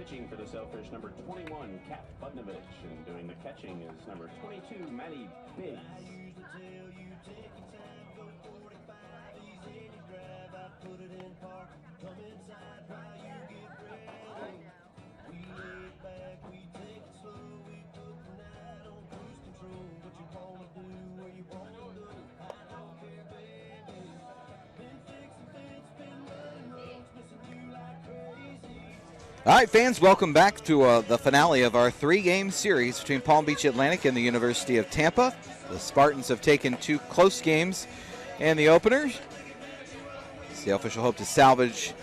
Pitching for the Sailfish, number 21, Kat Budnovich. And doing the catching is number 22, Maddie Biggs. All right, fans, welcome back to the finale of our three-game series between Palm Beach Atlantic and the University of Tampa. The Spartans have taken two close games in the openers. Sailfish will hope to salvage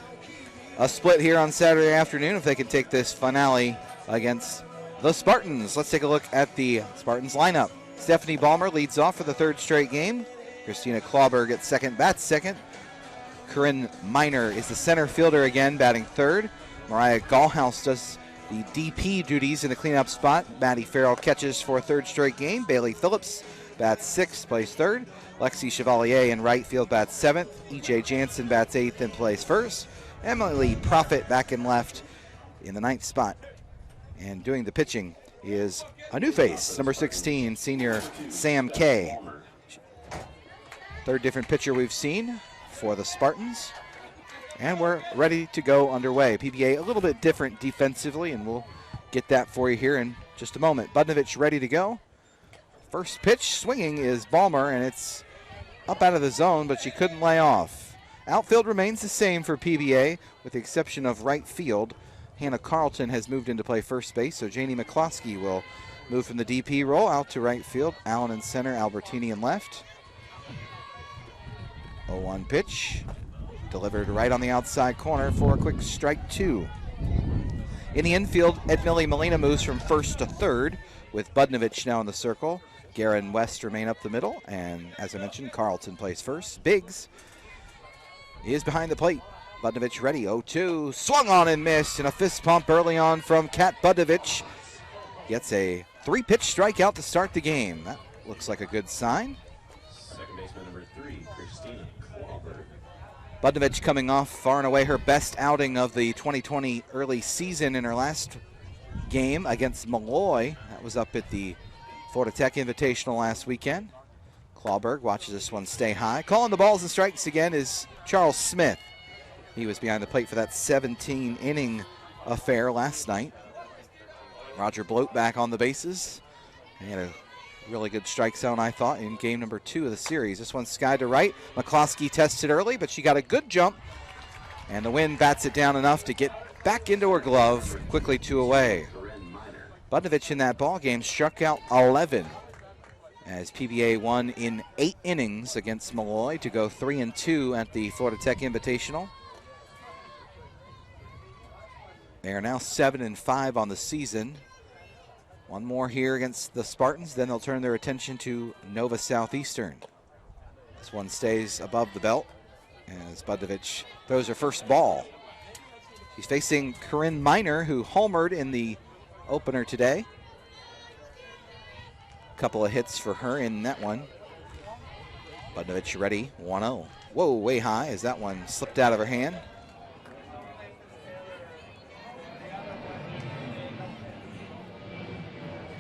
a split here on Saturday afternoon if they can take this finale against the Spartans. Let's take a look at the Spartans lineup. Stefanie Ballmer leads off for the third straight game. Christina Clawberg at second, bats second. Corrine Miner is the center fielder again, batting third. Mariah Gall does the DP duties in the cleanup spot. Maddie Farrell catches for a third straight game. Bailey Phillips bats sixth, plays third. Lexi Chevalier in right field bats seventh. EJ Jansen bats eighth and plays first. Emily Profit back in left in the ninth spot. And doing the pitching is a new face, number 16, senior Sam Kay. Third different pitcher we've seen for the Spartans. And we're ready to go underway. PBA a little bit different defensively, and we'll get that for you here in just a moment. Budnovich ready to go. First pitch swinging is Ballmer, and it's up out of the zone, but she couldn't lay off. Outfield remains the same for PBA, with the exception of right field. Hannah Carlton has moved into play first base, so Janey Mccluskey will move from the DP role out to right field. Allen in center, Albertini in left. 0-1 pitch. Delivered right on the outside corner for a quick strike two. In the infield, Edmillie Molina moves from first to third, with Budnovich now in the circle. Guerra and West remain up the middle, and as I mentioned, Carlton plays first. Biggs is behind the plate. Budnovich ready, 0-2, swung on and missed, and a fist pump early on from Kat Budnovich. Gets a three-pitch strikeout to start the game. That looks like a good sign. Second baseman number 3, Christina Clawberg. Budnovich coming off far and away her best outing of the 2020 early season in her last game against Malloy. That was up at the Florida Tech Invitational last weekend. Clawberg watches this one stay high. Calling the balls and strikes again is Charles Smith. He was behind the plate for that 17-inning affair last night. Roger Bloat back on the bases. He had a really good strike zone, I thought, in game number 2 of the series. This one's skied to right. Mccluskey tested early, but she got a good jump. And the wind bats it down enough to get back into her glove. Quickly 2 away. Budnovich in that ball game struck out 11 as PBA won in 8 innings against Malloy to go 3-2 at the Florida Tech Invitational. They are now 7-5 on the season. One more here against the Spartans, then they'll turn their attention to Nova Southeastern. This one stays above the belt as Budnovich throws her first ball. She's facing Corrine Miner, who homered in the opener today. Couple of hits for her in that one. Budnovich ready, 1-0. Whoa, way high as that one slipped out of her hand.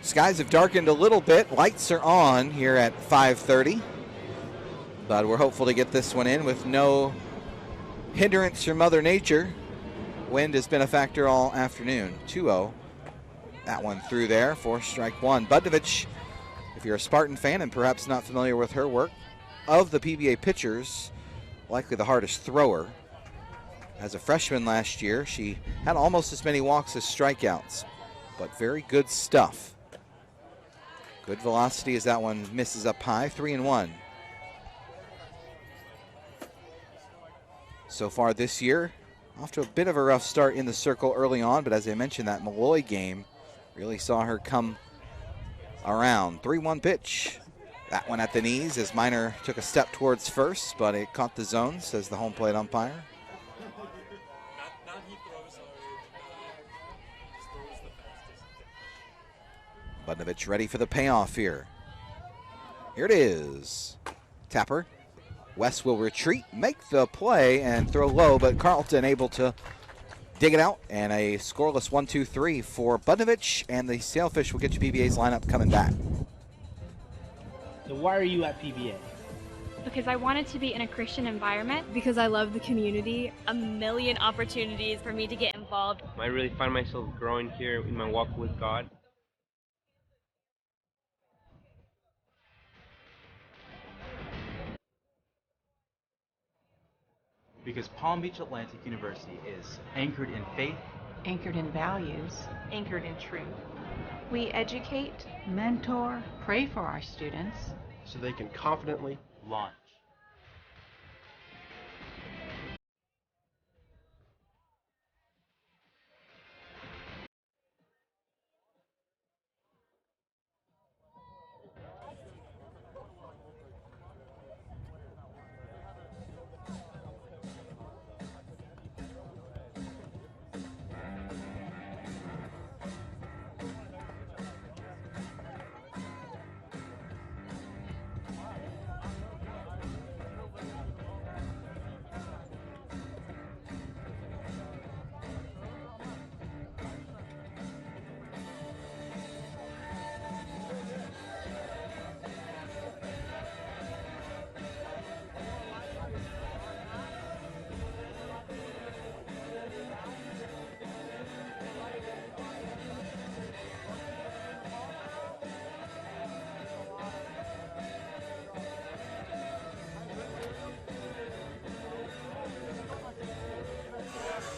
Skies have darkened a little bit. Lights are on here at 5:30. But we're hopeful to get this one in with no hindrance from Mother Nature. Wind has been a factor all afternoon. 2-0. That one through there for strike one. Budnovich, if you're a Spartan fan and perhaps not familiar with her work, of the PBA pitchers, likely the hardest thrower. As a freshman last year, she had almost as many walks as strikeouts, but very good stuff. Good velocity as that one misses up high, 3-1. So far this year, off to a bit of a rough start in the circle early on, but as I mentioned, that Malloy game really saw her come around. 3-1 pitch. That one at the knees as Miner took a step towards first, but it caught the zone, says the home plate umpire. Budnovich ready for the payoff here. Here it is. Tapper. West will retreat, make the play, and throw low, but Carlton able to dig it out, and a scoreless 1-2-3 for Budnovich, and the Sailfish will get you PBA's lineup coming back. So why are you at PBA? Because I wanted to be in a Christian environment. Because I love the community. A million opportunities for me to get involved. I really find myself growing here in my walk with God. Because Palm Beach Atlantic University is anchored in faith, anchored in values, anchored in truth. We educate, mentor, pray for our students, so they can confidently launch.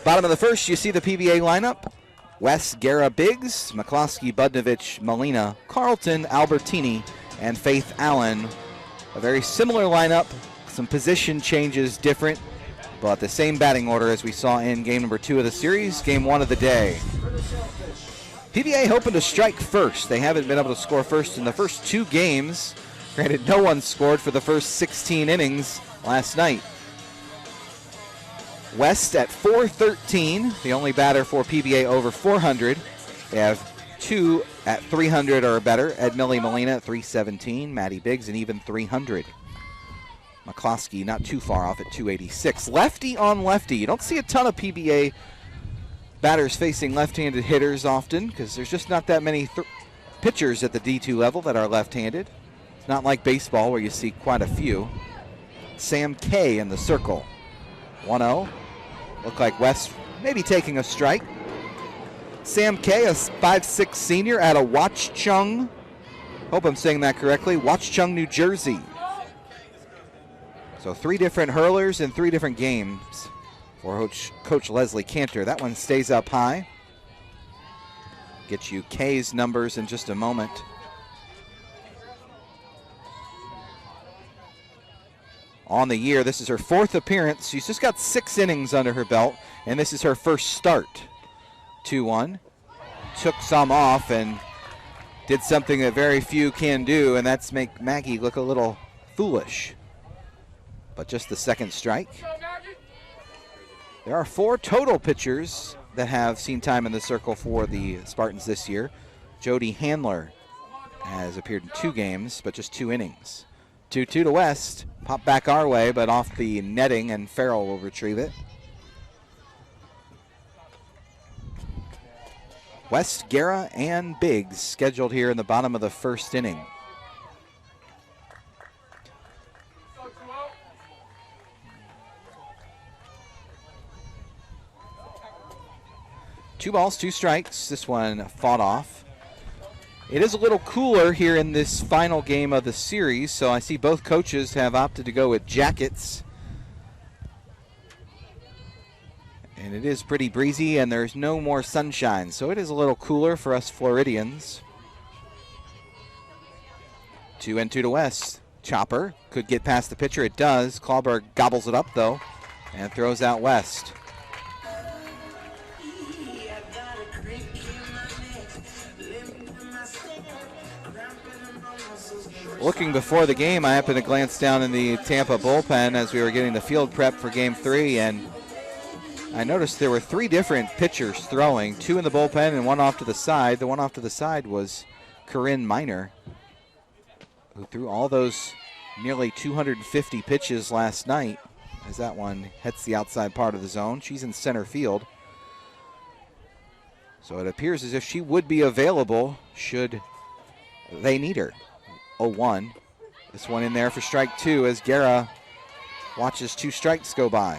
Bottom of the first, you see the PBA lineup. West, Guerra, Biggs, Mccluskey, Budnovich, Molina, Carlton, Albertini, and Faith Allen. A very similar lineup, some position changes different, but the same batting order as we saw in game number 2 of the series, game 1 of the day. PBA hoping to strike first. They haven't been able to score first in the first 2 games. Granted, no one scored for the first 16 innings last night. West at .413, the only batter for PBA over 400. They have 2 at 300 or better. Edmillie Molina at .317, Maddie Biggs an even 300. Mccluskey not too far off at .286. Lefty on lefty. You don't see a ton of PBA batters facing left-handed hitters often because there's just not that many pitchers at the D2 level that are left-handed. It's not like baseball where you see quite a few. Sam Kay in the circle. 1-0. Look like West maybe taking a strike. Sam Kay, a 5'6" senior out of Watchung. Hope I'm saying that correctly. Watchung, New Jersey. So 3 different hurlers in 3 different games for Coach Leslie Cantor. That one stays up high. Get you Kay's numbers in just a moment. On the year, this is her 4th appearance. She's just got 6 innings under her belt, and this is her first start. 2-1. Took some off and did something that very few can do, and that's make Maggie look a little foolish. But just the second strike. There are 4 total pitchers that have seen time in the circle for the Spartans this year. Jodi Handler has appeared in 2 games, but just 2 innings. 2-2 to West. Pop back our way, but off the netting, and Farrell will retrieve it. West, Guerra, and Biggs scheduled here in the bottom of the first inning. Two balls, 2 strikes. This one fought off. It is a little cooler here in this final game of the series, so I see both coaches have opted to go with jackets. And it is pretty breezy, and there's no more sunshine, so it is a little cooler for us Floridians. 2-2 to West. Chopper could get past the pitcher. It does. Clawberg gobbles it up, though, and throws out West. Looking before the game, I happened to glance down in the Tampa bullpen as we were getting the field prep for Game 3, and I noticed there were 3 different pitchers throwing, 2 in the bullpen and 1 off to the side. The one off to the side was Corrine Miner, who threw all those nearly 250 pitches last night, as that one hits the outside part of the zone. She's in center field. So it appears as if she would be available should they need her. 0-1. This one in there for strike 2 as Guerra watches 2 strikes go by.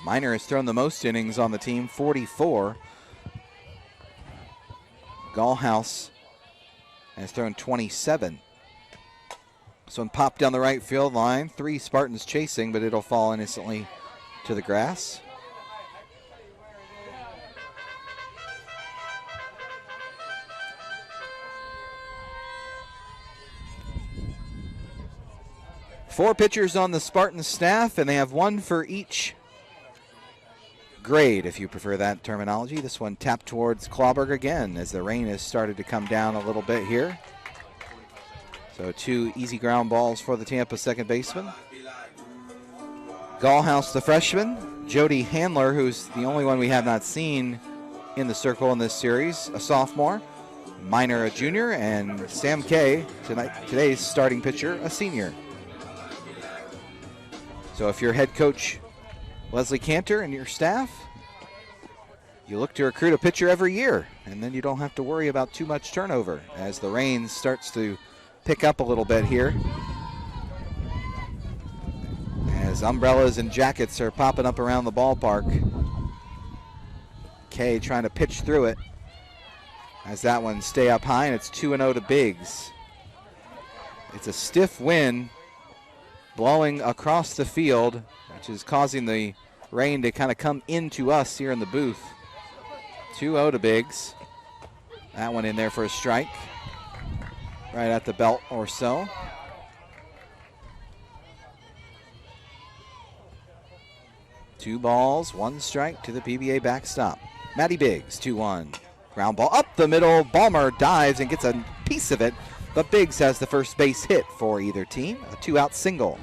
Miner has thrown the most innings on the team, 44. Gallhouse has thrown 27. This one popped down the right field line. 3 Spartans chasing, but it'll fall innocently to the grass. Four pitchers on the Spartan staff, and they have one for each grade, if you prefer that terminology. This one tapped towards Clawberg again as the rain has started to come down a little bit here. So 2 easy ground balls for the Tampa second baseman. Gallhouse, the freshman. Jodi Handler, who's the only one we have not seen in the circle in this series, a sophomore. Miner, a junior, and Sam Kay, today's starting pitcher, a senior. So if you're head coach Leslie Cantor and your staff, you look to recruit a pitcher every year, and then you don't have to worry about too much turnover as the rain starts to pick up a little bit here. As umbrellas and jackets are popping up around the ballpark. Kay trying to pitch through it as that one stay up high, and it's 2-0 to Biggs. It's a stiff wind blowing across the field, which is causing the rain to kind of come into us here in the booth. 2-0 to Biggs. That one in there for a strike. Right at the belt or so. Two balls, 1 strike to the PBA backstop. Maddie Biggs, 2-1. Ground ball up the middle. Ballmer dives and gets a piece of it, but Biggs has the first base hit for either team, a 2-out single.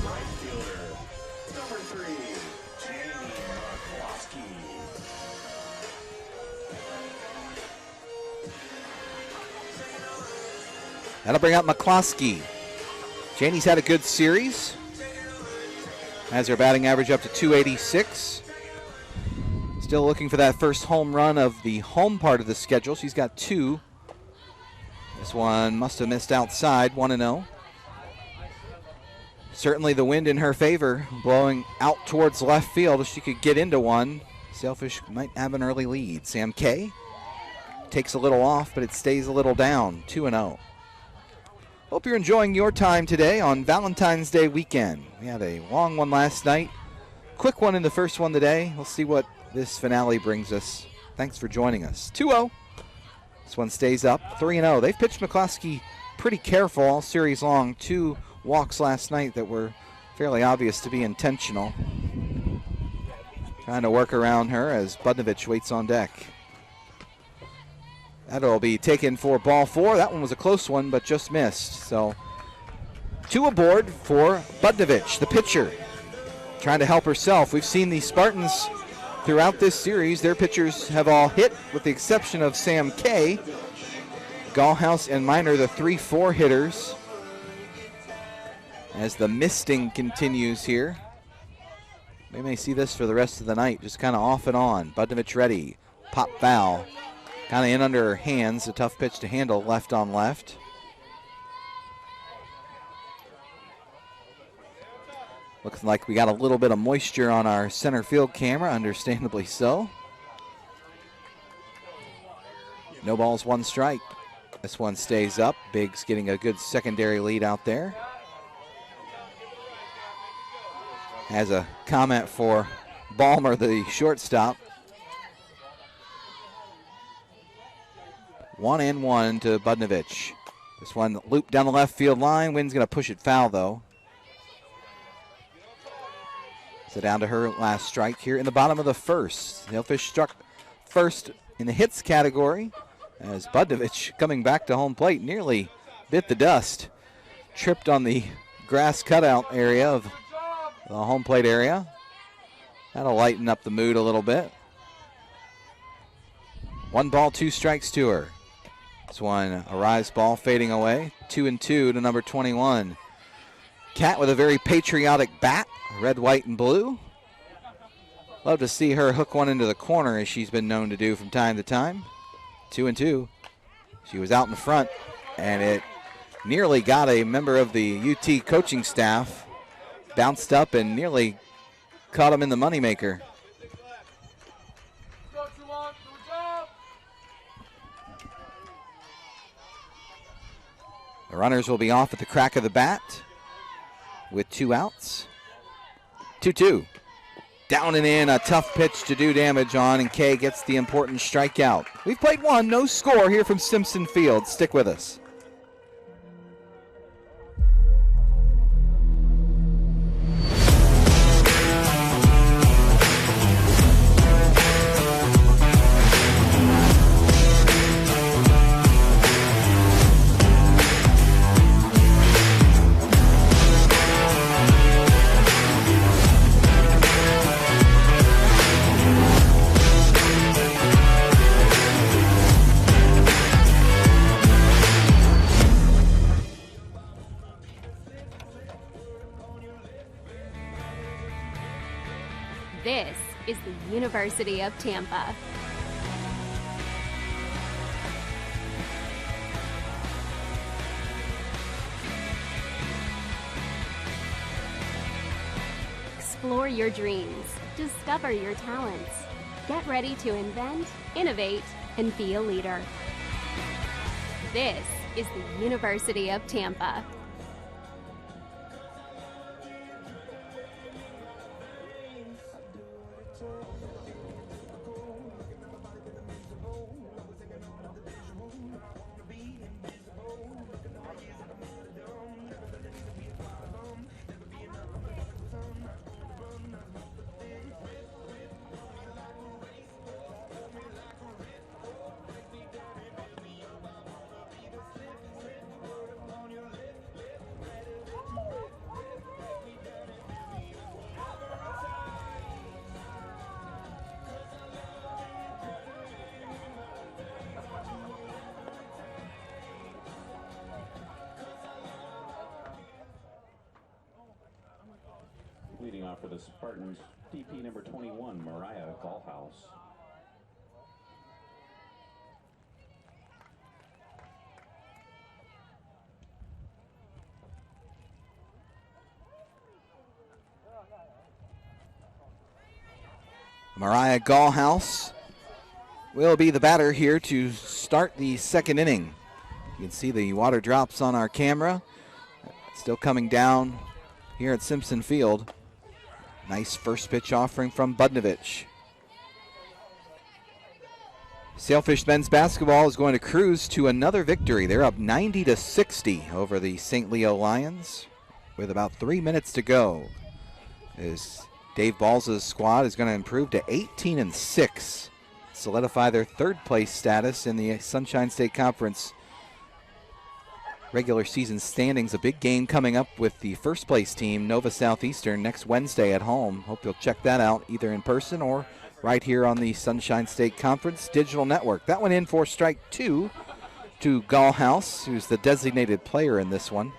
Right fielder, number 3, Janey Mccluskey. That'll bring up Mccluskey. Janey's had a good series. Has her batting average up to 286. Still looking for that first home run of the home part of the schedule. She's got 2. This one must have missed outside, 1-0. Certainly the wind in her favor, blowing out towards left field. If she could get into one, Sailfish might have an early lead. Sam Kay takes a little off, but it stays a little down, 2-0. Hope you're enjoying your time today on Valentine's Day weekend. We had a long one last night, quick one in the first one today. We'll see what this finale brings us. Thanks for joining us. 2-0. This one stays up. 3-0. They've pitched Mccluskey pretty careful all series long. 2 walks last night that were fairly obvious to be intentional. Trying to work around her as Budnovich waits on deck. That'll be taken for ball 4. That one was a close one, but just missed. So 2 aboard for Budnovich, the pitcher, trying to help herself. We've seen the Spartans throughout this series. Their pitchers have all hit, with the exception of Sam Kay. Gallhouse and Miner, the 3-4 hitters. As the misting continues here. We may see this for the rest of the night, just kind of off and on. Budnovich ready. Pop foul. Kind of in under her hands. A tough pitch to handle, left on left. Looks like we got a little bit of moisture on our center field camera, understandably so. No balls, 1 strike. This one stays up. Biggs getting a good secondary lead out there. Has a comment for Ballmer, the shortstop. 1-1 to Budnovich. This one looped down the left field line. Wind's going to push it foul, though. So down to her last strike here in the bottom of the first. Sailfish struck first in the hits category as Budnovich, coming back to home plate, nearly bit the dust. Tripped on the grass cutout area of the home plate area. That'll lighten up the mood a little bit. 1 ball, 2 strikes to her. This one, a rise ball fading away. 2-2 to number 21. Cat with a very patriotic bat. red, white, and blue. Love to see her hook one into the corner as she's been known to do from time to time. 2-2. She was out in front, and it nearly got a member of the UT coaching staff. Bounced up and nearly caught him in the moneymaker. The runners will be off at the crack of the bat with 2 outs. 2-2. Down and in, a tough pitch to do damage on, and Kay gets the important strikeout. We've played one, no score here from Simpson Field. Stick with us. This is the University of Tampa. Explore your dreams, discover your talents, get ready to invent, innovate, and be a leader. This is the University of Tampa. Leading off for the Spartans, DP number 21, Mariah Gall. Mariah Gall will be the batter here to start the second inning. You can see the water drops on our camera. Still coming down here at Simpson Field. Nice first pitch offering from Budnovich. Sailfish men's basketball is going to cruise to another victory. They're up 90-60 over the St. Leo Lions with about 3 minutes to go. As Dave Balls' squad is going to improve to 18-6, solidify their third place status in the Sunshine State Conference regular season standings. A big game coming up with the first place team, Nova Southeastern, next Wednesday at home. Hope you'll check that out either in person or right here on the Sunshine State Conference Digital Network. That went in for strike 2 to Gall, who's the designated player in this one.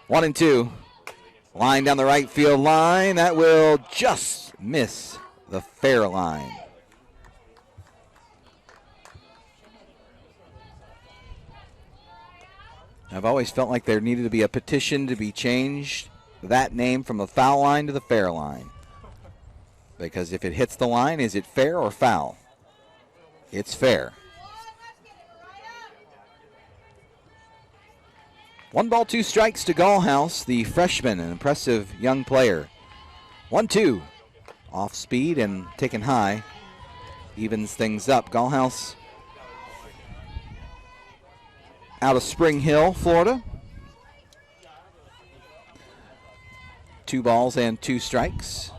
One and two. Line down the right field line. That will just miss the fair line. I've always felt like there needed to be a petition to be changed, that name from the foul line to the fair line. Because if it hits the line, is it fair or foul? It's fair. 1 ball, 2 strikes to Gall, the freshman, an impressive young player. 1-2. Off speed and taken high. Evens things up. Gall out of Spring Hill, Florida. 2 balls and 2 strikes.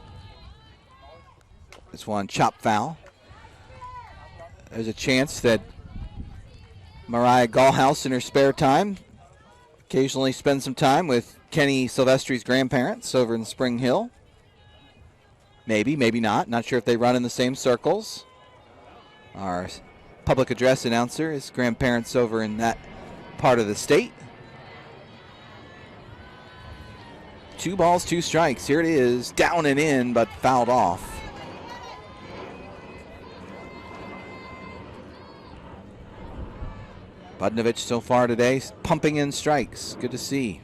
This one chop foul. There's a chance that Mariah Gall in her spare time occasionally spend some time with Kenny Silvestri's grandparents over in Spring Hill. Maybe, maybe not. Not sure if they run in the same circles. Our public address announcer. His grandparents over in that part of the state. 2 balls, 2 strikes. Here it is, down and in, but fouled off. Budnovich so far today pumping in strikes. Good to see.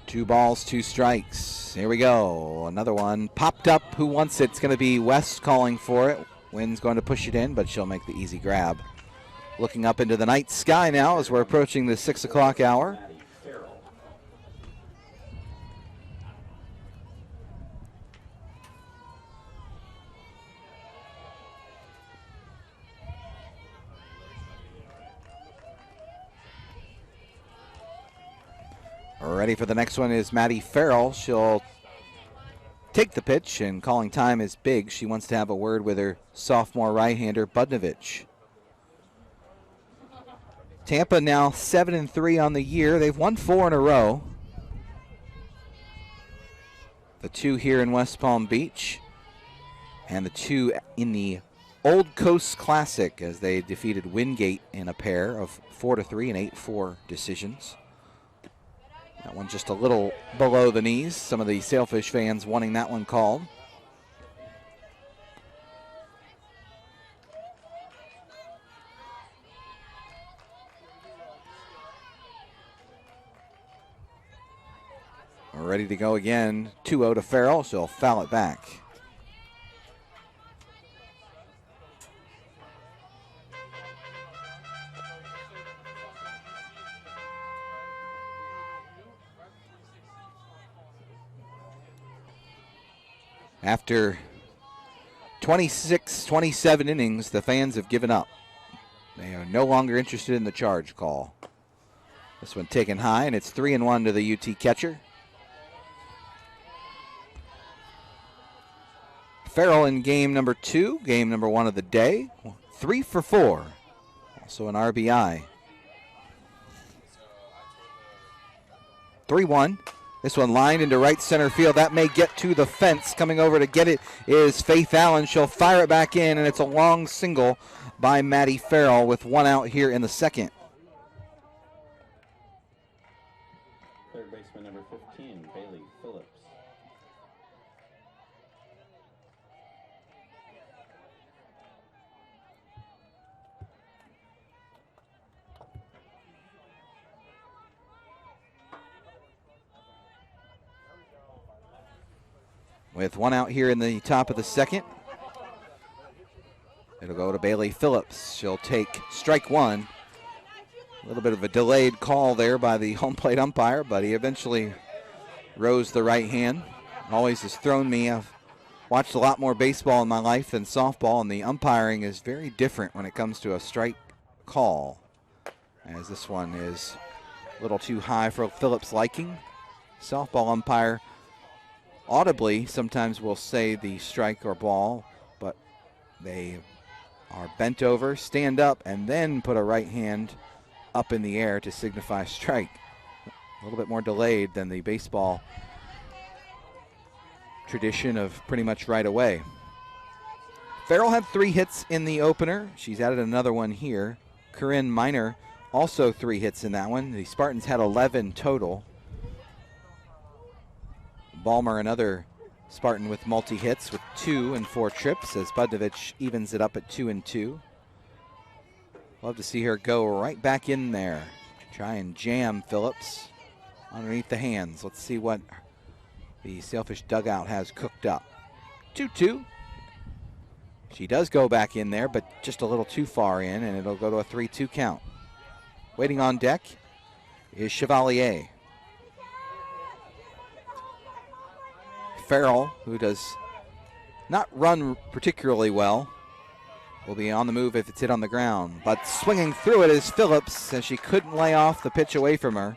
Two balls, 2 strikes. Here we go. Another one popped up. Who wants it? It's going to be West calling for it. Wynn's going to push it in, but she'll make the easy grab. Looking up into the night sky now as we're approaching the 6 o'clock hour. Ready for the next one is Maddie Farrell. She'll take the pitch, and calling time is big. She wants to have a word with her sophomore right-hander, Budnovich. Tampa now 7-3 on the year. They've won 4 in a row. The 2 here in West Palm Beach, and the 2 in the Old Coast Classic as they defeated Wingate in a pair of 4-3 and 8-4 decisions. That one just a little below the knees. Some of the Sailfish fans wanting that one called. We're ready to go again. 2-0 to Farrell. She'll foul it back. After 26, 27 innings, the fans have given up. They are no longer interested in the charge call. This one taken high, and it's 3-1 to the UT catcher. Farrell in game number 2, game number 1 of the day. 3 for 4. Also an RBI. 3-1. This one lined into right center field. That may get to the fence. Coming over to get it is Faith Allen. She'll fire it back in, and it's a long single by Maddie Farrell with 1 out here in the 2nd. Third baseman number 15, Bailey Phillips. With 1 out here in the top of the 2nd. It'll go to Bailey Phillips. She'll take strike 1. A little bit of a delayed call there by the home plate umpire, but he eventually rose the right hand. Always has thrown me. I've watched a lot more baseball in my life than softball, and the umpiring is very different when it comes to a strike call, as this one is a little too high for Phillips' liking. Softball umpire audibly sometimes will say the strike or ball, but they are bent over, stand up, and then put a right hand up in the air to signify strike. A little bit more delayed than the baseball tradition of pretty much right away. Farrell had 3 hits in the opener. She's added another one here. Corrine Miner also 3 hits in that one. The Spartans had 11 total. Ballmer, another Spartan with multi-hits with 2 and 4 trips as Budnovich evens it up at 2 and 2. Love to see her go right back in there. Try and jam Phillips underneath the hands. Let's see what the Sailfish dugout has cooked up. 2-2. She does go back in there, but just a little too far in, and it'll go to a 3-2 count. Waiting on deck is Chevalier. Farrell, who does not run particularly well, will be on the move if it's hit on the ground. But swinging through it is Phillips, as she couldn't lay off the pitch away from her.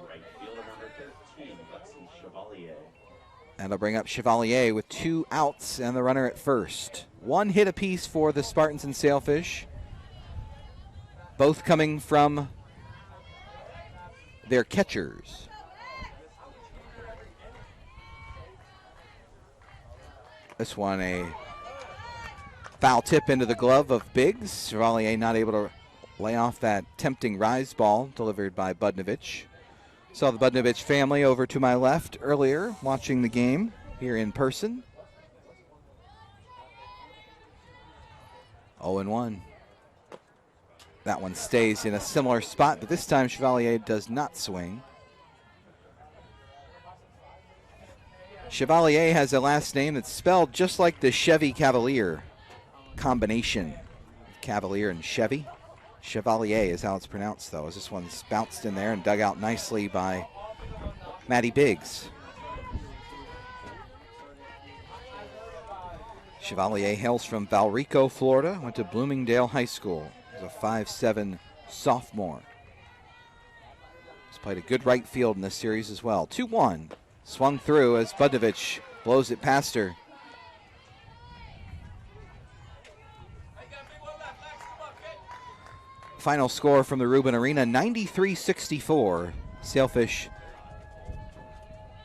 Right fielder number 13, Lexi Chevalier. That'll bring up Chevalier with 2 outs and the runner at first. 1 hit apiece for the Spartans and Sailfish. both coming from their catchers. This one a foul tip into the glove of Biggs. Chevalier not able to lay off that tempting rise ball delivered by Budnovich. Saw the Budnovich family over to my left earlier watching the game here in person. 0-1. That one stays in a similar spot, but this time Chevalier does not swing. Chevalier has a last name that's spelled just like the Chevy Cavalier combination. Cavalier and Chevy. Chevalier is how it's pronounced, though, as this one's bounced in there and dug out nicely by Maddie Biggs. Chevalier hails from Valrico, Florida, went to Bloomingdale High School. He's a 5'7" sophomore. He's played a good right field in this series as well. 2-1. Swung through as Budnovich blows it past her. Final score from the Rubin Arena, 93-64. Sailfish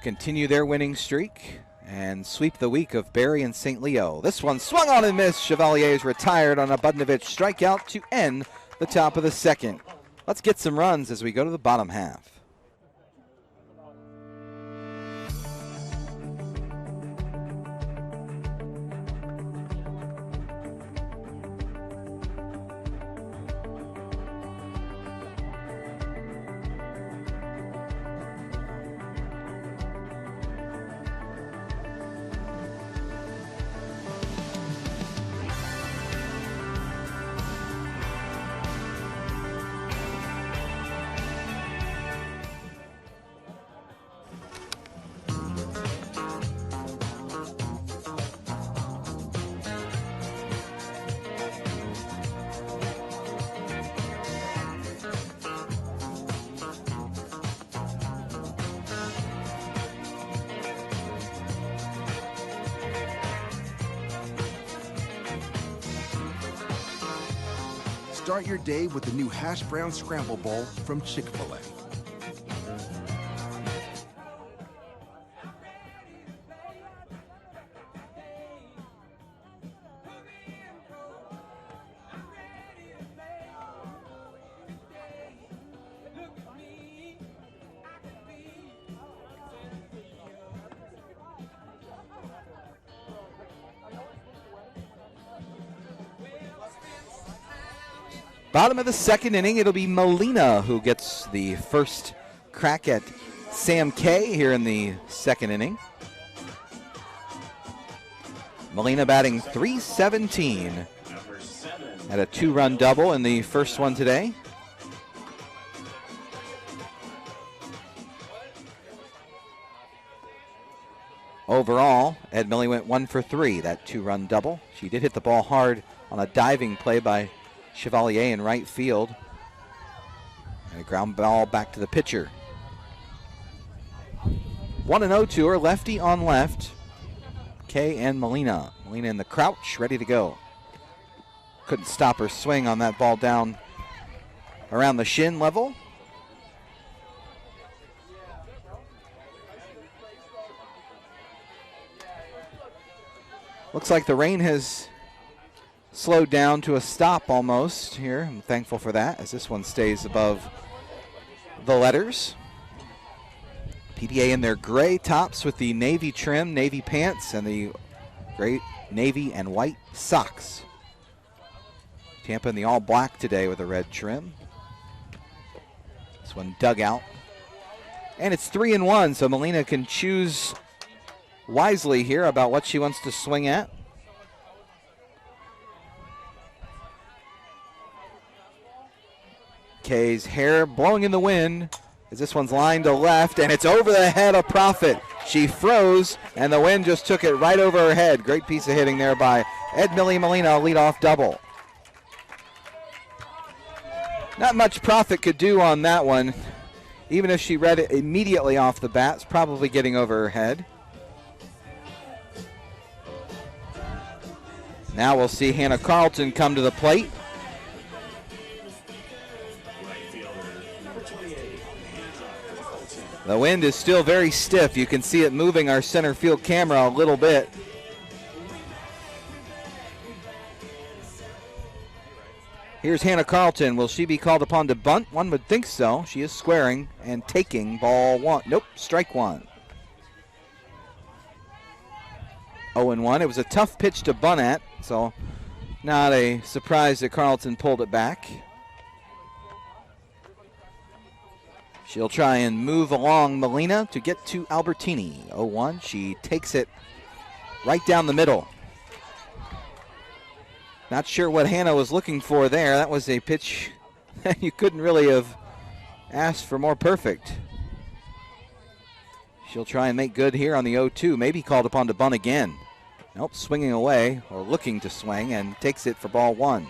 continue their winning streak and sweep the week of Barry and St. Leo. This one swung on and missed. Chevalier is retired on a Budnovich strikeout to end the top of the second. Let's get some runs as we go to the bottom half. Start your day with the new Hash Brown Scramble Bowl from Chick-fil-A. Bottom of the second inning, it'll be Molina who gets the first crack at Sam K here in the second inning. Molina batting .317. Had a 2-run double in the first one today. Overall, Ed Millie went 1 for 3, that 2-run double. She did hit the ball hard on a diving play by Chevalier in right field. And a ground ball back to the pitcher. 1-0 to her, lefty on left. Kay and Molina. Molina in the crouch, ready to go. Couldn't stop her swing on that ball down around the shin level. Looks like the rain has slowed down to a stop almost here. I'm thankful for that as this one stays above the letters. PBA in their gray tops with the navy trim, navy pants, and the great navy and white socks. Tampa in the all black today with a red trim. This one Dugout. And it's 3-1, so Molina can choose wisely here about what she wants to swing at. Kay's hair blowing in the wind as this one's lined to left, and it's over the head of Profit. She froze, and the wind just took it right over her head. Great piece of hitting there by Ed Millie Molina, leadoff double. Not much Profit could do on that one. Even if she read it immediately off the bat, it's probably getting over her head. Now we'll see Hannah Carlton come to the plate. The wind is still very stiff. You can see it moving our center field camera a little bit. Here's Hannah Carlton. Will she be called upon to bunt? One would think so. She is squaring and taking ball one. Nope, strike one. 0-1. It was a tough pitch to bunt at, so not a surprise that Carlton pulled it back. She'll try and move along Molina to get to Albertini. 0-1. She takes it right down the middle. Not sure what Hannah was looking for there. That was a pitch that you couldn't really have asked for more perfect. She'll try and make good here on the 0-2. Maybe called upon to bunt again. Nope, swinging away, or looking to swing, and takes it for ball one.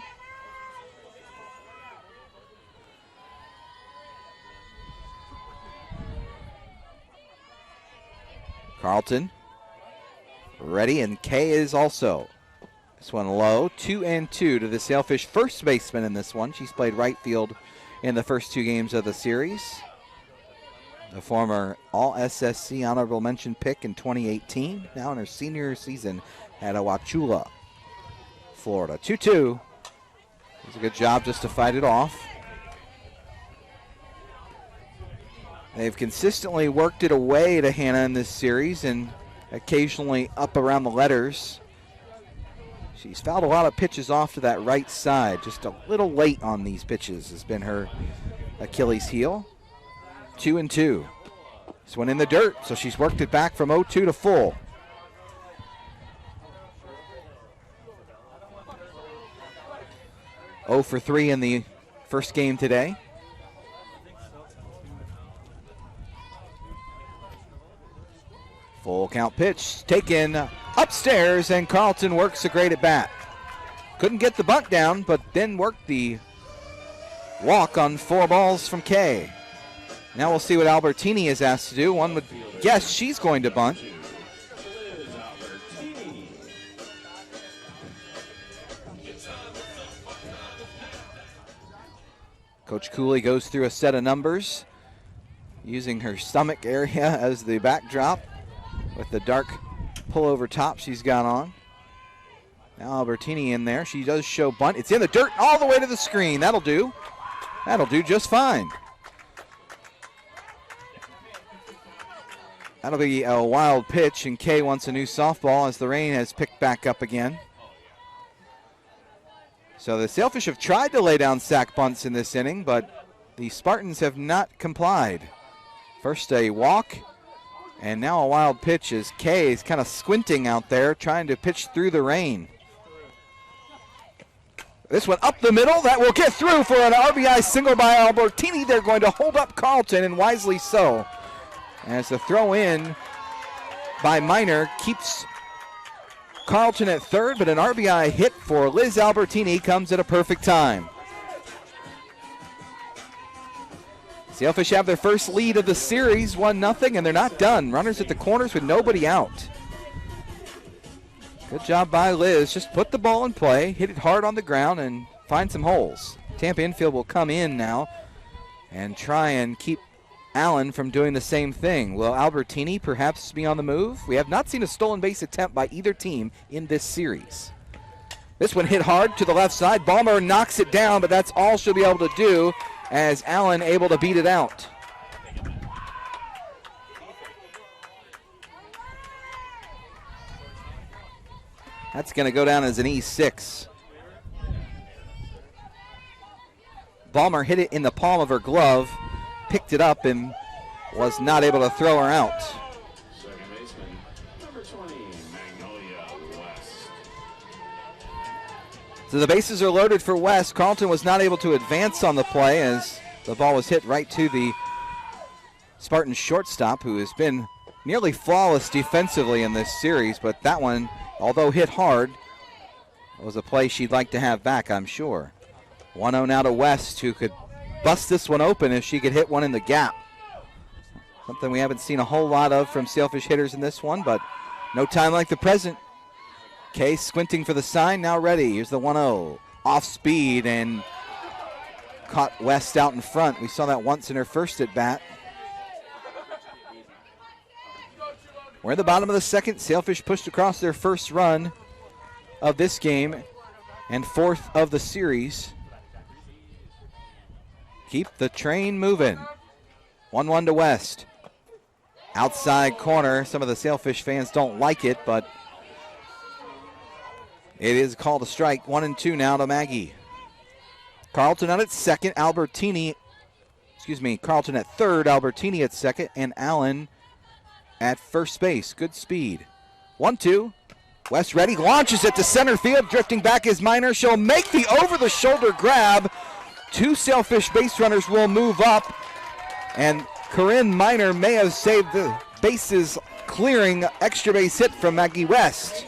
Carlton ready, and Kay is also. This one low, 2-2 to the Sailfish first baseman in this one. She's played right field in the first two games of the series. The former All-SSC honorable mention pick in 2018. Now in her senior season at Wauchula, Florida. 2-2. It's a good job just to fight it off. They've consistently worked it away to Hannah in this series and occasionally up around the letters. She's fouled a lot of pitches off to that right side. Just a little late on these pitches has been her Achilles heel. 2-2. This one in the dirt, so she's worked it back from 0-2 to full. Oh for 3 in the first game today. Full count pitch taken upstairs, and Carlton works a great at bat. Couldn't get the bunt down, but then worked the walk on 4 balls from Kay. Now we'll see what Albertini is asked to do. One would guess she's going to bunt. Coach Cooley goes through a set of numbers using her stomach area as the backdrop with the dark pullover top she's got on. Now Albertini in there. She does show bunt. It's in the dirt all the way to the screen. That'll do. That'll do just fine. That'll be a wild pitch, and Kay wants a new softball as the rain has picked back up again. So the Sailfish have tried to lay down sack bunts in this inning, but the Spartans have not complied. First a walk, and now a wild pitch as Kay is kind of squinting out there, trying to pitch through the rain. This one up the middle, that will get through for an RBI single by Albertini. They're going to hold up Carlton, and wisely so, as the throw in by Miner keeps Carlton at third, but an RBI hit for Liz Albertini comes at a perfect time. Sailfish have their first lead of the series, 1-0, and they're not done. Runners at the corners with nobody out. Good job by Liz. Just put the ball in play, hit it hard on the ground, and find some holes. Tampa infield will come in now and try and keep Allen from doing the same thing. Will Albertini perhaps be on the move? We have not seen a stolen base attempt by either team in this series. This one hit hard to the left side. Ballmer knocks it down, but that's all she'll be able to do as Allen able to beat it out. That's going to go down as an E6. Ballmer hit it in the palm of her glove, picked it up, and was not able to throw her out. Second baseman, number 20, Magnolia West. So the bases are loaded for West. Carlton was not able to advance on the play as the ball was hit right to the Spartan shortstop, who has been nearly flawless defensively in this series, but that one, although hit hard, was a play she'd like to have back, I'm sure. 1-0 now to West, who could bust this one open if she could hit one in the gap. Something we haven't seen a whole lot of from Sailfish hitters in this one, but no time like the present. Kay squinting for the sign, now ready. Here's the 1-0. Off speed and caught West out in front. We saw that once in her first at bat. We're in the bottom of the second. Sailfish pushed across their first run of this game and fourth of the series. Keep the train moving. 1-1 to West. Outside corner. Some of the Sailfish fans don't like it, but it is called a strike. 1-2 now to Maggie. Carlton on its second. Carlton at third. Albertini at second. And Allen at first base. Good speed. 1-2. West ready. Launches it to center field. Drifting back is Miner. She'll make the over-the-shoulder grab. Two Sailfish base runners will move up. And Corrine Miner may have saved the bases clearing extra base hit from Maggie West.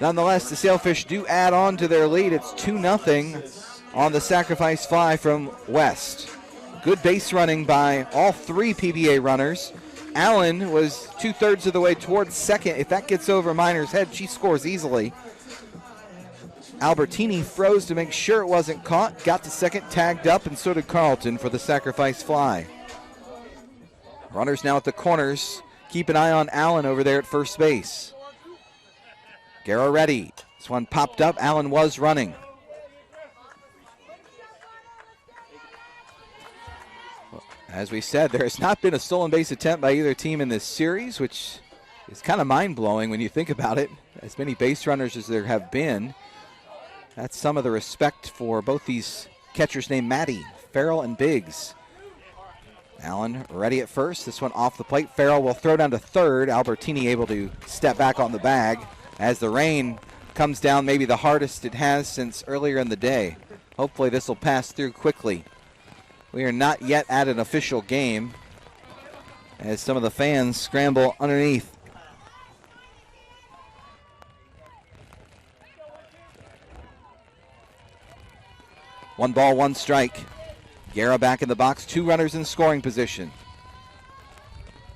Nonetheless, the Sailfish do add on to their lead. It's 2-0 on the sacrifice fly from West. Good base running by all three PBA runners. Allen was 2/3 of the way towards second. If that gets over Miner's head, she scores easily. Albertini froze to make sure it wasn't caught. Got to second, tagged up, and so did Carlton for the sacrifice fly. Runners now at the corners. Keep an eye on Allen over there at first base. Guerra ready. This one popped up. Allen was running. As we said, there has not been a stolen base attempt by either team in this series, which is kind of mind-blowing when you think about it. As many base runners as there have been. That's some of the respect for both these catchers named Maddie, Farrell, and Biggs. Allen ready at first. This one off the plate. Farrell will throw down to third. Albertini able to step back on the bag as the rain comes down, maybe the hardest it has since earlier in the day. Hopefully this will pass through quickly. We are not yet at an official game as some of the fans scramble underneath. One ball, one strike. Guerra back in the box, two runners in scoring position.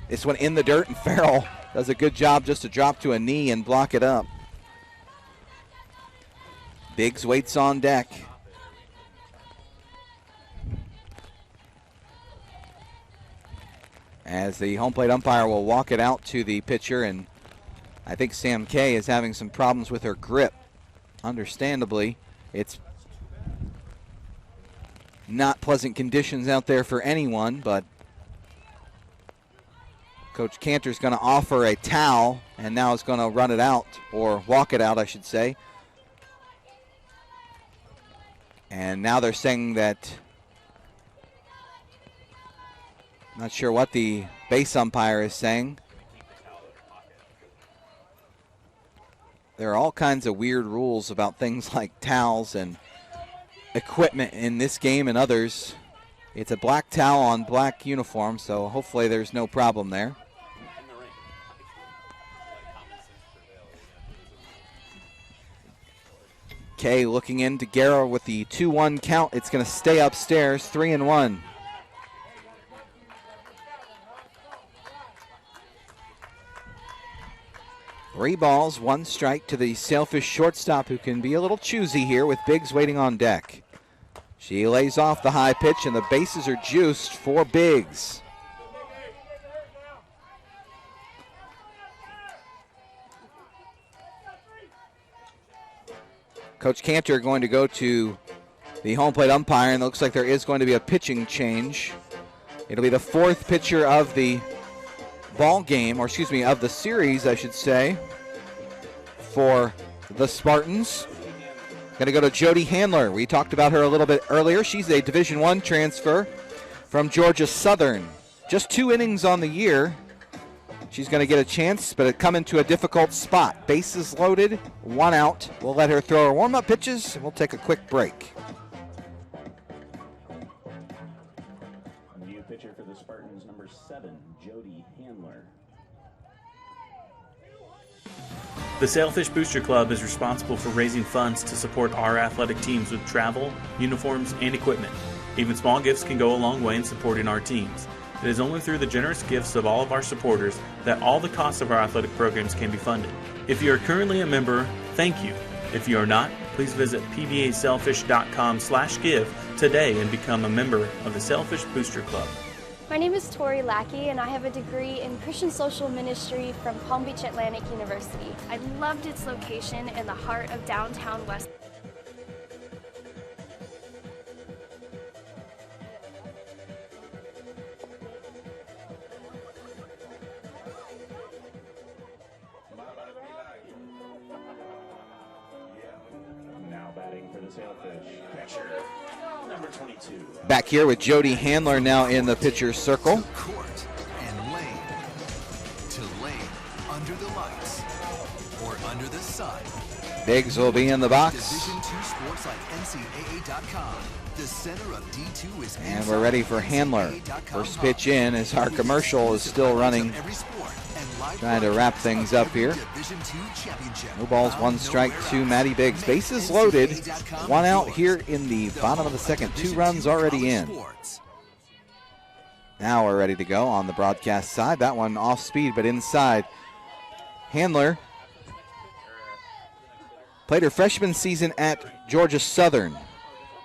This one in the dirt, and Farrell does a good job just to drop to a knee and block it up. Biggs waits on deck. As the home plate umpire will walk it out to the pitcher, and I think Sam Kay is having some problems with her grip. Understandably, it's not pleasant conditions out there for anyone, but Coach Cantor's going to offer a towel and now is going to run it out, or walk it out, I should say. And now they're saying that, not sure what the base umpire is saying. There are all kinds of weird rules about things like towels and equipment in this game and others. It's a black towel on black uniform, so hopefully there's no problem there. Kay looking into Guerra with the 2-1 count. It's going to stay upstairs, 3-1. Three balls, one strike to the Sailfish shortstop, who can be a little choosy here with Biggs waiting on deck. She lays off the high pitch, and the bases are juiced for Biggs. Coach Cantor going to go to the home plate umpire, and it looks like there is going to be a pitching change. It'll be the fourth pitcher of the ball game, or excuse me, of the series, I should say, for the Spartans. Going to go to Jodi Handler. We talked about her a little bit earlier. She's a Division I transfer from Georgia Southern. Just 2 innings on the year. She's going to get a chance, but it come into a difficult spot. Bases loaded, 1 out. We'll let her throw her warm-up pitches, and we'll take a quick break. New pitcher for the Spartans, number 7, Jodi Handler. The Sailfish Booster Club is responsible for raising funds to support our athletic teams with travel, uniforms, and equipment. Even small gifts can go a long way in supporting our teams. It is only through the generous gifts of all of our supporters that all the costs of our athletic programs can be funded. If you are currently a member, thank you. If you are not, please visit pbasailfish.com/give today and become a member of the Sailfish Booster Club. My name is Tori Lackey, and I have a degree in Christian Social Ministry from Palm Beach Atlantic University. I loved its location in the heart of downtown West. Now batting for the Sailfish, catcher, number 22. Back here with Jodi Handler now in the pitcher's circle. Court and lane to lane, under the lights or under the sun. Biggs will be in the box. Division II sports like NCAA.com. The center of D2 is And we're ready for Handler. First pitch in as our commercial is still running. Trying to wrap things up here. No balls, one strike to Maddie Biggs. Bases loaded. One out here in the bottom of the second. 2 runs already in. Now we're ready to go on the broadcast side. That one off speed but inside. Handler played her freshman season at Georgia Southern,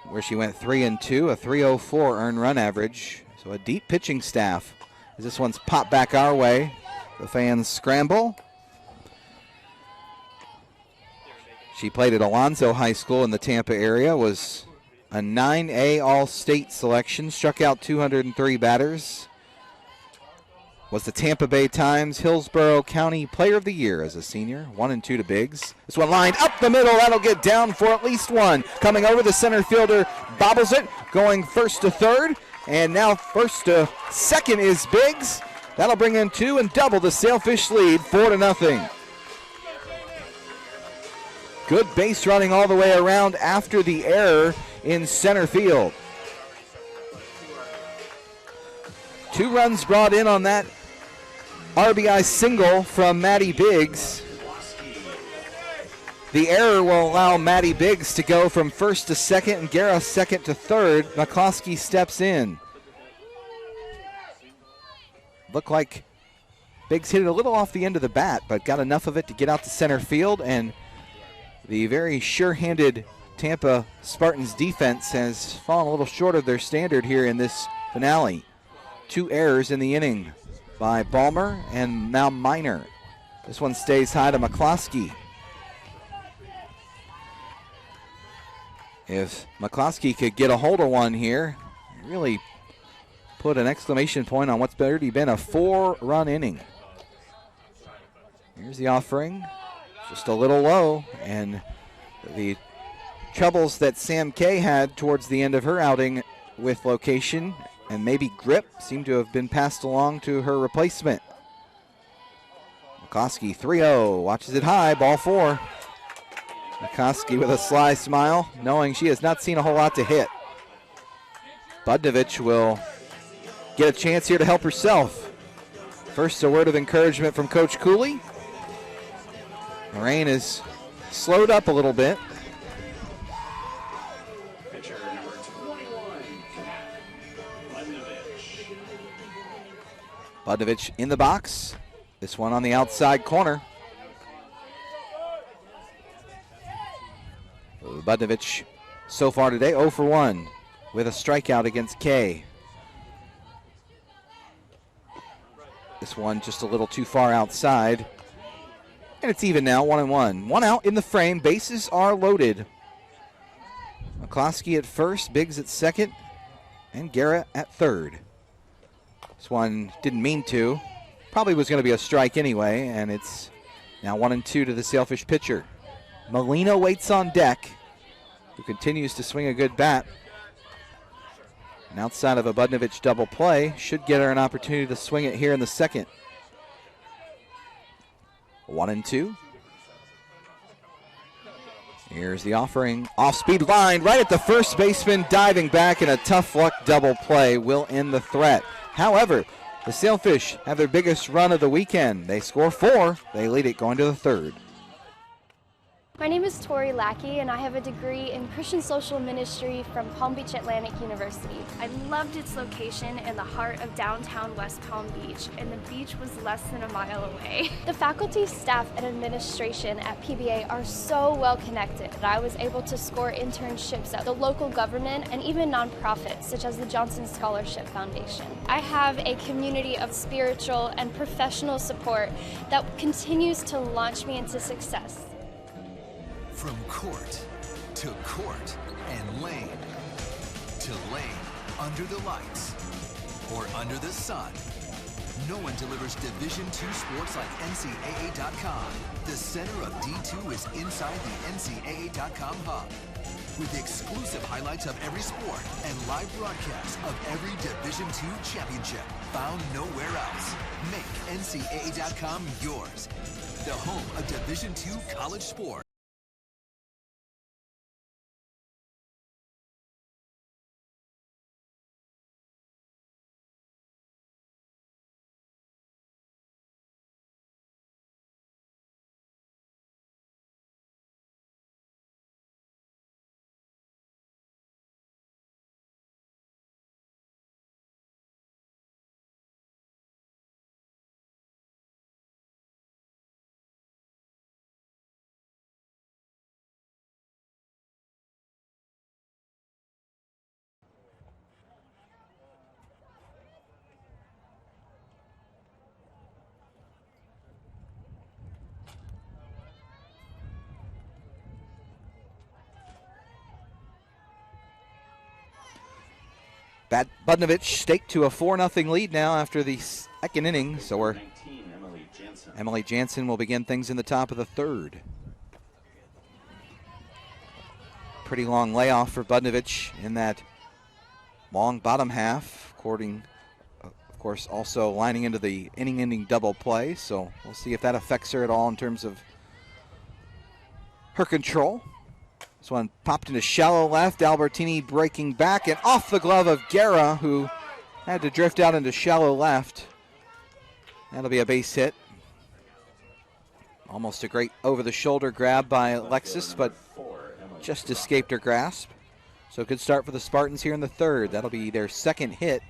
where she went 3-2, a 3.04 earned run average. So a deep pitching staff. As this one's popped back our way. The fans scramble. She played at Alonzo High School in the Tampa area, was a 9A All-State selection, struck out 203 batters, was the Tampa Bay Times Hillsborough County Player of the Year as a senior. 1-2 to Biggs. This one lined up the middle. That'll get down for at least one. Coming over, the center fielder bobbles it, going first to third, and now first to second is Biggs. That'll bring in 2 and double the Sailfish lead, 4-0. Good base running all the way around after the error in center field. 2 runs brought in on that RBI single from Maddie Biggs. The error will allow Maddie Biggs to go from first to second and Guerra second to third. Mccluskey steps in. Looked like Biggs hit it a little off the end of the bat, but got enough of it to get out to center field, and the very sure-handed Tampa Spartans defense has fallen a little short of their standard here in this finale. 2 errors in the inning by Ballmer and now Miner. This one stays high to Mccluskey. If Mccluskey could get a hold of one here, really put an exclamation point on what's already been a 4-run inning. Here's the offering, just a little low, and the troubles that Sam Kay had towards the end of her outing with location and maybe grip seem to have been passed along to her replacement. Mccluskey 3-0, watches it high, ball 4. Mccluskey with a sly smile, knowing she has not seen a whole lot to hit. Budnovich will get a chance here to help herself. First, a word of encouragement from Coach Cooley. The rain is slowed up a little bit. Pitcher number 21, Budnovich. Budnovich in the box. This one on the outside corner. Budnovich so far today 0 for 1 with a strikeout against Kay. This one just a little too far outside. And it's even now, 1-1. 1 out in the frame. Bases are loaded. Mccluskey at first, Biggs at second, and Guerra at third. This one didn't mean to. Probably was going to be a strike anyway, and it's now 1-2 to the Sailfish pitcher. Molina waits on deck, who continues to swing a good bat. And outside of a Budnovich double play, should get her an opportunity to swing it here in the second. 1-2. Here's the offering. Off-speed line right at the first baseman, diving back, and a tough luck double play will end the threat. However, the Sailfish have their biggest run of the weekend. They score 4. They lead it going to the third. My name is Tori Lackey, and I have a degree in Christian Social Ministry from Palm Beach Atlantic University. I loved its location in the heart of downtown West Palm Beach, and the beach was less than a mile away. The faculty, staff, and administration at PBA are so well connected that I was able to score internships at the local government and even nonprofits such as the Johnson Scholarship Foundation. I have a community of spiritual and professional support that continues to launch me into success. From court and lane to lane, under the lights or under the sun, no one delivers Division II sports like NCAA.com. The center of D2 is inside the NCAA.com hub, with exclusive highlights of every sport and live broadcasts of every Division II championship found nowhere else. Make NCAA.com yours, the home of Division II college sports. Budnovich staked to a 4-0 lead now after the second inning. So Emily Jansen will begin things in the top of the third. Pretty long layoff for Budnovich in that long bottom half, according, of course, also lining into the inning-ending double play. So we'll see if that affects her at all in terms of her control. This one popped into shallow left. Albertini breaking back and off the glove of Guerra, who had to drift out into shallow left. That'll be a base hit. Almost a great over-the-shoulder grab by Alexis, but just escaped her grasp. So a good start for the Spartans here in the third. That'll be their second hit.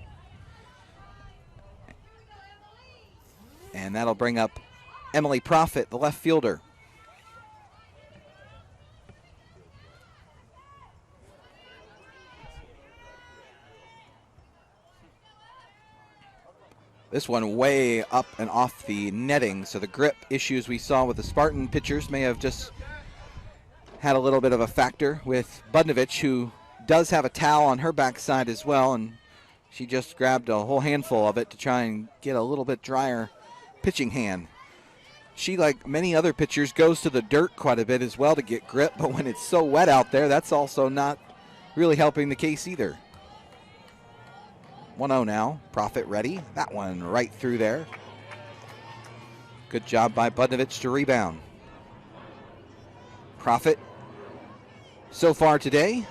And that'll bring up Emily Profit, the left fielder. This one way up and off the netting, so the grip issues we saw with the Spartan pitchers may have just had a little bit of a factor with Budnovich, who does have a towel on her backside as well, and she just grabbed a whole handful of it to try and get a little bit drier pitching hand. She, like many other pitchers, goes to the dirt quite a bit as well to get grip, but when it's so wet out there, that's also not really helping the case either. 1-0 now. Profit ready. That one right through there. Good job by Budnovich to rebound. Profit so far today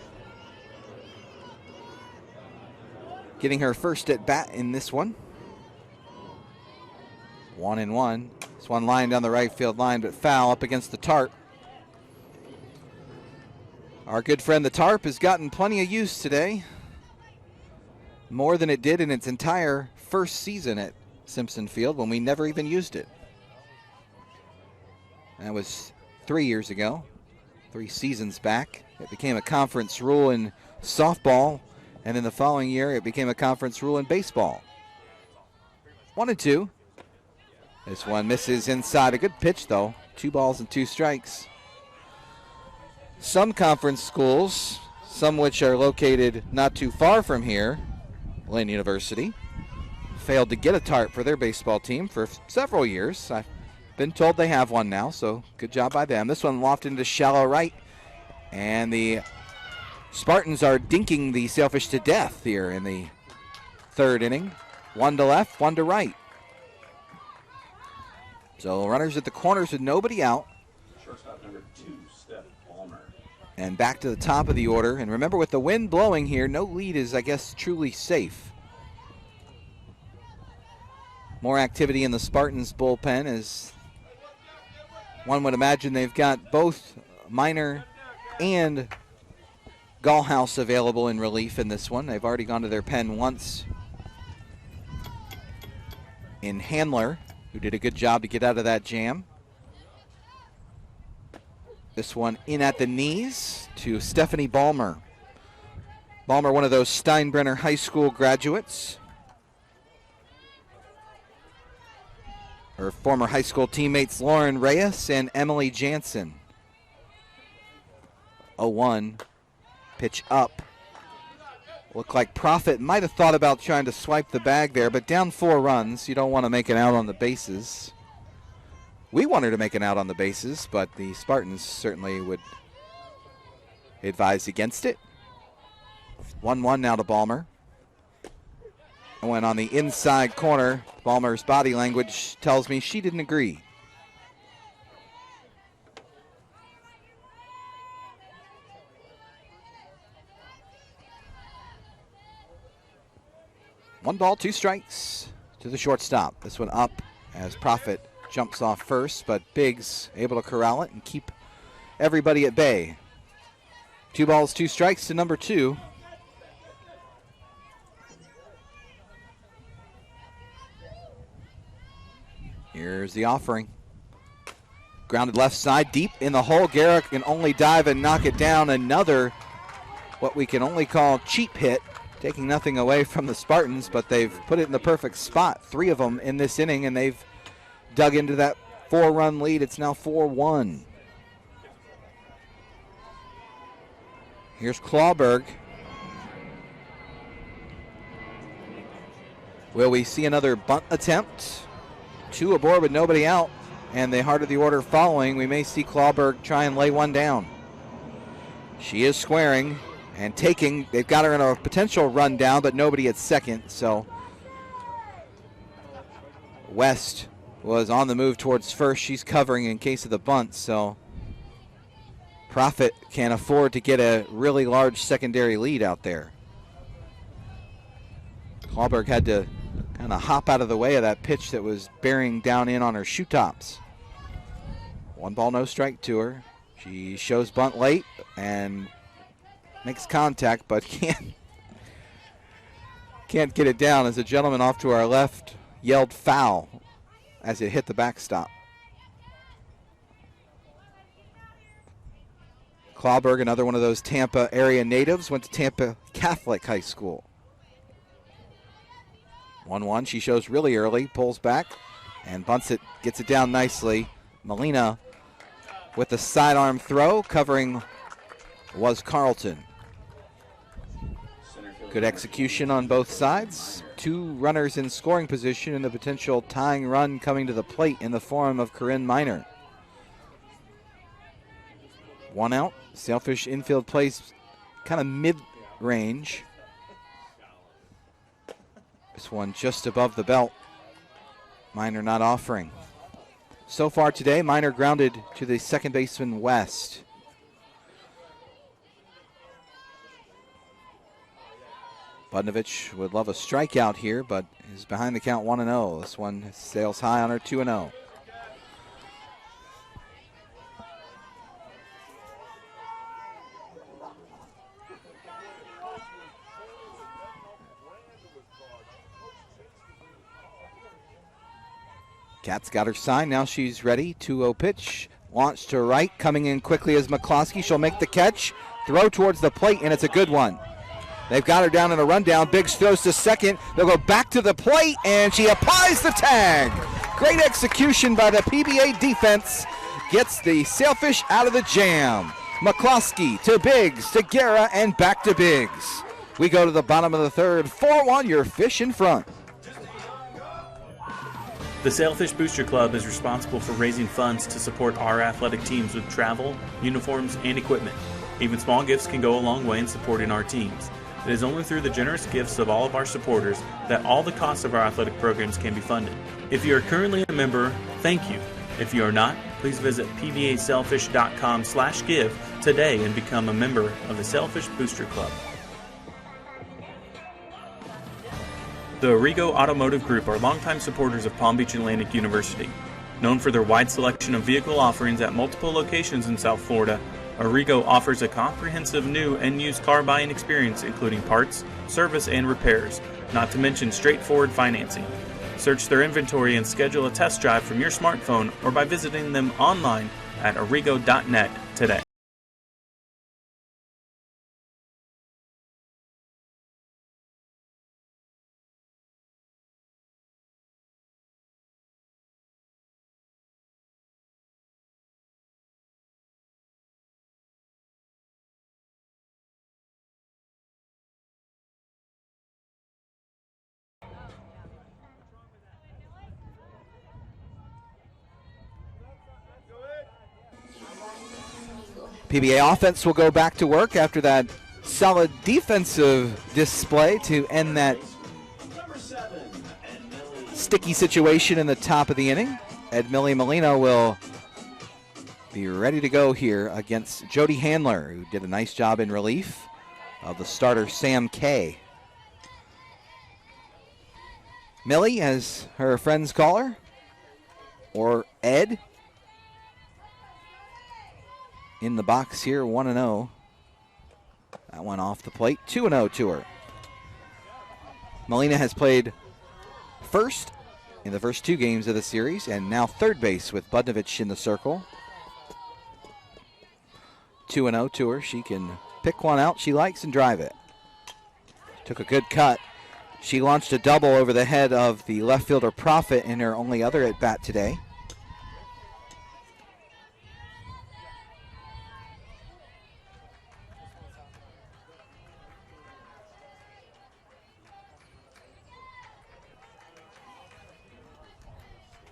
getting her first at bat in this one. 1-1. This one lined down the right field line, but foul up against the tarp. Our good friend the tarp has gotten plenty of use today. More than it did in its entire first season at Simpson Field when we never even used it. That was 3 years ago, 3 seasons back. It became a conference rule in softball, and in the following year it became a conference rule in baseball. 1-2. This one misses inside. A good pitch though. 2 balls and 2 strikes. Some conference schools, some which are located not too far from here, Lynn University, failed to get a tarp for their baseball team for several years. I've been told they have one now, so good job by them. This one lofted into shallow right, and the Spartans are dinking the Sailfish to death here in the third inning. 1 to left, 1 to right. So runners at the corners with nobody out. Shortstop number 2, Stefanie Ballmer. And back to the top of the order. And remember, with the wind blowing here, no lead is, I guess, truly safe. More activity in the Spartans bullpen, as one would imagine they've got both Miner and Gallhouse available in relief in this one. They've already gone to their pen once in Handler, who did a good job to get out of that jam. This one in at the knees to Stefanie Ballmer. Ballmer, one of those Steinbrenner High School graduates. Her former high school teammates Lauren Reyes and Emily Jansen. 0-1, pitch up. Looked like Profit might have thought about trying to swipe the bag there, but down 4 runs, you don't want to make an out on the bases. We wanted to make an out on the bases, but the Spartans certainly would advise against it. 1-1 now to Ballmer. And when on the inside corner, Ballmer's body language tells me she didn't agree. One ball, 2 strikes to the shortstop. This one up as Profit jumps off first, but Biggs able to corral it and keep everybody at bay. 2 balls, 2 strikes to number 2. Here's the offering. Grounded left side, deep in the hole. Garrett can only dive and knock it down. Another, what we can only call cheap hit, taking nothing away from the Spartans, but they've put it in the perfect spot. 3 of them in this inning, and they've dug into that 4-run lead. It's now 4-1. Here's Clawberg. Will we see another bunt attempt? 2 aboard with nobody out, and the heart of the order following. We may see Clawberg try and lay one down. She is squaring and taking. They've got her in a potential run down, but nobody at second, so West was on the move towards first. She's covering in case of the bunt, so Profit can afford to get a really large secondary lead out there. Clawberg had to kind of hop out of the way of that pitch that was bearing down in on her shoe tops. 1 ball, no strike to her. She shows bunt late and makes contact, but can't get it down as the gentleman off to our left yelled foul as it hit the backstop. Clawberg, another one of those Tampa area natives, went to Tampa Catholic High School. 1-1, she shows really early, pulls back and bunts it, gets it down nicely. Molina with the sidearm throw, covering was Carlton. Good execution on both sides. 2 runners in scoring position and the potential tying run coming to the plate in the form of Corrine Miner. 1 out, Sailfish infield plays kind of mid-range. This one just above the belt. Miner not offering. So far today, Miner grounded to the second baseman West. Budnovich would love a strikeout here, but is behind the count 1-0. This one sails high on her 2-0. Kat's got her sign. Now she's ready. 2-0 pitch. Launched to right. Coming in quickly is Mccluskey. She'll make the catch. Throw towards the plate, and it's a good one. They've got her down in a rundown. Biggs throws to second. They'll go back to the plate, and she applies the tag. Great execution by the PBA defense. Gets the Sailfish out of the jam. Mccluskey to Biggs, to Guerra, and back to Biggs. We go to the bottom of the third. 4-1, your Fish in front. The Sailfish Booster Club is responsible for raising funds to support our athletic teams with travel, uniforms, and equipment. Even small gifts can go a long way in supporting our teams. It is only through the generous gifts of all of our supporters that all the costs of our athletic programs can be funded. If you are currently a member, thank you. If you are not, please visit pbasailfish.com/give today and become a member of the Sailfish Booster Club. The Arrigo Automotive Group are longtime supporters of Palm Beach Atlantic University. Known for their wide selection of vehicle offerings at multiple locations in South Florida, Arrigo offers a comprehensive new and used car buying experience including parts, service, and repairs, not to mention straightforward financing. Search their inventory and schedule a test drive from your smartphone or by visiting them online at arrigo.net today. PBA offense will go back to work after that solid defensive display to end that sticky situation in the top of the inning. Edmilly Molina will be ready to go here against Jodi Handler, who did a nice job in relief of the starter Sam Kay. Millie, as her friends call her, or Ed. In the box here, 1-0. That one off the plate, 2-0 to her. Molina has played first in the first two games of the series and now third base with Budnovich in the circle. 2-0 to her. She can pick one out she likes and drive it. Took a good cut. She launched a double over the head of the left fielder Profit in her only other at bat today.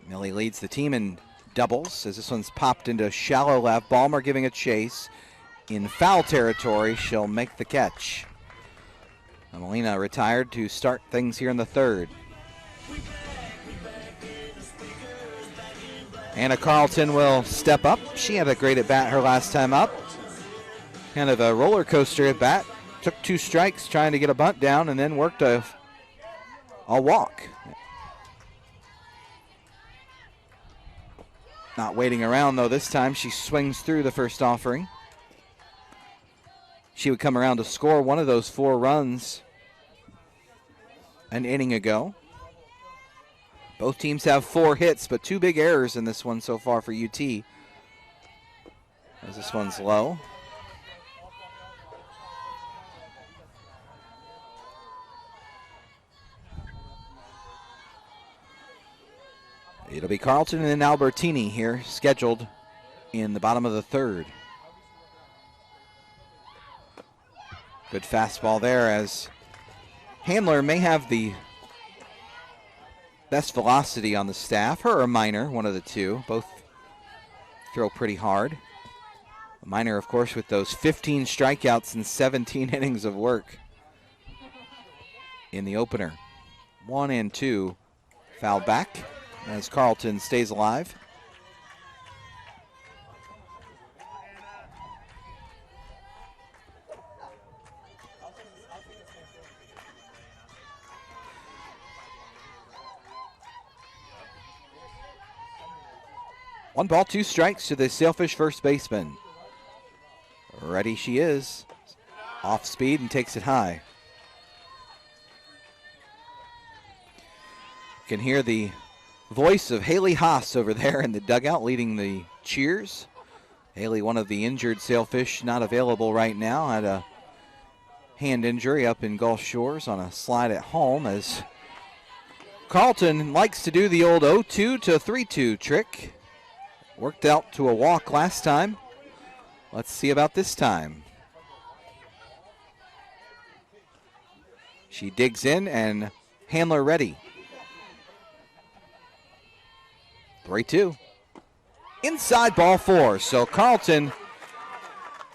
Millie leads the team in doubles as this one's popped into shallow left. Ballmer giving a chase. In foul territory, she'll make the catch. Molina retired to start things here in the third. Anna Carlton will step up. She had a great at bat her last time up. Kind of a roller coaster at bat. Took two strikes trying to get a bunt down and then worked a walk. Not waiting around, though, this time. She swings through the first offering. She would come around to score one of those 4 runs an inning ago. Both teams have 4 hits, but 2 big errors in this one so far for UT. As this one's low. It'll be Carlton and Albertini here, scheduled in the bottom of the third. Good fastball there as Handler may have the best velocity on the staff. Her or Miner, one of the two. Both throw pretty hard. Miner, of course, with those 15 strikeouts and 17 innings of work in the opener. 1-2, fouled back as Carlton stays alive. One ball, 2 strikes to the Sailfish first baseman. Ready she is. Off speed and takes it high. You can hear the voice of Haley Haas over there in the dugout leading the cheers. Haley, one of the injured Sailfish, not available right now. Had a hand injury up in Gulf Shores on a slide at home as Carlton likes to do the old 0-2 to 3-2 trick. Worked out to a walk last time. Let's see about this time. She digs in and Handler ready. 3-2. Inside, ball 4. So Carlton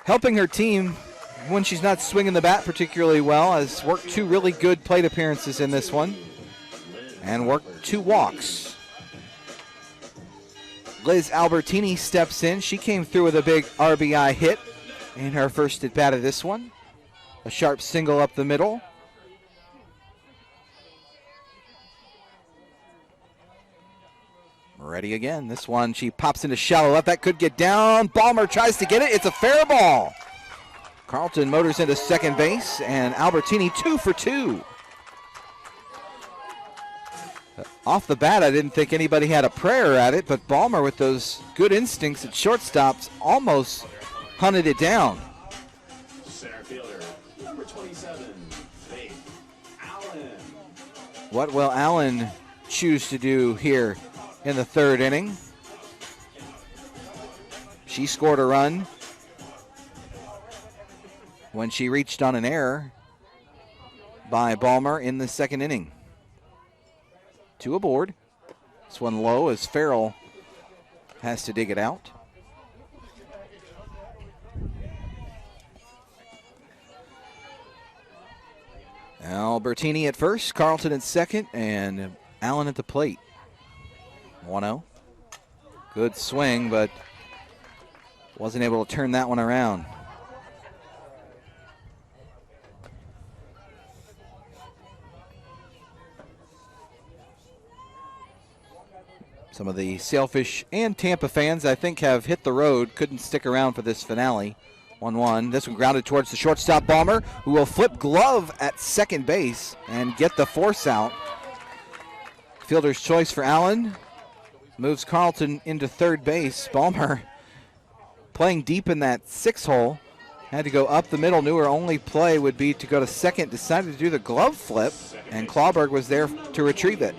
helping her team when she's not swinging the bat particularly well, has worked 2 really good plate appearances in this one and worked 2 walks. Liz Albertini steps in. She came through with a big RBI hit in her first at bat of this one. A sharp single up the middle. Ready again. This one, she pops into shallow left. That could get down. Ballmer tries to get it. It's a fair ball. Carlton motors into second base, and Albertini 2 for 2. Off the bat, I didn't think anybody had a prayer at it, but Ballmer with those good instincts at shortstops almost hunted it down. Center fielder, number 27, Faith Allen. What will Allen choose to do here in the third inning? She scored a run when she reached on an error by Ballmer in the second inning. 2 aboard. This one low as Farrell has to dig it out. Albertini at first, Carlton at second, and Allen at the plate. 1-0. Good swing, but wasn't able to turn that one around. Some of the Sailfish and Tampa fans, I think, have hit the road, couldn't stick around for this finale. 1-1. This one grounded towards the shortstop, Ballmer, who will flip glove at second base and get the force out. Fielder's choice for Allen. Moves Carlton into third base. Ballmer playing deep in that 6 hole. Had to go up the middle. Knew her only play would be to go to second. Decided to do the glove flip, and Clawberg was there to retrieve it.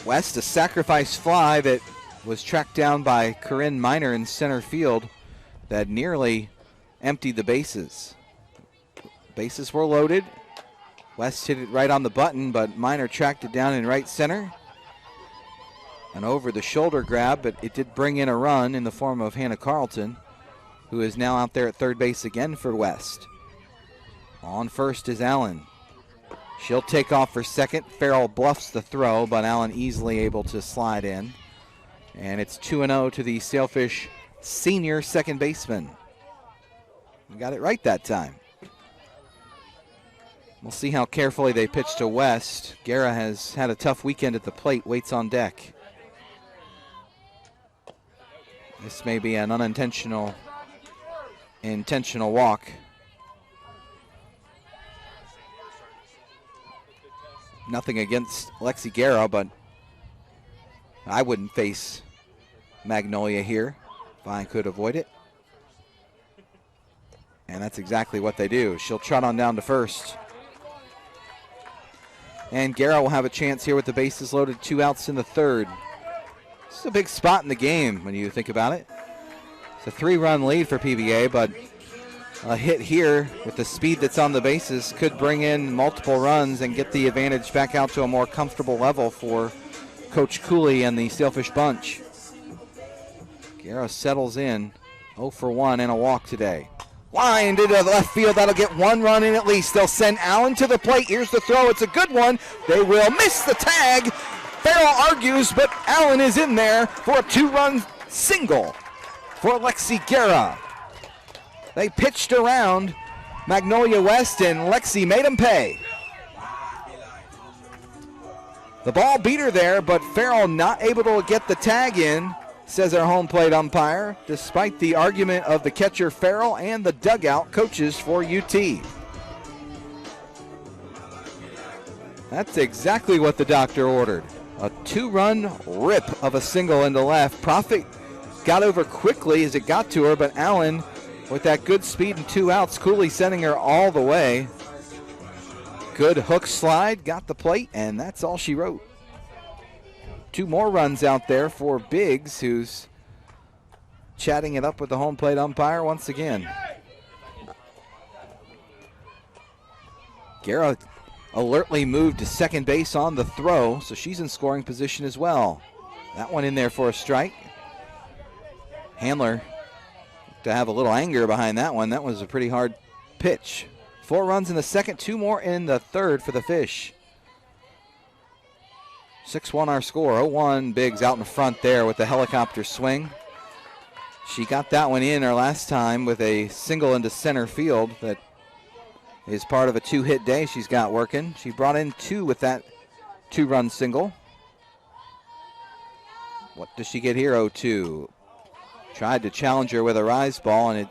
West, a sacrifice fly that was tracked down by Corrine Miner in center field that nearly emptied the bases. Bases were loaded. West hit it right on the button, but Miner tracked it down in right center. An over the shoulder grab, but it did bring in a run in the form of Hannah Carlton, who is now out there at third base again for West. On first is Allen. She'll take off for second. Farrell bluffs the throw, but Allen easily able to slide in. And it's 2-0 to the Sailfish senior second baseman. We got it right that time. We'll see how carefully they pitch to West. Guerra has had a tough weekend at the plate, waits on deck. This may be an intentional walk. Nothing against Lexi Guerra, but I wouldn't face Magnolia here if I could avoid it. And that's exactly what they do. She'll trot on down to first. And Guerra will have a chance here with the bases loaded, 2 outs in the third. This is a big spot in the game when you think about it. It's a 3-run lead for PBA, but a hit here with the speed that's on the bases could bring in multiple runs and get the advantage back out to a more comfortable level for Coach Cooley and the Sailfish bunch. Guerra settles in, 0 for 1 and a walk today. Lined into the left field, that'll get 1 run in at least. They'll send Allen to the plate. Here's the throw, it's a good one. They will miss the tag. Farrell argues, but Allen is in there for a 2-run single for Lexi Guerra. They pitched around Magnolia West, and Lexi made them pay. The ball beat her there, but Farrell not able to get the tag in, says our home plate umpire, despite the argument of the catcher Farrell and the dugout coaches for UT. That's exactly what the doctor ordered. A 2-run rip of a single into left. Profit got over quickly as it got to her, but Allen with that good speed and 2 outs, Cooley sending her all the way. Good hook slide, got the plate, and that's all she wrote. 2 more runs out there for Biggs, who's chatting it up with the home plate umpire once again. Guerra alertly moved to second base on the throw, so she's in scoring position as well. That one in there for a strike. Handler to have a little anger behind that one. That was a pretty hard pitch. 4 runs in the second, 2 more in the third for the Fish. 6-1 our score. 0-1 Biggs out in front there with the helicopter swing. She got that one in her last time with a single into center field that is part of a 2-hit day she's got working. She brought in 2 with that 2-run single. What does she get here? 0-2. Tried to challenge her with a rise ball, and it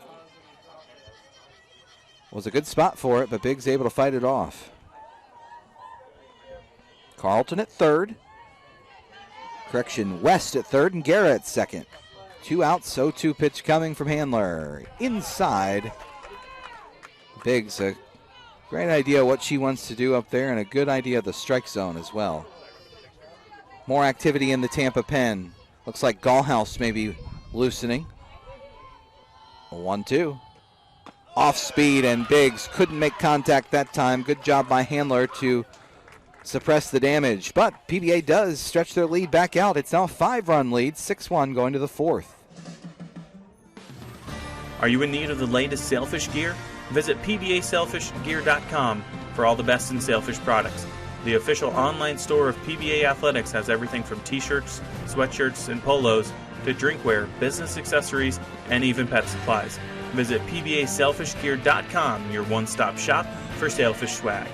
was a good spot for it, but Big's able to fight it off. Carlton at third. Correction, West at third and Garrett at second. 2 outs, 0-2 pitch coming from Handler. Inside. Big's a great idea what she wants to do up there, and a good idea of the strike zone as well. More activity in the Tampa pen. Looks like Gallhouse may be loosening. 1-2. Off speed, and Biggs couldn't make contact that time. Good job by Handler to suppress the damage. But PBA does stretch their lead back out. It's now a 5-run lead, 6-1 going to the 4th. Are you in need of the latest sailfish gear? Visit pbasailfishgear.com for all the best in sailfish products. The official online store of PBA Athletics has everything from t-shirts, sweatshirts, and polos to drinkware, business accessories, and even pet supplies. Visit pbasailfishgear.com, your one-stop shop for sailfish swag.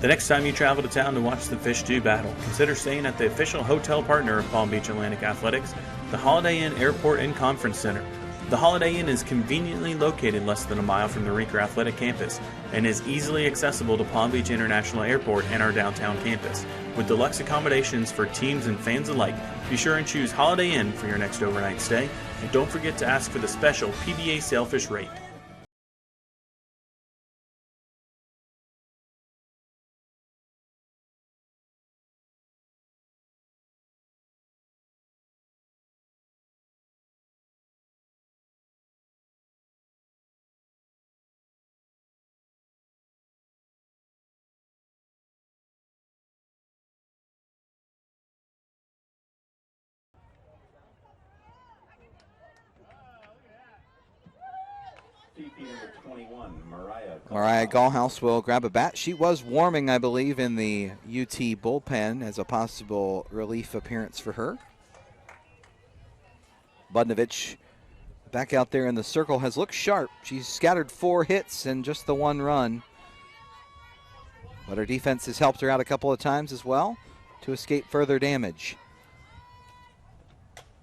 The next time you travel to town to watch the Fish do battle, consider staying at the official hotel partner of Palm Beach Atlantic Athletics, the Holiday Inn Airport and Conference Center. The Holiday Inn is conveniently located less than a mile from the Reeker Athletic campus and is easily accessible to Palm Beach International Airport and our downtown campus. With deluxe accommodations for teams and fans alike, be sure and choose Holiday Inn for your next overnight stay, and don't forget to ask for the special PBA Sailfish rate. Mariah Gallhouse will grab a bat. She was warming, I believe, in the UT bullpen as a possible relief appearance for her. Budnovich back out there in the circle has looked sharp. She's scattered 4 hits and just the 1 run. But her defense has helped her out a couple of times as well to escape further damage.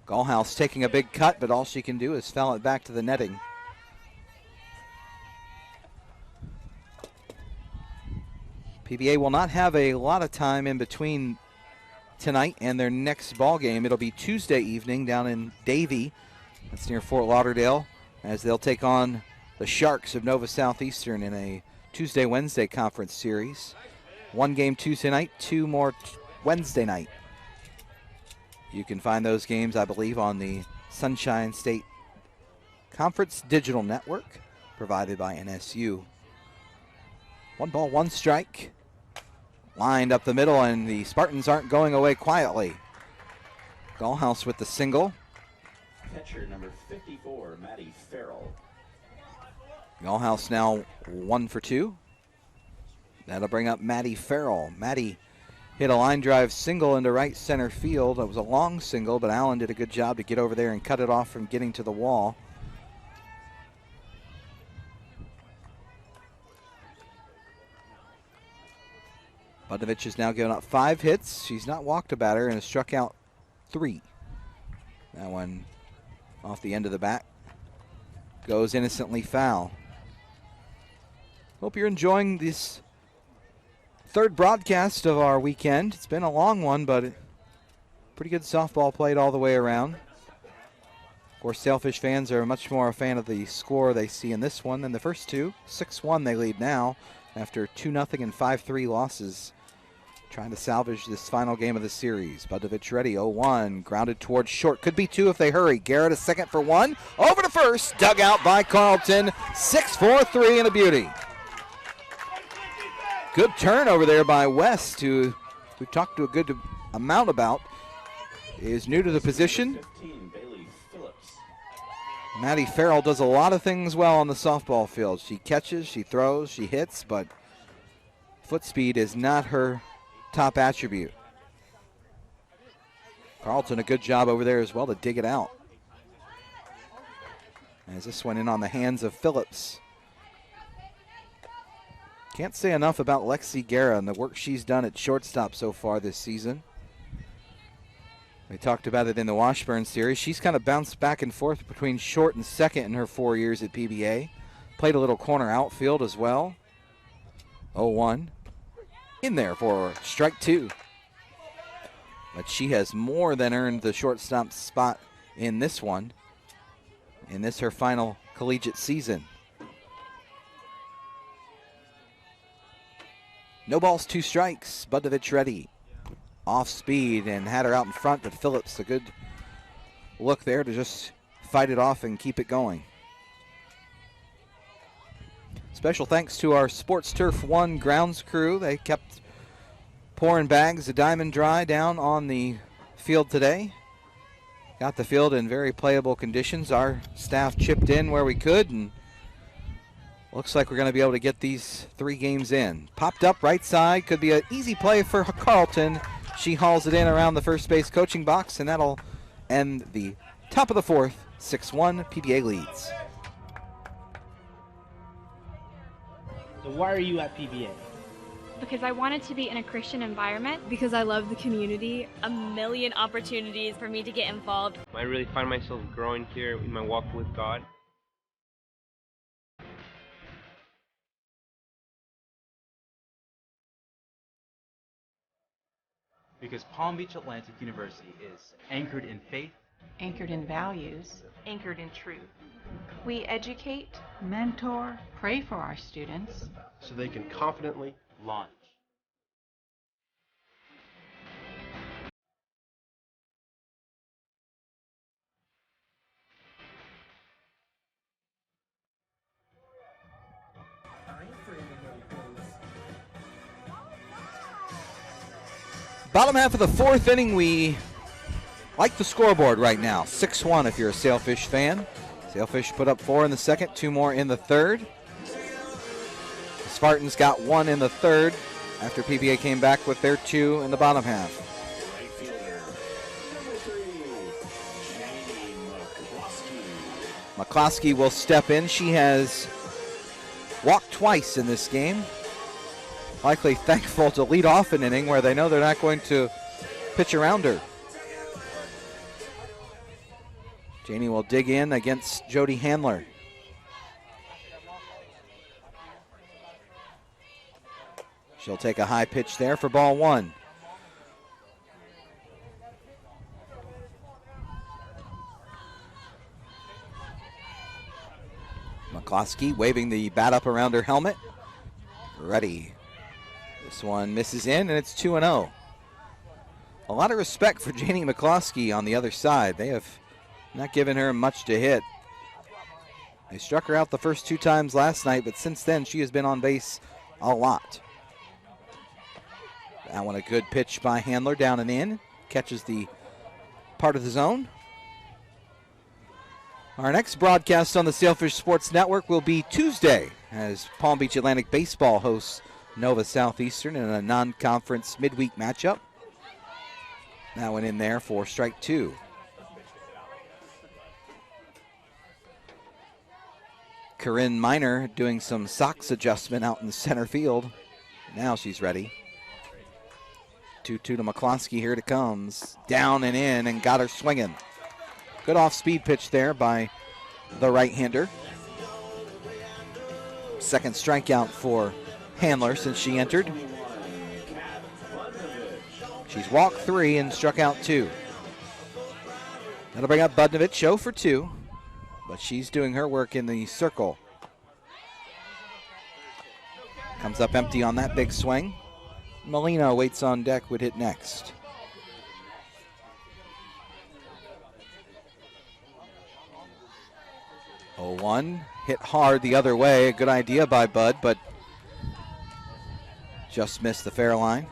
Gallhouse taking a big cut, but all she can do is foul it back to the netting. PBA will not have a lot of time in between tonight and their next ball game. It'll be Tuesday evening down in Davie. That's near Fort Lauderdale, as they'll take on the Sharks of Nova Southeastern in a Tuesday-Wednesday conference series. 1 game Tuesday night, 2 more Wednesday night. You can find those games, I believe, on the Sunshine State Conference Digital Network, provided by NSU. 1 ball, 1 strike. Lined up the middle, and the Spartans aren't going away quietly. Gallhouse with the single. Catcher number 54, Maddie Farrell. Gallhouse now 1 for 2. That'll bring up Maddie Farrell. Maddie hit a line drive single into right center field. It was a long single, but Allen did a good job to get over there and cut it off from getting to the wall. Budnovich has now given up 5 hits. She's not walked a batter and has struck out 3. That one off the end of the bat goes innocently foul. Hope you're enjoying this 3rd broadcast of our weekend. It's been a long one, but pretty good softball played all the way around. Of course, Sailfish fans are much more a fan of the score they see in this one than the first 2. 6-1 they lead now after 2-0 and 5-3 losses. Trying to salvage this final game of the series. Budnovich ready, 0-1, grounded towards short. Could be 2 if they hurry. Garrett a second for 1. Over to first, dug out by Carlton. 6-4-3 and a beauty. Good turn over there by West, who we've talked to a good amount about. Is new to the position. Maddie Farrell does a lot of things well on the softball field. She catches, she throws, she hits, but foot speed is not her top attribute. Carlton a good job over there as well to dig it out. as this went in on the hands of Phillips. Can't say enough about Lexi Guerra and the work she's done at shortstop so far this season. We talked about it in the Washburn series. She's kind of bounced back and forth between short and second in her 4 years at PBA. Played a little corner outfield as well. 0-1. In there for strike two. But she has more than earned the shortstop spot in this one. In this, her final collegiate season. No balls, 2 strikes. Budovich ready. Off speed and had her out in front, but Phillips, a good look there to just fight it off and keep it going. Special thanks to our Sports Turf 1 grounds crew. They kept pouring bags of Diamond Dry down on the field today. Got the field in very playable conditions. Our staff chipped in where we could, and looks like we're going to be able to get these 3 games in. Popped up right side. Could be an easy play for Carlton. She hauls it in around the first base coaching box, and that'll end the top of the 4th. 6-1, PBA leads. So why are you at PBA? Because I wanted to be in a Christian environment. Because I love the community. A million opportunities for me to get involved. I really find myself growing here in my walk with God. Because Palm Beach Atlantic University is anchored in faith, Anchored in values. Anchored in truth. We educate, mentor, pray for our students. So they can confidently launch. Bottom half of the 4th inning, we like the scoreboard right now. 6-1 if you're a Sailfish fan. Sailfish put up 4 in the 2nd, 2 more in the 3rd. The Spartans got 1 in the 3rd after PBA came back with their 2 in the bottom half. Right fielder, number 3, Janey Mccluskey will step in. She has walked twice in this game. Likely thankful to lead off an inning where they know they're not going to pitch around her. Janey will dig in against Jodi Handler. She'll take a high pitch there for ball 1. Mccluskey waving the bat up around her helmet. Ready. This one misses in, and it's 2-0. A lot of respect for Janey Mccluskey on the other side. They have not given her much to hit. They struck her out the first 2 times last night, but since then she has been on base a lot. That one a good pitch by Handler, down and in. Catches the part of the zone. Our next broadcast on the Sailfish Sports Network will be Tuesday as Palm Beach Atlantic Baseball hosts Nova Southeastern in a non-conference midweek matchup. That one in there for strike 2. Corrine Miner doing some socks adjustment out in the center field. Now she's ready. 2-2 to Mccluskey. Here it comes. Down and in, and got her swinging. Good off-speed pitch there by the right-hander. Second strikeout for Handler since she entered. She's walked 3 and struck out 2. That'll bring up Budnovich, 0 for 2, but she's doing her work in the circle. Comes up empty on that big swing. Molina waits on deck, would hit next. Oh, 1 hit hard the other way. A good idea by Bud, but just missed the fair line.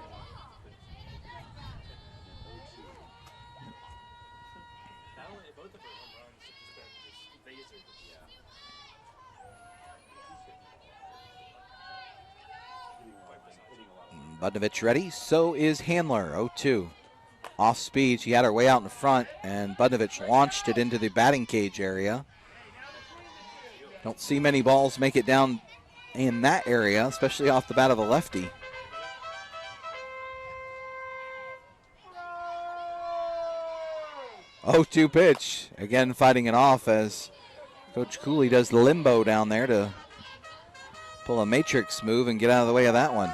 Budnovich ready, so is Handler, 0-2. Off speed, she had her way out in front, and Budnovich launched it into the batting cage area. Don't see many balls make it down in that area, especially off the bat of a lefty. 0-2 pitch. Again, fighting it off as Coach Cooley does the limbo down there to pull a matrix move and get out of the way of that one.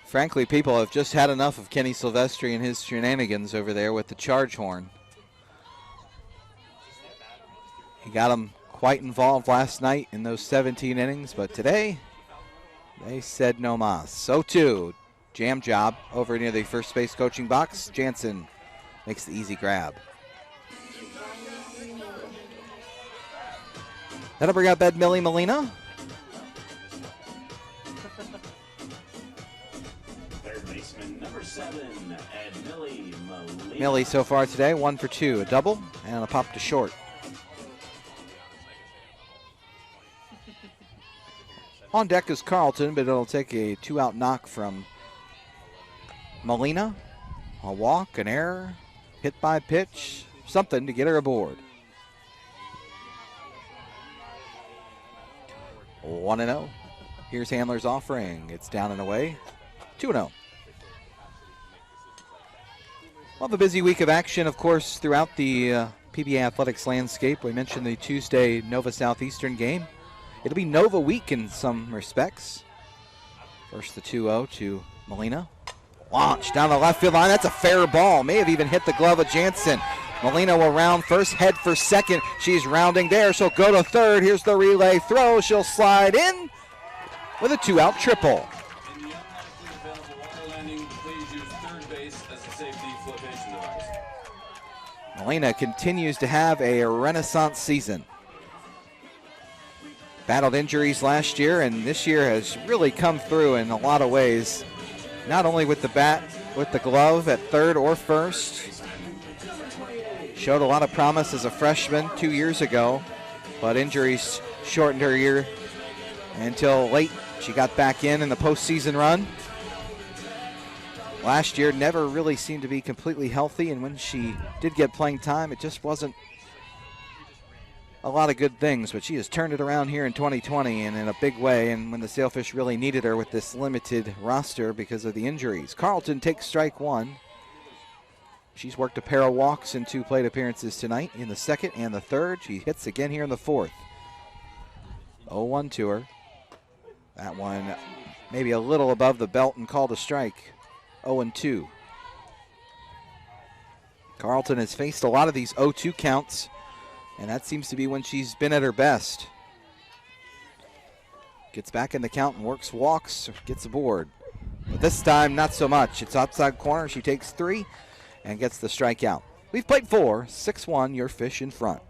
Frankly, people have just had enough of Kenny Silvestri and his shenanigans over there with the charge horn. He got him quite involved last night in those 17 innings, but today they said no mas. 0-2, jam job over near the first base coaching box. Jansen makes the easy grab. That'll bring up Ed Molina. Millie so far today, 1 for 2, a double and a pop to short. On deck is Carlton, but it'll take a 2-out knock from Molina. A walk, an error, hit by pitch, something to get her aboard. 1-0. Here's Handler's offering. It's down and away. 2-0. We'll have a busy week of action, of course, throughout the PBA athletics landscape. We mentioned the Tuesday Nova Southeastern game. It'll be Nova week in some respects. First the 2-0 to Molina. Launch down the left field line. That's a fair ball. May have even hit the glove of Jansen. Molina will round first, head for second. She's rounding there. She'll go to third. Here's the relay throw. She'll slide in with a 2-out triple. Molina continues to have a renaissance season. Battled injuries last year, and this year has really come through in a lot of ways. Not only with the bat, with the glove at third or first. Showed a lot of promise as a freshman 2 years ago, but injuries shortened her year until late. She got back in the postseason run. Last year never really seemed to be completely healthy, and when she did get playing time, it just wasn't a lot of good things, but she has turned it around here in 2020 and in a big way, and when the Sailfish really needed her with this limited roster because of the injuries. Carlton takes strike one. She's worked a pair of walks in 2 plate appearances tonight in the second and the third. She hits again here in the fourth. 0-1 to her. That one maybe a little above the belt and called a strike. 0-2. Carlton has faced a lot of these 0-2 counts, and that seems to be when she's been at her best. Gets back in the count and works walks, gets aboard. But this time, not so much. It's outside corner. She takes 3 and gets the strikeout. We've played 4, 6-1, your Fish in front.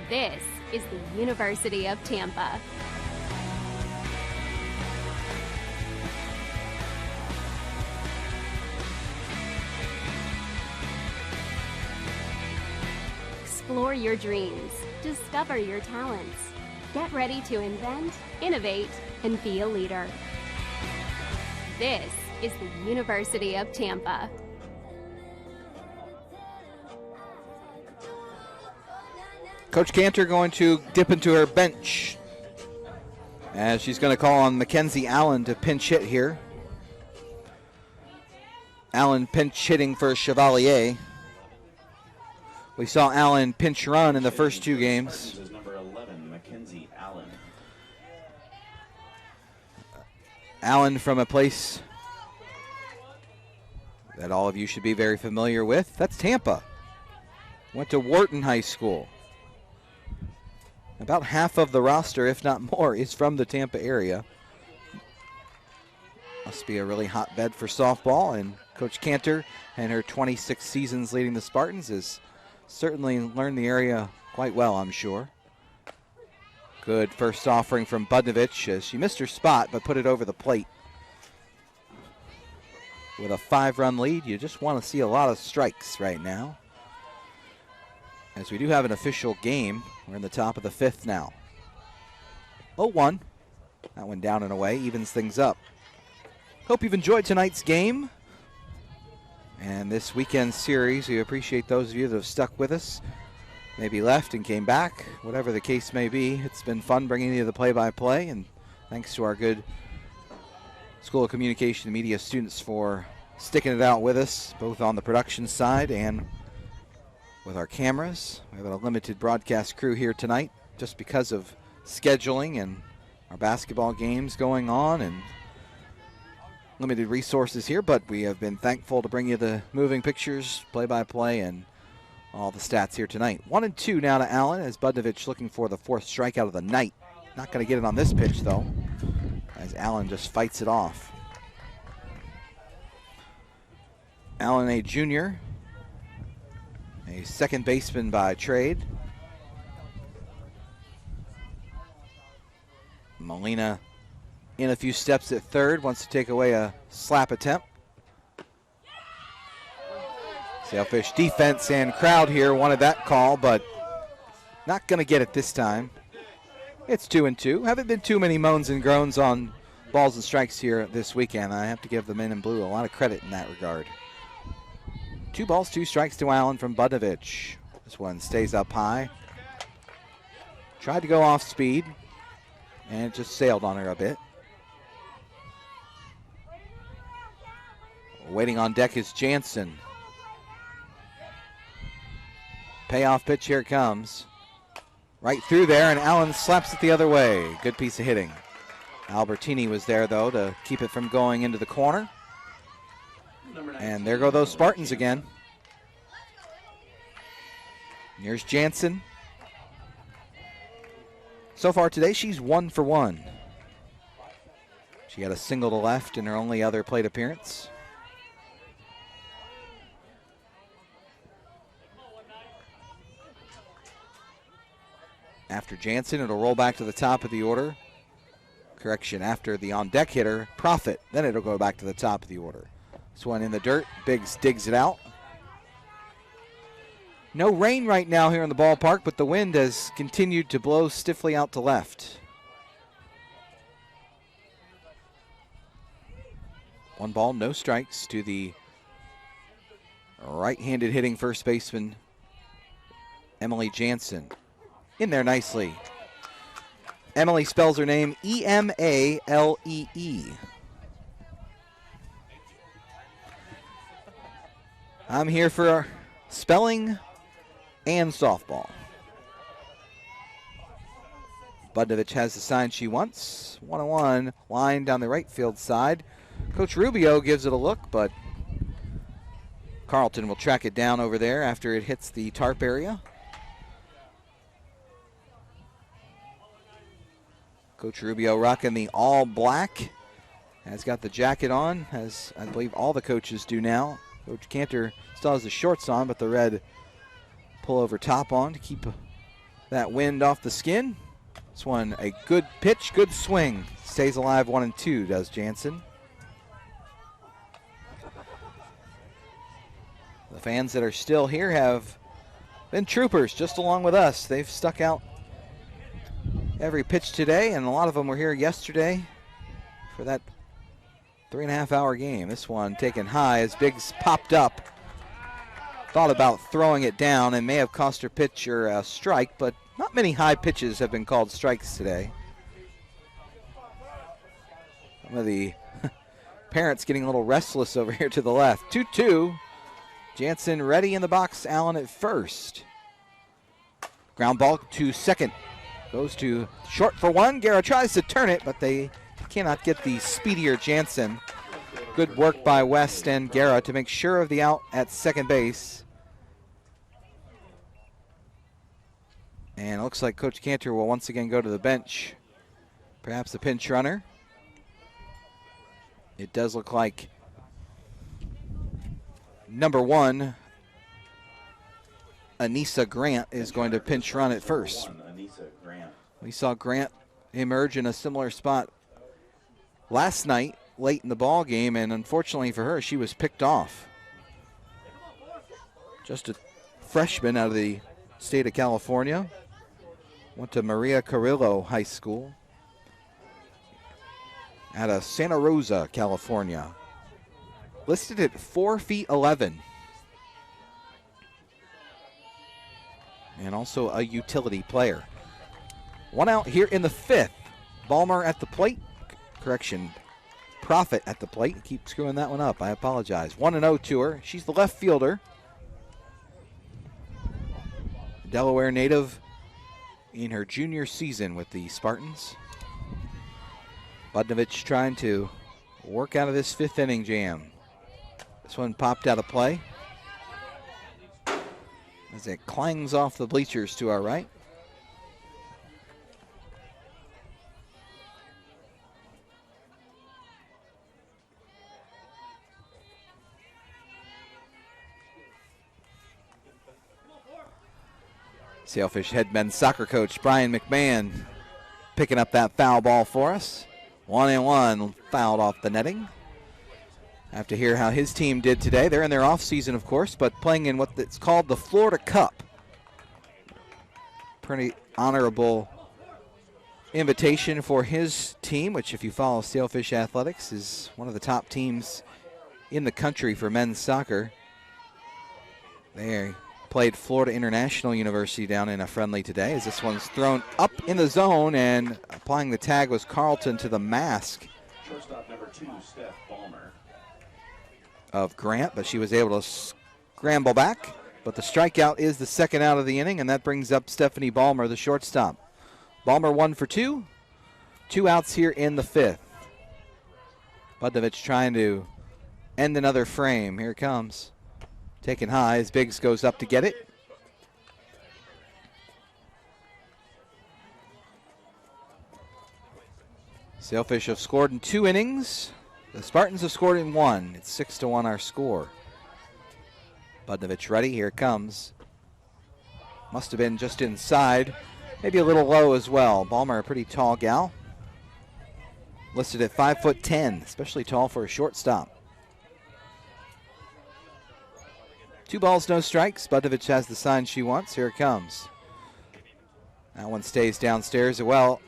This is the University of Tampa. Explore your dreams. Discover your talents. Get ready to invent, innovate, and be a leader. This is the University of Tampa. Coach Cantor going to dip into her bench as she's going to call on Mackenzie Allen to pinch hit here. Allen pinch hitting for Chevalier. We saw Allen pinch run in the first 2 games. Number 11, Mackenzie Allen. Allen from a place that all of you should be very familiar with. That's Tampa. Went to Wharton High School. About half of the roster, if not more, is from the Tampa area. Must be a really hotbed for softball, and Coach Cantor and her 26 seasons leading the Spartans has certainly learned the area quite well, I'm sure. Good first offering from Budnovich as she missed her spot but put it over the plate. With a 5-run lead, you just want to see a lot of strikes right now. As we do have an official game, we're in the top of the 5th now. 0-1. That one down and away, evens things up. Hope you've enjoyed tonight's game and this weekend series. We appreciate those of you that have stuck with us, maybe left and came back, whatever the case may be. It's been fun bringing you the play-by-play, and thanks to our good School of Communication and Media students for sticking it out with us, both on the production side and with our cameras. We have a limited broadcast crew here tonight just because of scheduling and our basketball games going on and limited resources here, but we have been thankful to bring you the moving pictures, play-by-play, and all the stats here tonight. 1-2 now to Allen as Budnovich looking for the 4th strikeout of the night. Not going to get it on this pitch, though, as Allen just fights it off. Allen, a junior, a second baseman by trade. Molina in a few steps at third, wants to take away a slap attempt. Sailfish defense and crowd here wanted that call, but not going to get it this time. It's 2-2. Haven't been too many moans and groans on balls and strikes here this weekend. I have to give the men in blue a lot of credit in that regard. 2 balls, 2 strikes to Allen from Budnovich. This one stays up high. Tried to go off speed, and it just sailed on her a bit. Waiting on deck is Jansen. Payoff pitch, here it comes. Right through there, and Allen slaps it the other way. Good piece of hitting. Albertini was there, though, to keep it from going into the corner. And there go those Spartans again. Here's Jansen. So far today, she's 1 for 1. She got a single to left in her only other plate appearance. After Jansen, it'll roll back to the top of the order. Correction, after the on-deck hitter, Profit. Then it'll go back to the top of the order. This one in the dirt. Biggs digs it out. No rain right now here in the ballpark, but the wind has continued to blow stiffly out to left. 1 ball, no strikes to the right-handed hitting first baseman, Emily Jansen. In there nicely. Emily spells her name E-M-A-L-E-E. I'm here for spelling and softball. Budnovich has the sign she wants. 1-1 line down the right field side. Coach Rubio gives it a look, but Carlton will track it down over there after it hits the tarp area. Coach Rubio rocking the all black. Has got the jacket on, as I believe all the coaches do now. Coach Cantor still has the shorts on, but the red pullover top on to keep that wind off the skin. This one, a good pitch, good swing. Stays alive 1-2, does Jansen. The fans that are still here have been troopers just along with us. They've stuck out every pitch today, and a lot of them were here yesterday for that 3.5-hour game. This one taken high as Biggs popped up. Thought about throwing it down and may have cost her pitcher a strike, but not many high pitches have been called strikes today. Some of the parents getting a little restless over here to the left. 2-2. Jansen ready in the box. Allen at first. Ground ball to second. Goes to short for 1. Guerra tries to turn it, but they cannot get the speedier Jansen. Good work by West and Guerra to make sure of the out at second base. And it looks like Coach Cantor will once again go to the bench. Perhaps a pinch runner. It does look like number 1, Anissa Grant, is going to pinch run at first. We saw Grant emerge in a similar spot last night, late in the ball game, and unfortunately for her, she was picked off. Just a freshman out of the state of California. Went to Maria Carrillo High School out of Santa Rosa, California. Listed at 4'11". And also a utility player. 1 out here in the 5th. Ballmer at the plate. Correction. Profit at the plate. Keep screwing that one up. I apologize. 1-0 to her. She's the left fielder. Delaware native in her junior season with the Spartans. Budnovich trying to work out of this 5th inning jam. This one popped out of play as it clangs off the bleachers to our right. Sailfish head men's soccer coach Brian McMahon picking up that foul ball for us. 1-1, fouled off the netting. I have to hear how his team did today. They're in their off season, of course, but playing in what's called the Florida Cup. Pretty honorable invitation for his team, which if you follow Sailfish Athletics is one of the top teams in the country for men's soccer. They played Florida International University down in a friendly today, as this one's thrown up in the zone, and applying the tag was Carlton to the mask Shortstop number 2, Stefanie Ballmer. Of Grant, but she was able to scramble back. But the strikeout is the 2nd out of the inning, and that brings up Stefanie Ballmer, the shortstop. Ballmer 1 for 2. 2 outs here in the 5th. Budnovich trying to end another frame. Here it comes. Taken high as Biggs goes up to get it. Sailfish have scored in 2 innings. The Spartans have scored in 1. It's 6-1 our score. Budnovich ready. Here it comes. Must have been just inside. Maybe a little low as well. Ballmer, a pretty tall gal. Listed at 5'10", especially tall for a shortstop. 2 balls, no strikes. Budnovich has the sign she wants. Here it comes. That one stays downstairs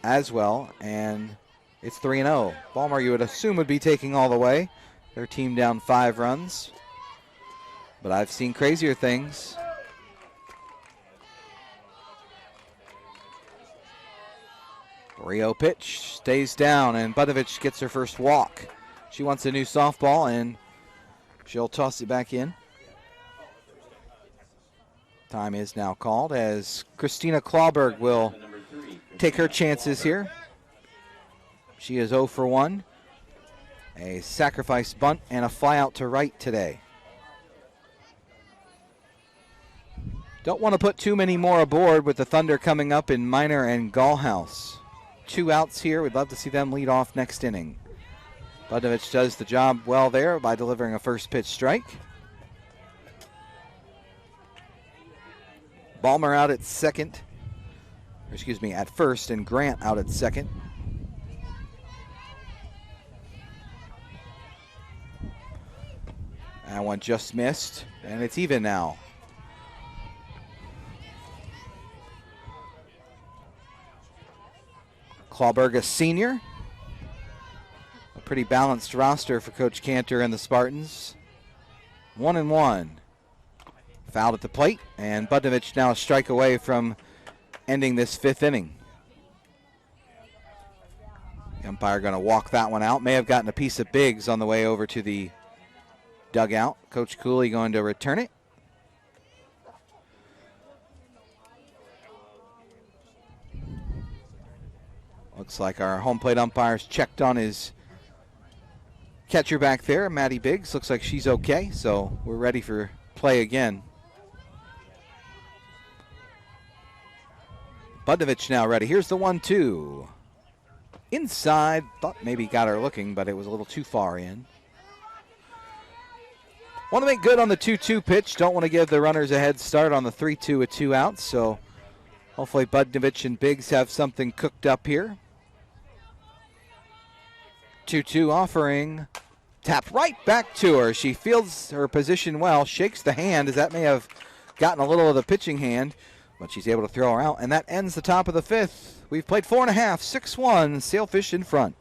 as well, and it's 3-0. Ballmer, you would assume, would be taking all the way. Their team down 5 runs. But I've seen crazier things. Rio pitch stays down, and Budnovich gets her first walk. She wants a new softball, and she'll toss it back in. Time is now called as Christina Clawberg will take her chances here. She is 0 for 1. A sacrifice bunt and a fly out to right today. Don't want to put too many more aboard with the Thunder coming up in Miner and Gall house. 2 outs here. We'd love to see them lead off next inning. Budnovich does the job well there by delivering a first pitch strike. Ballmer out at at first, and Grant out at second. That one just missed, and it's even now. Clawberg, a senior. A pretty balanced roster for Coach Cantor and the Spartans. 1-1. Fouled at the plate, and Budnovich now a strike away from ending this 5th inning. The umpire going to walk that one out. May have gotten a piece of Biggs on the way over to the dugout. Coach Cooley going to return it. Looks like our home plate umpire's checked on his catcher back there, Maddie Biggs. Looks like she's okay, so we're ready for play again. Budnovich now ready. Here's the 1-2. Inside. Thought maybe got her looking, but it was a little too far in. Want to make good on the 2-2 pitch. Don't want to give the runners a head start on the 3-2 with 2 outs. So hopefully Budnovich and Biggs have something cooked up here. 2-2 offering. Tap right back to her. She fields her position well. Shakes the hand, as that may have gotten a little of the pitching hand. But she's able to throw her out. And that ends the top of the 5th. We've played 4 1/2. 6-1. Sailfish in front.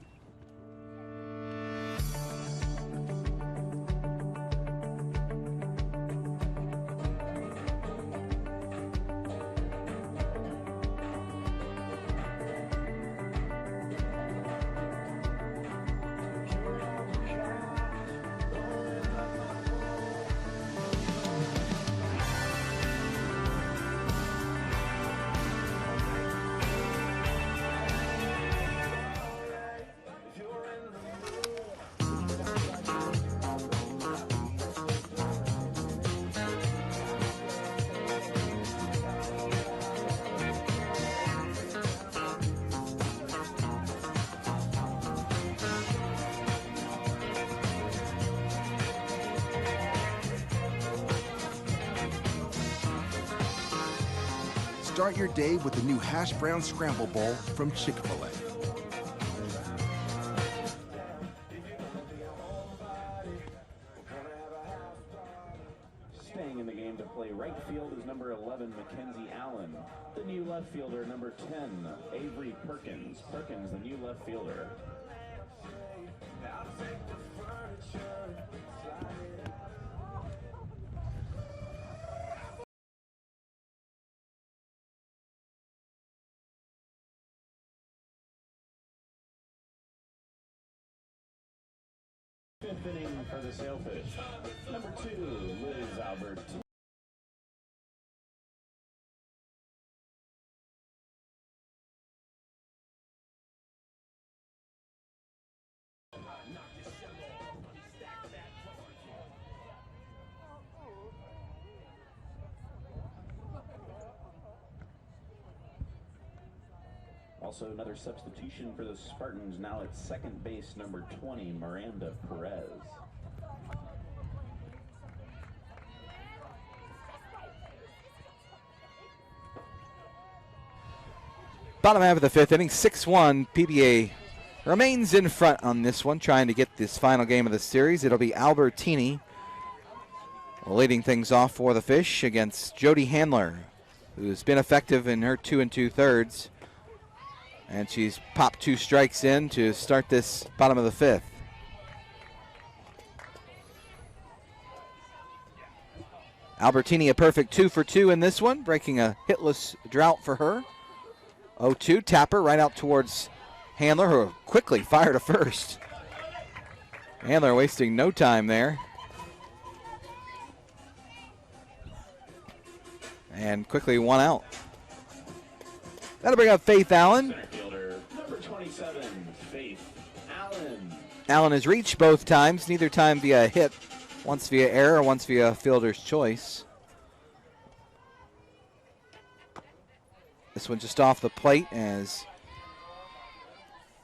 Start your day with the new Hash Brown Scramble Bowl from Chick-fil-A. Staying in the game to play right field is number 11, Mackenzie Allen. The new left fielder, number 10, Avery Perkins. Perkins, the new left fielder. Fifth inning for the Sailfish. Number 2, Liz Albert. Also another substitution for the Spartans, now at second base, number 20, Miranda Perez. Bottom half of the 5th inning, 6-1. PBA remains in front on this one, trying to get this final game of the series. It'll be Albertini leading things off for the Fish against Jodi Handler, who's been effective in her 2 2/3. And she's popped 2 strikes in to start this bottom of the 5th. Albertini a perfect 2 for 2 in this one, breaking a hitless drought for her. 0-2, Tapper right out towards Handler, who quickly fired a first. Handler wasting no time there. And quickly 1 out. That'll bring up Faith Allen. Center fielder, number 27, Faith Allen. Allen has reached both times, neither time via a hit. Once via error, once via fielder's choice. This one just off the plate as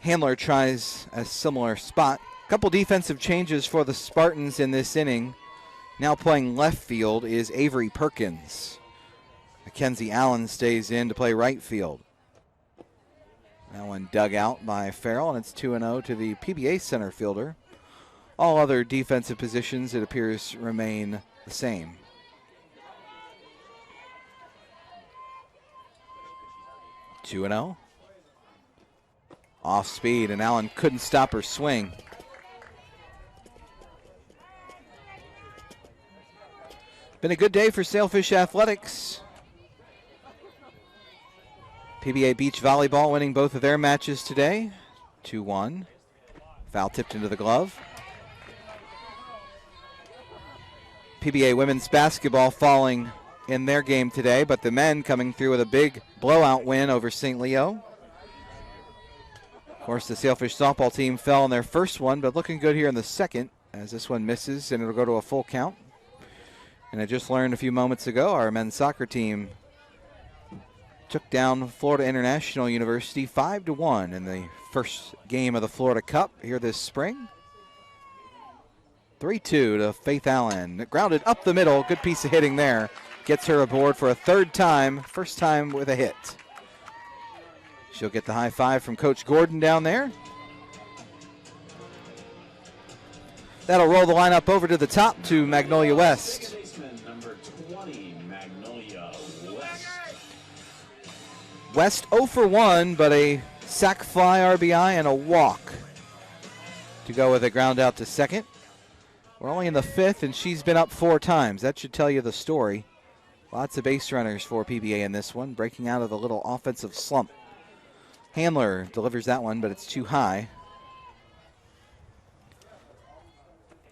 Handler tries a similar spot. Couple defensive changes for the Spartans in this inning. Now playing left field is Avery Perkins. Mackenzie Allen stays in to play right field. That one dug out by Farrell, and it's 2-0 to the PBA center fielder. All other defensive positions, it appears, remain the same. Two 2-0. Off speed, and Allen couldn't stop her swing. Been a good day for Sailfish Athletics. PBA Beach Volleyball winning both of their matches today. 2-1. Foul tipped into the glove. PBA Women's Basketball falling in their game today, but the men coming through with a big blowout win over St. Leo. Of course, the Sailfish softball team fell in their first one, but looking good here in the second as this one misses, and it'll go to a full count. And I just learned a few moments ago our men's soccer team took down Florida International University 5-1 in the first game of the Florida Cup here this spring. 3-2 to Faith Allen. Grounded up the middle. Good piece of hitting there. Gets her aboard for a third time. First time with a hit. She'll get the high five from Coach Gordon down there. That'll roll the lineup over to the top to Magnolia West. Number 20, Magnolia West. West 0 for 1, but a sac fly RBI and a walk to go with a ground out to second. We're only in the fifth, and she's been up 4 times. That should tell you the story. Lots of base runners for PBA in this one, breaking out of a little offensive slump. Handler delivers that one, but it's too high.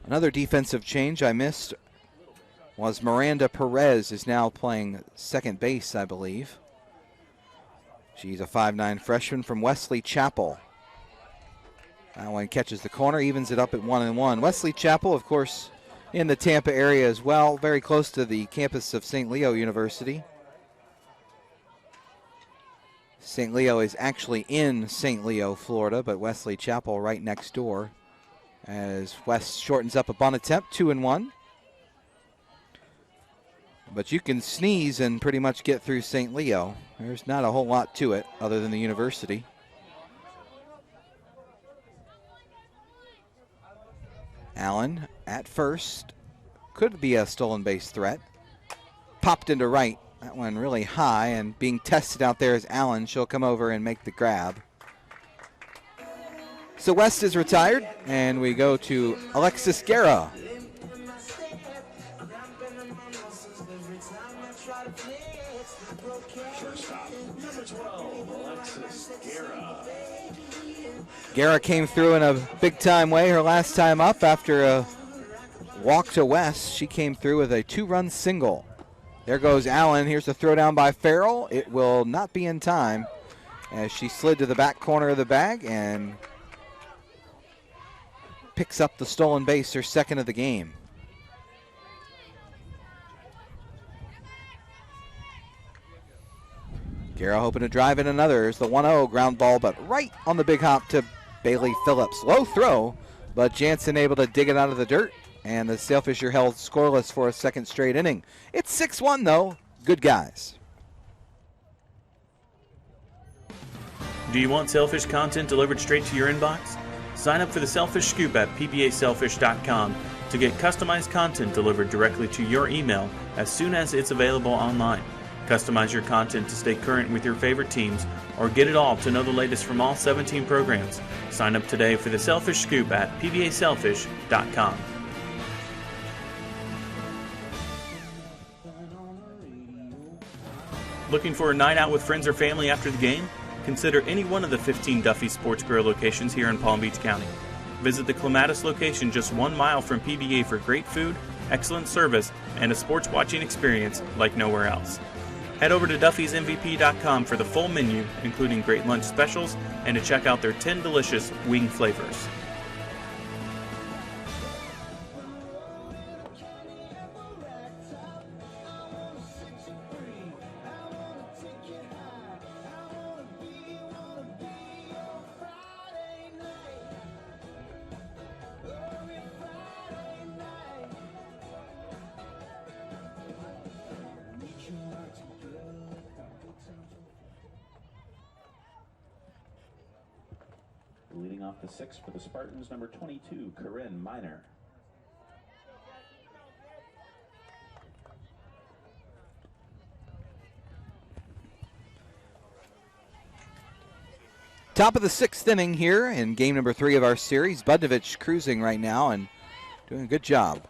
Another defensive change I missed was Miranda Perez is now playing second base, I believe. She's a 5'9" freshman from Wesley Chapel. That one catches the corner, evens it up at 1-1. Wesley Chapel, of course, in the Tampa area as well, very close to the campus of St. Leo University. St. Leo is actually in St. Leo, Florida, but Wesley Chapel right next door as West shortens up a bunt attempt, 2-1. But you can sneeze and pretty much get through St. Leo. There's not a whole lot to it other than the university. Allen at first. Could be a stolen base threat. Popped into right. That one really high, and being tested out there is Allen. She'll come over and make the grab. So West is retired, and we go to Alexis Guerra. Shortstop, number 12, Alexis Guerra. Guerra came through in a big-time way her last time up after a walk to West. She came through with a 2-run single. There goes Allen. Here's the throw down by Farrell. It will not be in time as she slid to the back corner of the bag and picks up the stolen base, her second of the game. Guerra hoping to drive in another. Here's the 1-0 ground ball, but right on the big hop to Bailey Phillips. Low throw, but Jansen able to dig it out of the dirt. And the Sailfish are held scoreless for a second straight inning. It's 6-1, though. Good guys. Do you want Sailfish content delivered straight to your inbox? Sign up for the Sailfish Scoop at pbasailfish.com to get customized content delivered directly to your email as soon as it's available online. Customize your content to stay current with your favorite teams, or get it all to know the latest from all 17 programs. Sign up today for the Sailfish Scoop at pbasailfish.com. Looking for a night out with friends or family after the game? Consider any one of the 15 Duffy Sports Grill locations here in Palm Beach County. Visit the Clematis location just 1 mile from PBA for great food, excellent service, and a sports watching experience like nowhere else. Head over to duffysmvp.com for the full menu, including great lunch specials, and to check out their 10 delicious wing flavors. Leading off the sixth for the Spartans, number 22, Corrine Miner. Top of the sixth inning here in game number 3 of our series. Budnovich cruising right now and doing a good job.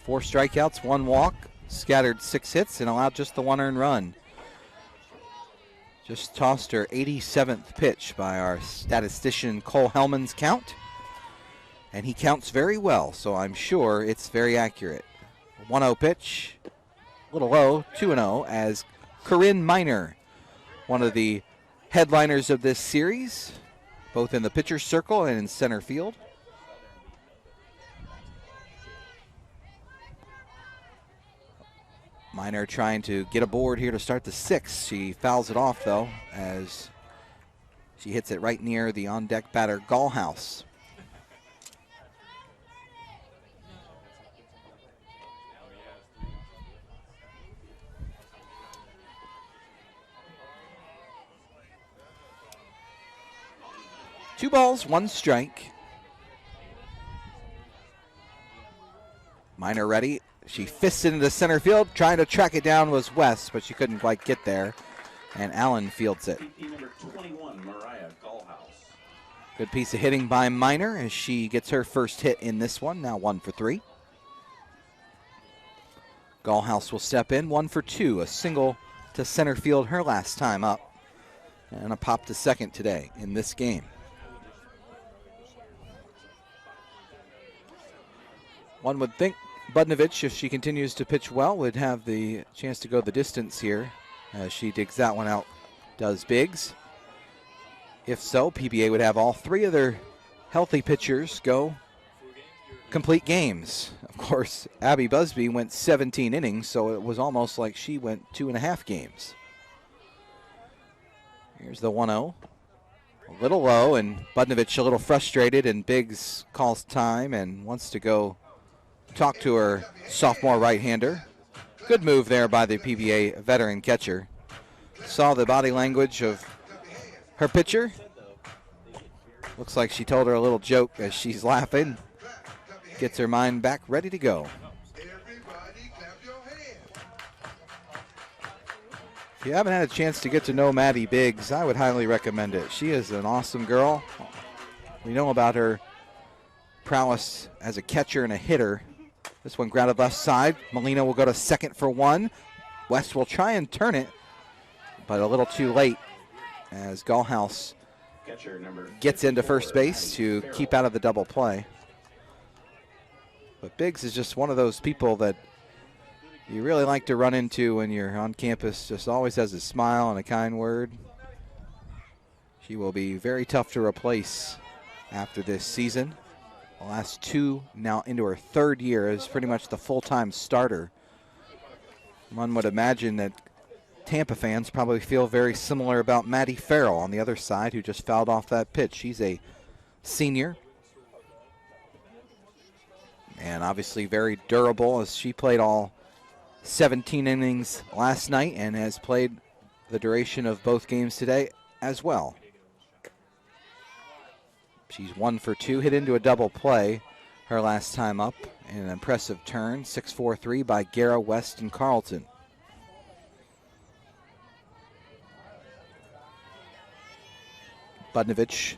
4 strikeouts, 1 walk, scattered 6 hits, and allowed just the 1 earned run. Just tossed her 87th pitch by our statistician Cole Hellman's count. And he counts very well, so I'm sure it's very accurate. 1-0 pitch, a little low, 2-0 as Corrine Miner, one of the headliners of this series, both in the pitcher's circle and in center field. Miner trying to get aboard here to start the 6th. She fouls it off, though, as she hits it right near the on-deck batter, Gall. 2 balls, 1 strike. Miner ready. She fists it into center field. Trying to track it down was West, but she couldn't quite get there. And Allen fields it. Number 21, Mariah, Gall. Good piece of hitting by Miner as she gets her first hit in this one. Now 1 for 3. Gall will step in. 1 for 2. A single to center field her last time up. And a pop to second today in this game. One would think Budnovich, if she continues to pitch well, would have the chance to go the distance here as she digs that one out, does Biggs. If so, PBA would have all 3 of their healthy pitchers go complete games. Of course, Abby Busby went 17 innings, so it was almost like she went 2.5 games. Here's the 1-0. A little low, and Budnovich a little frustrated, and Biggs calls time and wants to go talk to her sophomore right-hander. Good move there by the PBA veteran catcher. Saw the body language of her pitcher. Looks like she told her a little joke as she's laughing. Gets her mind back ready to go. If you haven't had a chance to get to know Maddie Biggs, I would highly recommend it. She is an awesome girl. We know about her prowess as a catcher and a hitter. This one grounded left side. Molina will go to second for 1. West will try and turn it, but a little too late as Gallhouse gets into first base to keep out of the double play. But Biggs is just one of those people that you really like to run into when you're on campus. Just always has a smile and a kind word. She will be very tough to replace after this season. The last 2 now into her 3rd year as pretty much the full-time starter. One would imagine that Tampa fans probably feel very similar about Maddie Farrell on the other side, who just fouled off that pitch. She's a senior and obviously very durable as she played all 17 innings last night and has played the duration of both games today as well. She's 1 for 2, hit into a double play her last time up in an impressive turn. 6-4-3 by Guerra, West, and Carlton. Budnovich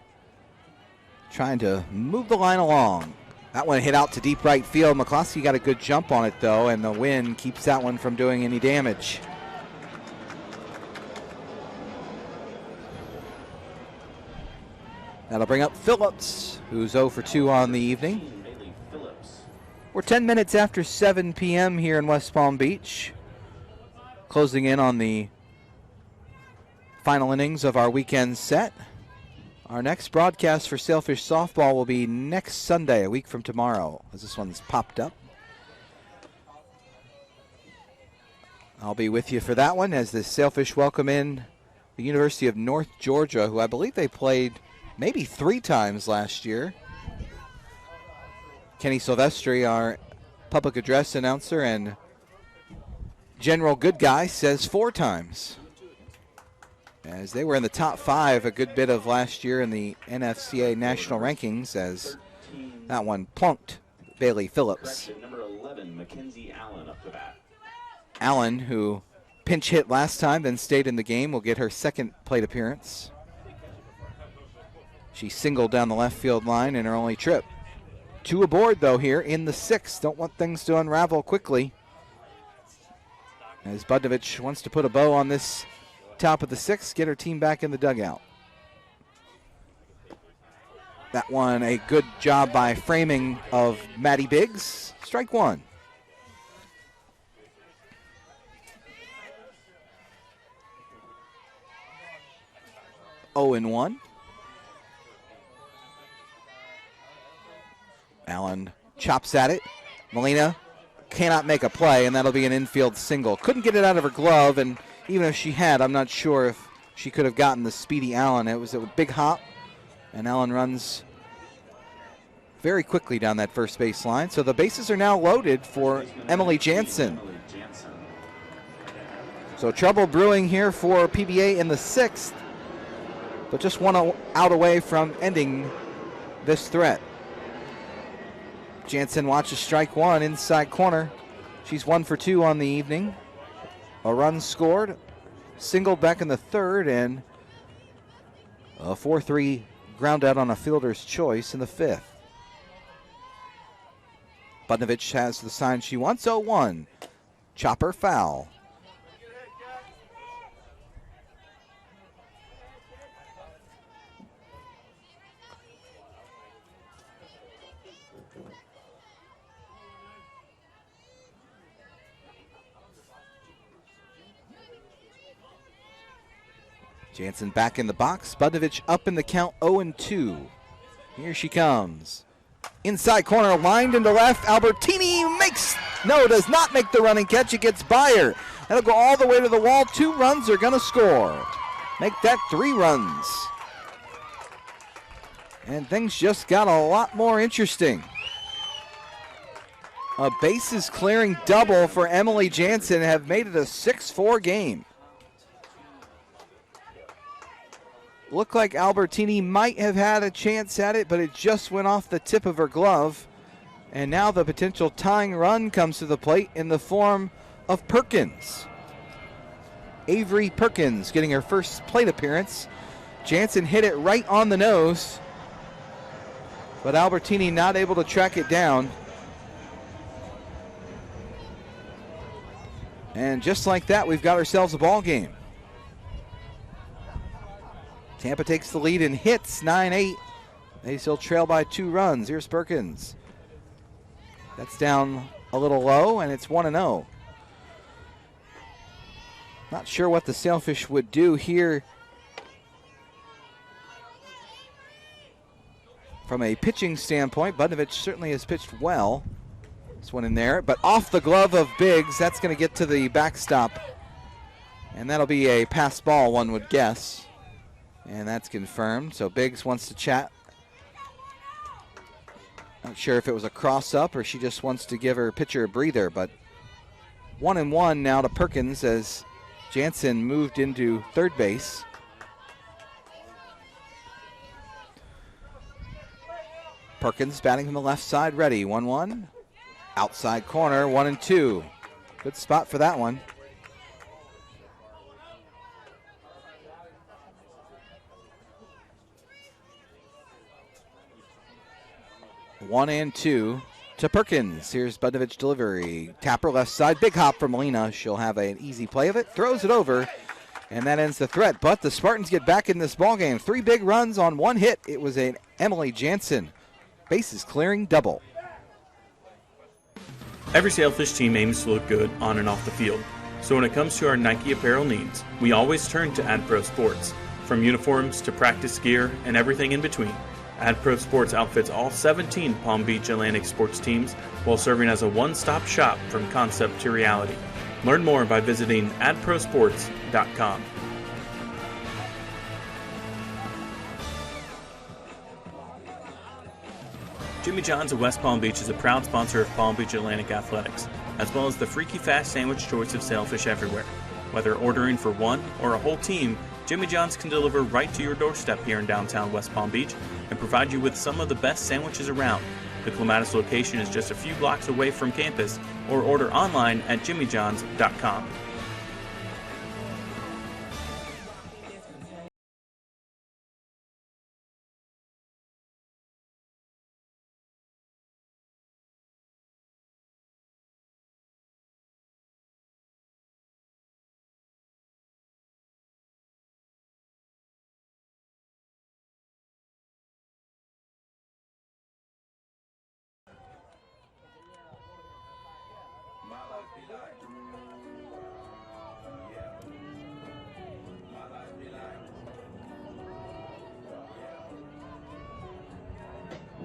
trying to move the line along. That one hit out to deep right field. Mccluskey got a good jump on it, though, and the wind keeps that one from doing any damage. That'll bring up Phillips, who's 0 for 2 on the evening. We're 10 minutes after 7 p.m. here in West Palm Beach. Closing in on the final innings of our weekend set. Our next broadcast for Sailfish Softball will be next Sunday, a week from tomorrow, as this one's popped up. I'll be with you for that one as the Sailfish welcome in the University of North Georgia, who I believe they played maybe 3 times last year. Kenny Silvestri, our public address announcer and general good guy, says 4 times. As they were in the top 5 a good bit of last year in the NFCA national rankings, as that one plunked Bailey Phillips. Number 11, Mackenzie Allen up to bat. Allen, who pinch hit last time, then stayed in the game, will get her 2nd plate appearance. She singled down the left field line in her only trip. 2 aboard, though, here in the 6th. Don't want things to unravel quickly, as Budnovich wants to put a bow on this top of the 6th, get her team back in the dugout. That one, a good job by framing of Maddie Biggs. Strike 1. Oh and 1. Allen chops at it. Molina cannot make a play, and that'll be an infield single. Couldn't get it out of her glove, and even if she had, I'm not sure if she could have gotten the speedy Allen. It was a big hop, and Allen runs very quickly down that first base line. So the bases are now loaded for Emily Jansen. So trouble brewing here for PBA in the 6th, but just one out away from ending this threat. Jansen watches strike one inside corner. She's 1 for 2 on the evening. A run scored, singled back in the 3rd, and a 4-3 ground out on a fielder's choice in the 5th. Budnovich has the sign she wants. 0-1. Chopper foul. Jansen back in the box. Budnovich up in the count, 0-2. Here she comes. Inside corner, lined into left. Albertini does not make the running catch. It gets by her. That'll go all the way to the wall. 2 runs are going to score. Make that 3 runs. And things just got a lot more interesting. A bases clearing double for Emily Jansen have made it a 6-4 game. Looked like Albertini might have had a chance at it, but it just went off the tip of her glove. And now the potential tying run comes to the plate in the form of Perkins. Avery Perkins getting her first plate appearance. Jansen hit it right on the nose, but Albertini not able to track it down. And just like that, we've got ourselves a ball game. Tampa takes the lead and hits 9-8. They still trail by 2 runs. Here's Perkins. That's down a little low, and it's 1-0. Not sure what the Sailfish would do here from a pitching standpoint. Budnovich certainly has pitched well. This one in there, but off the glove of Biggs. That's going to get to the backstop, and that'll be a pass ball, one would guess. And that's confirmed. So Biggs wants to chat. Not sure if it was a cross-up or she just wants to give her pitcher a breather, but 1-1 now to Perkins as Jansen moved into third base. Perkins batting from the left side, ready. 1-1. Outside corner, 1-2. Good spot for that one. 1-2 to Perkins. Here's Budnovich delivery. Tapper left side. Big hop from Molina. She'll have an easy play of it. Throws it over, and that ends the threat. But the Spartans get back in this ballgame. 3 big runs on 1 hit. It was an Emily Jansen bases clearing double. Every Sailfish team aims to look good on and off the field. So when it comes to our Nike apparel needs, we always turn to AdPro Sports. From uniforms to practice gear and everything in between, AdPro Sports outfits all 17 Palm Beach Atlantic sports teams while serving as a one-stop shop from concept to reality. Learn more by visiting adprosports.com. Jimmy John's of West Palm Beach is a proud sponsor of Palm Beach Atlantic Athletics, as well as the freaky fast sandwich choice of Sailfish everywhere. Whether ordering for one or a whole team, Jimmy John's can deliver right to your doorstep here in downtown West Palm Beach and provide you with some of the best sandwiches around. The Clematis location is just a few blocks away from campus, or order online at jimmyjohns.com.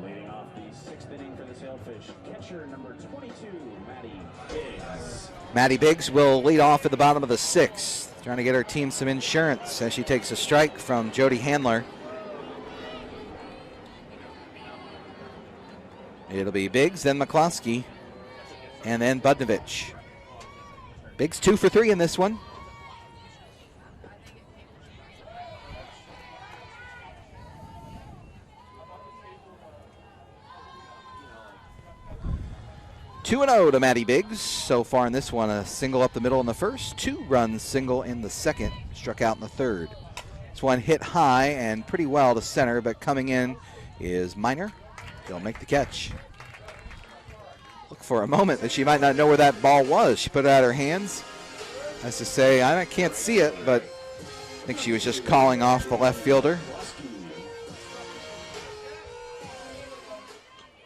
Leading off the 6th inning for the the Sailfish catcher, number 22, Maddie Biggs. Maddie Biggs will lead off at the bottom of the 6th, trying to get her team some insurance as she takes a strike from Jodi Handler. It'll be Biggs, then Mccluskey, and then Budnovich. Biggs 2 for 3 in this one. Two 2-0 to Maddie Biggs. So far in this one, a single up the middle in the first, 2-run single in the second, struck out in the third. This one hit high and pretty well to center, but coming in is Miner. She'll make the catch. Look for a moment that she might not know where that ball was. She put it out of her hands. As to say, I can't see it, but I think she was just calling off the left fielder.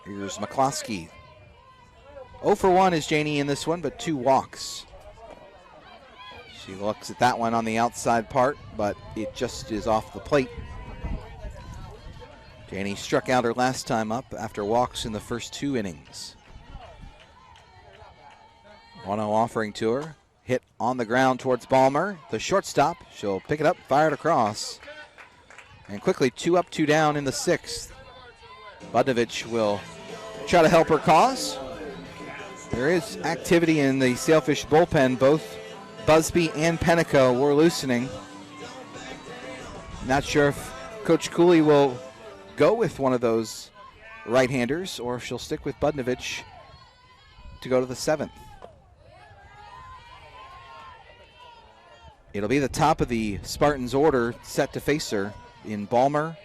Here's Mccluskey. 0 for 1 is Janey in this one, but 2 walks. She looks at that one on the outside part, but it just is off the plate. Janey struck out her last time up after walks in the first 2 innings. 1-0 offering to her. Hit on the ground towards Ballmer. The shortstop, she'll pick it up, fire it across. And quickly 2 up, 2 down in the 6th. Budnovich will try to help her cause. There is activity in the Sailfish bullpen. Both Busby and Pennico were loosening. Not sure if Coach Cooley will go with one of those right-handers or if she'll stick with Budnovich to go to the 7th. It'll be the top of the Spartans order set to face her in Ballmer,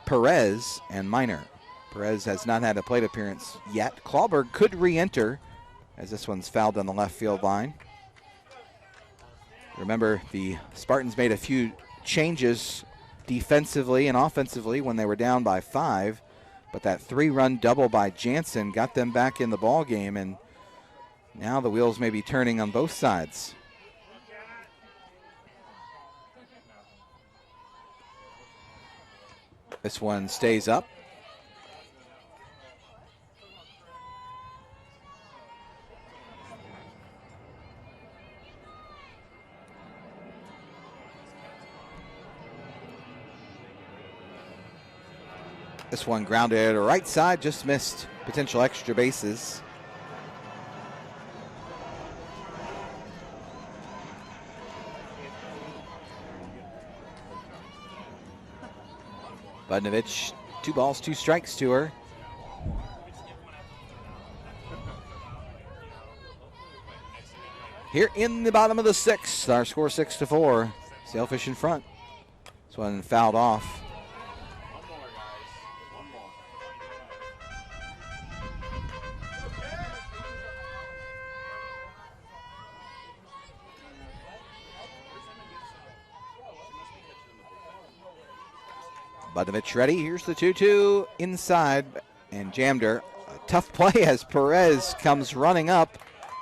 Perez, and Miner. Perez has not had a plate appearance yet. Clawberg could re-enter as this one's fouled on the left field line. Remember, the Spartans made a few changes defensively and offensively when they were down by 5, but that 3-run double by Jansen got them back in the ball game, and now the wheels may be turning on both sides. This one stays up. This one grounded to right side, just missed potential extra bases. Budnovich, 2 balls, 2 strikes to her. Here in the bottom of the 6th, our score 6-4. Sailfish in front. This one fouled off. Budnovich ready. Here's the 2-2 inside and jammed her. A tough play as Perez comes running up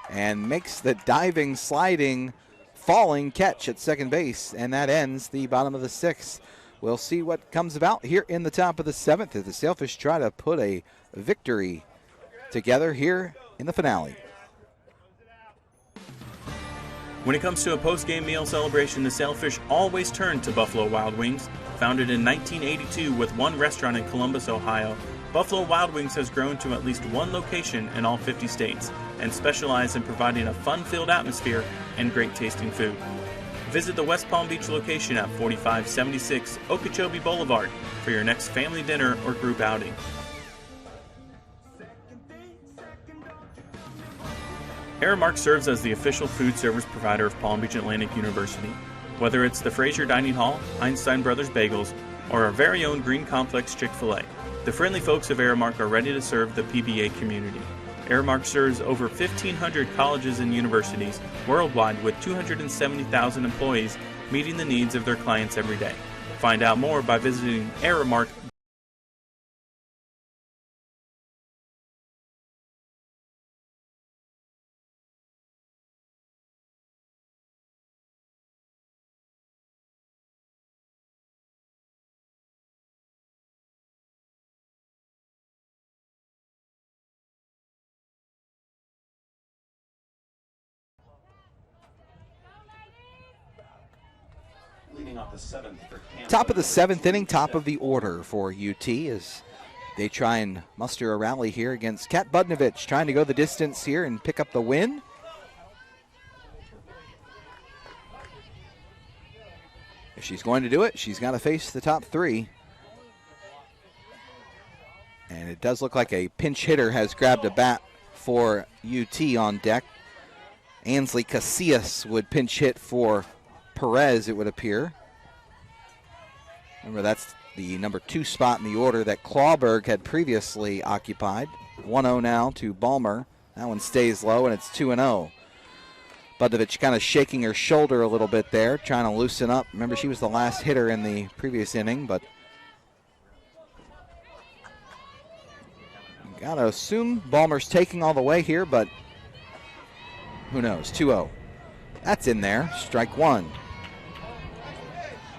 and makes the diving, sliding, falling catch at second base. And that ends the bottom of the 6th. We'll see what comes about here in the top of the 7th as the Sailfish try to put a victory together here in the finale. When it comes to a post-game meal celebration, the Sailfish always turn to Buffalo Wild Wings. Founded in 1982 with 1 restaurant in Columbus, Ohio, Buffalo Wild Wings has grown to at least 1 location in all 50 states and specialize in providing a fun-filled atmosphere and great-tasting food. Visit the West Palm Beach location at 4576 Okeechobee Boulevard for your next family dinner or group outing. Aramark serves as the official food service provider of Palm Beach Atlantic University. Whether it's the Fraser Dining Hall, Einstein Brothers Bagels, or our very own Green Complex Chick-fil-A, the friendly folks of Aramark are ready to serve the PBA community. Aramark serves over 1,500 colleges and universities worldwide with 270,000 employees meeting the needs of their clients every day. Find out more by visiting Aramark.com. leading off the 7th for Cantor. Top of the 7th inning, top of the order for UT as they try and muster a rally here against Kat Budnovich, trying to go the distance here and pick up the win. If she's going to do it, she's got to face the top 3. And it does look like a pinch hitter has grabbed a bat for UT on deck. Ansley Casillas would pinch hit for Perez, it would appear. Remember, that's the number 2 spot in the order that Clawberg had previously occupied. 1-0 now to Ballmer. That one stays low, and it's 2-0. Budovich kind of shaking her shoulder a little bit there, trying to loosen up. Remember, she was the last hitter in the previous inning, but got to assume Ballmer's taking all the way here, but who knows? 2-0. That's in there. Strike 1.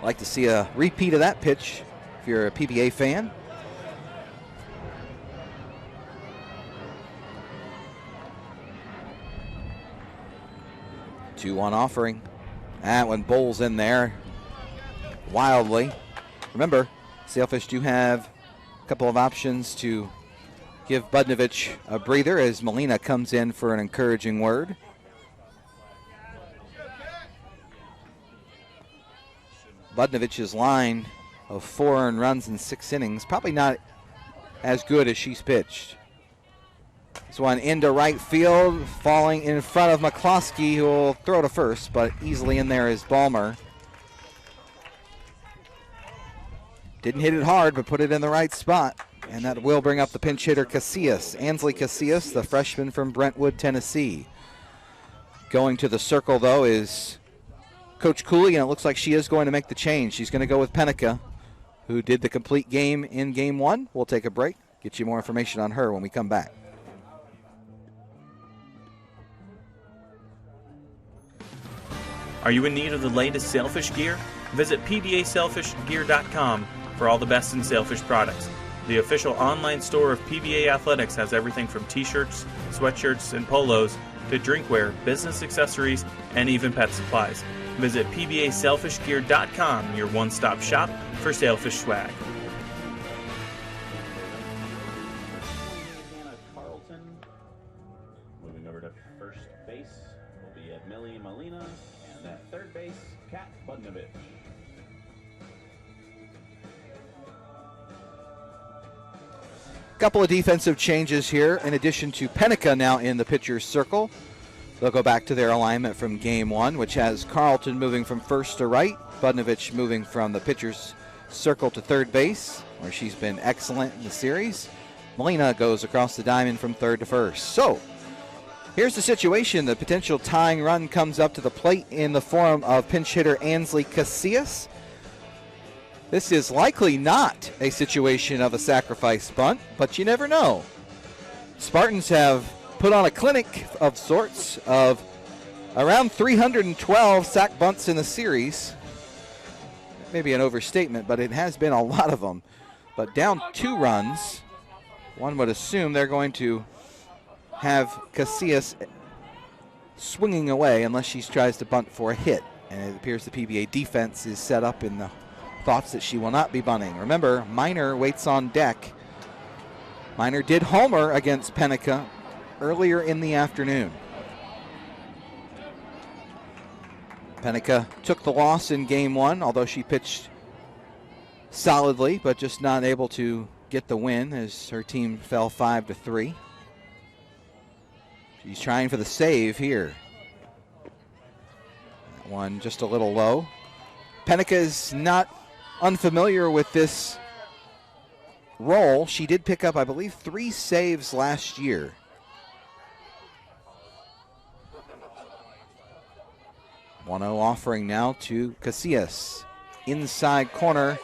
Like to see a repeat of that pitch if you're a PBA fan. Two-one offering. That one bowls in there wildly. Remember, Sailfish do have a couple of options to give Budnovich a breather as Molina comes in for an encouraging word. Budnovich's line of 4 earned runs in 6 innings, probably not as good as she's pitched. This one into right field, falling in front of Mccluskey, who will throw to first, but easily in there is Ballmer. Didn't hit it hard, but put it in the right spot, and that will bring up the pinch hitter Casillas. Ansley Casillas, the freshman from Brentwood, Tennessee. Going to the circle, though, is Coach Cooley, and it looks like she is going to make the change. She's going to go with Penica, who did the complete game in Game 1. We'll take a break, get you more information on her when we come back. Are you in need of the latest Sailfish gear? Visit pbasailfishgear.com for all the best in Sailfish products. The official online store of PBA Athletics has everything from t-shirts, sweatshirts, and polos to drinkware, business accessories, and even pet supplies. Visit pbasailfishgear.com, your one-stop shop for Sailfish swag. Carlton. Moving over to first base will be Millie Molina, and at third base, Kat Budnovich. Couple of defensive changes here in addition to Penica now in the pitcher's circle. They'll go back to their alignment from Game 1, which has Carlton moving from first to right, Budnovich moving from the pitcher's circle to third base, where she's been excellent in the series. Molina goes across the diamond from third to first. So here's the situation. The potential tying run comes up to the plate in the form of pinch hitter Ansley Casillas. This is likely not a situation of a sacrifice bunt, but you never know. Spartans have put on a clinic of sorts of around 312 sac bunts in the series. Maybe an overstatement, but it has been a lot of them. But down 2 runs, one would assume they're going to have Casillas swinging away unless she tries to bunt for a hit. And it appears the PBA defense is set up in the thoughts that she will not be bunting. Remember, Miner waits on deck. Miner did homer against Penica earlier in the afternoon. Penica took the loss in Game 1, although she pitched solidly, but just not able to get the win as her team fell 5-3. She's trying for the save here. That one just a little low. Penica is not unfamiliar with this role. She did pick up, I believe, 3 saves last year. One-0 offering now to Casillas. Inside corner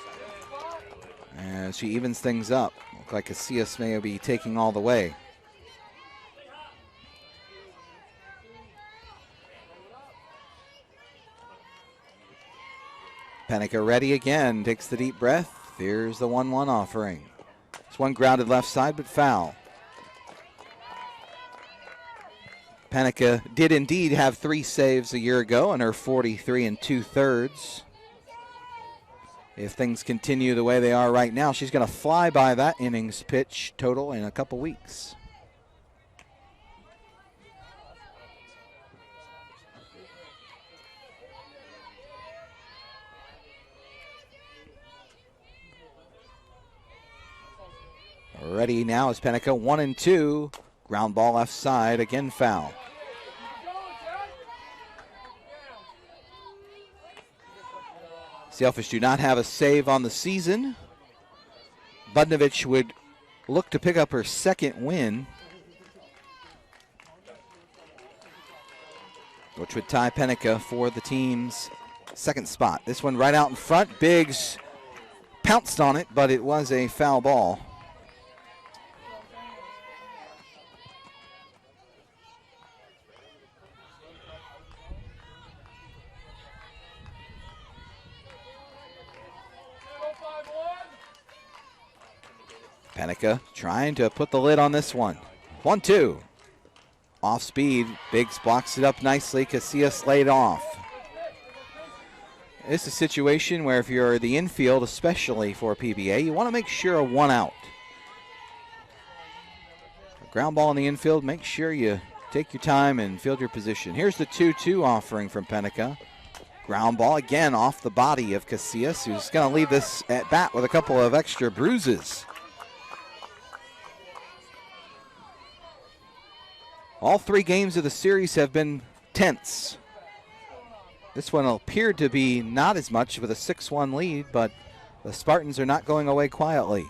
as she evens things up. Looks like Casillas may be taking all the way. Penica ready again, takes the deep breath. Here's the 1-1 offering. This one grounded left side, but foul. Penica did indeed have 3 saves a year ago in her 43 2/3. if things continue the way they are right now, she's going to fly by that innings pitch total in a couple weeks. Ready now is Penica, 1-2. Ground ball left side, again foul. Sailfish do not have a save on the season. Budnovich would look to pick up her second win, which would tie Penica for the team's second spot. This one right out in front. Biggs pounced on it, but it was a foul ball. Penica trying to put the lid on this one. 1-2. Off speed. Biggs blocks it up nicely. Casillas laid off. It's a situation where if you're the infield, especially for PBA, you want to make sure a 1 out. A ground ball in the infield, make sure you take your time and field your position. Here's the 2-2 offering from Penica. Ground ball again off the body of Casillas, who's going to leave this at bat with a couple of extra bruises. All 3 games of the series have been tense. This one appeared to be not as much with a 6-1 lead, but the Spartans are not going away quietly.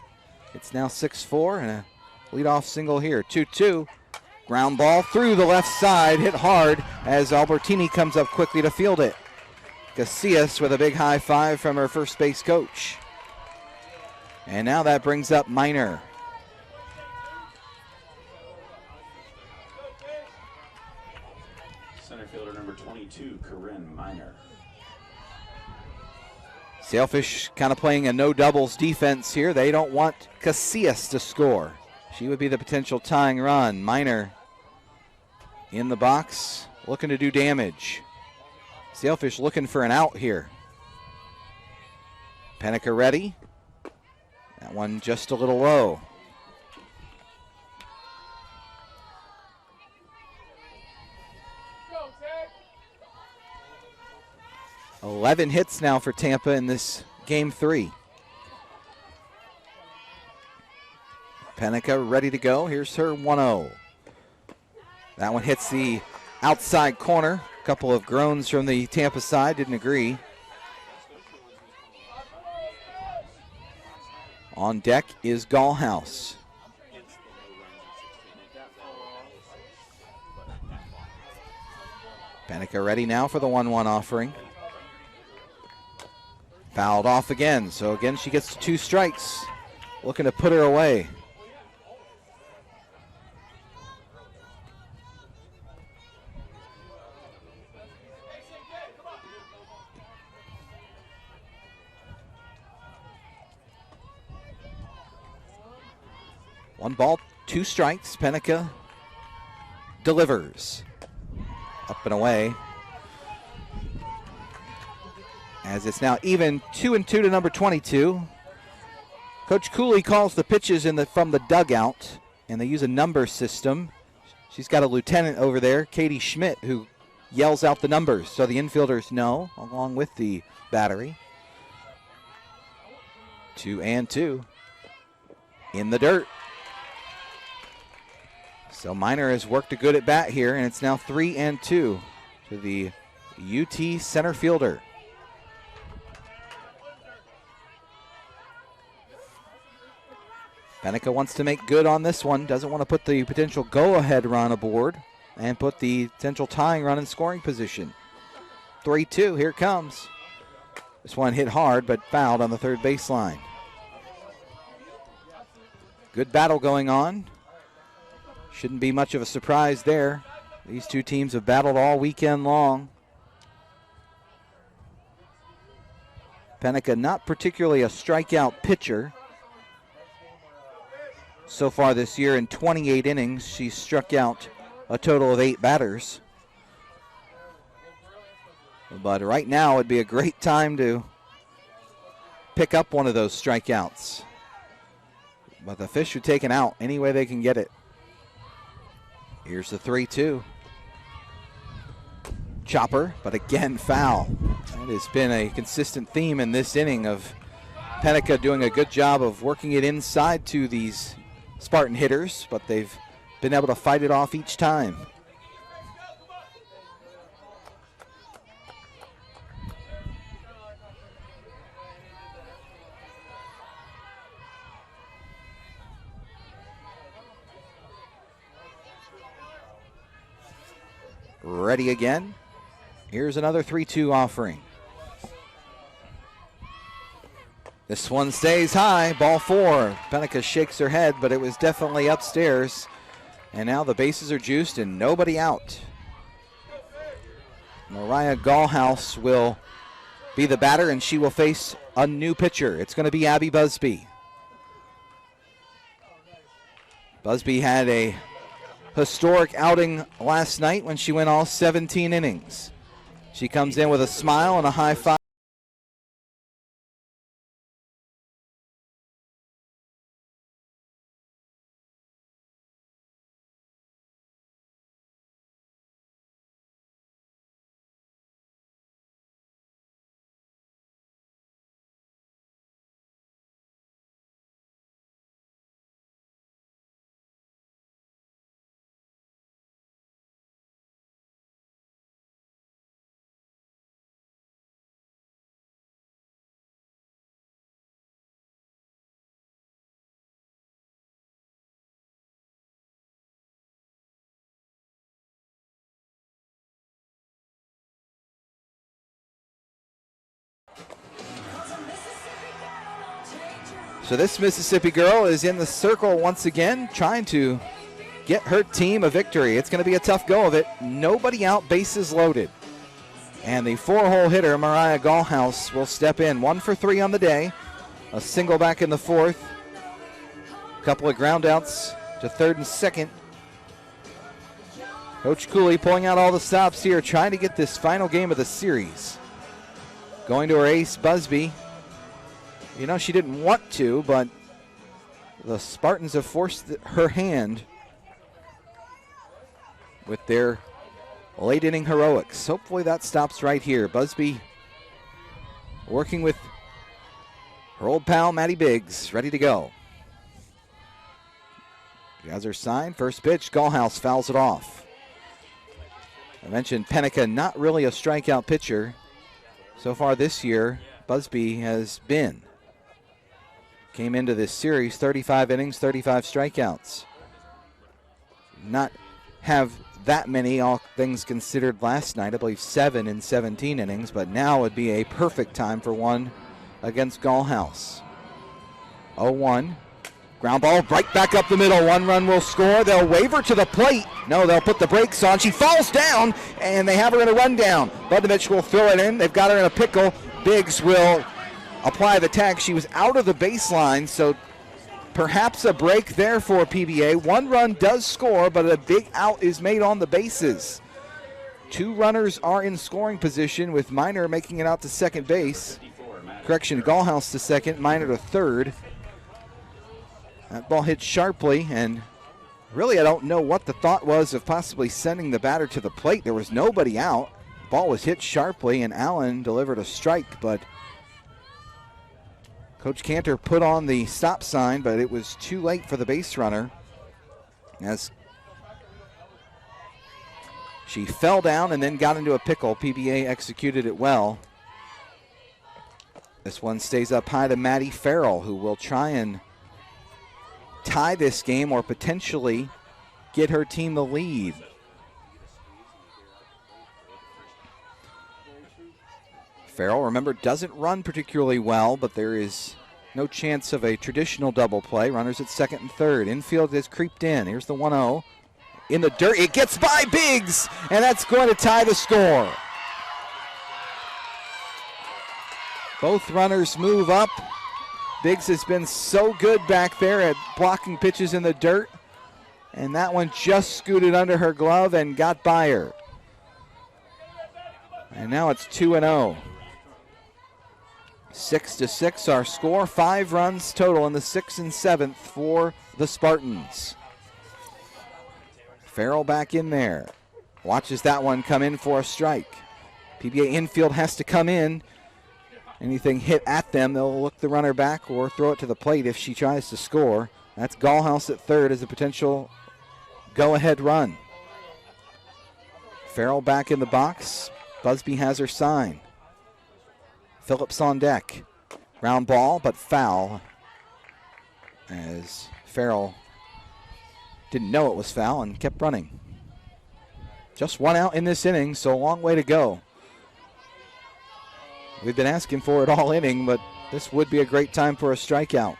It's now 6-4 and a leadoff single here. 2-2. Ground ball through the left side, hit hard as Albertini comes up quickly to field it. Casillas with a big high five from her first base coach. And now that brings up Miner. Center fielder number 22, Corrine Miner. Sailfish kind of playing a no doubles defense here. They don't want Casillas to score. She would be the potential tying run. Miner in the box, looking to do damage. Sailfish looking for an out here. Penica ready. That one just a little low. – 11 hits now for Tampa in this game 3. Penica ready to go. Here's her 1-0. That one hits the outside corner. A couple of groans from the Tampa side. Didn't agree. On deck is Gallhouse. Penica ready now for the 1-1 offering. Fouled off again, so again she gets 2 strikes. Looking to put her away. One ball, 2 strikes. Penica delivers. Up and away. As it's now even 2-2 to number 22. Coach Cooley calls the pitches from the dugout, and they use a number system. She's got a lieutenant over there, Katie Schmidt, who yells out the numbers so the infielders know, along with the battery. 2-2 in the dirt. So Miner has worked a good at bat here, and it's now 3-2 to the UT center fielder. Penica wants to make good on this one. Doesn't want to put the potential go-ahead run aboard and put the potential tying run in scoring position. 3-2, here it comes. This one hit hard, but fouled on the third baseline. Good battle going on. Shouldn't be much of a surprise there. These 2 teams have battled all weekend long. Penica not particularly a strikeout pitcher. So far this year in 28 innings, she's struck out a total of 8 batters. But right now would be a great time to pick up one of those strikeouts. But the fish are taken out any way they can get it. Here's the 3-2. Chopper, but again foul. That has been a consistent theme in this inning of Penica doing a good job of working it inside to these Spartan hitters, but they've been able to fight it off each time. Ready again. Here's another 3-2 offering. This one stays high, ball 4. Penica shakes her head, but it was definitely upstairs. And now the bases are juiced and nobody out. Mariah Gallhouse will be the batter, and she will face a new pitcher. It's going to be Abby Busby. Busby had a historic outing last night when she went all 17 innings. She comes in with a smile and a high five. So this Mississippi girl is in the circle once again, trying to get her team a victory. It's going to be a tough go of it. Nobody out, bases loaded. And the 4-hole hitter, Mariah Gallhouse, will step in. 1 for 3 on the day. A single back in the 4th. A couple of groundouts to 3rd and 2nd. Coach Cooley pulling out all the stops here, trying to get this final game of the series. Going to her ace, Busby. You know, she didn't want to, but the Spartans have forced her hand with their late inning heroics. Hopefully that stops right here. Busby working with her old pal, Maddie Biggs, ready to go. She has her sign. First pitch, Gallhouse fouls it off. I mentioned Penica, not really a strikeout pitcher. So far this year, Busby has been. Came into this series, 35 innings, 35 strikeouts. Not have that many, all things considered, last night. I believe 7 in 17 innings, but now would be a perfect time for one against Gallhouse. 0-1. Ground ball right back up the middle. 1 run will score. They'll wave her to the plate. No, they'll put the brakes on. She falls down, and they have her in a rundown. Budovich will throw it in. They've got her in a pickle. Biggs will apply the tag. She was out of the baseline, so perhaps a break there for PBA. 1 run does score, but a big out is made on the bases. 2 runners are in scoring position, with Miner making it out to second base. Correction, Gallhouse to second, Miner to third. That ball hit sharply, and really I don't know what the thought was of possibly sending the batter to the plate. There was nobody out. Ball was hit sharply, and Allen delivered a strike, but Coach Cantor put on the stop sign, but it was too late for the base runner as she fell down and then got into a pickle. PBA executed it well. This one stays up high to Maddie Farrell, who will try and tie this game or potentially get her team the lead. Farrell, remember, doesn't run particularly well, but there is no chance of a traditional double play. Runners at second and third. Infield has creeped in. Here's the 1-0. In the dirt, it gets by Biggs, and that's going to tie the score. Both runners move up. Biggs has been so good back there at blocking pitches in the dirt, and that one just scooted under her glove and got by her. And now it's 2-0. 6-6 our score. 5 runs total in the 6th and 7th for the Spartans. Farrell back in there. Watches that one come in for a strike. PBA infield has to come in. Anything hit at them, they'll look the runner back or throw it to the plate if she tries to score. That's Gallhouse at third as a potential go-ahead run. Farrell back in the box. Busby has her sign. Phillips on deck. Ground ball, but foul. As Farrell didn't know it was foul and kept running. Just 1 out in this inning, so a long way to go. We've been asking for it all inning, but this would be a great time for a strikeout.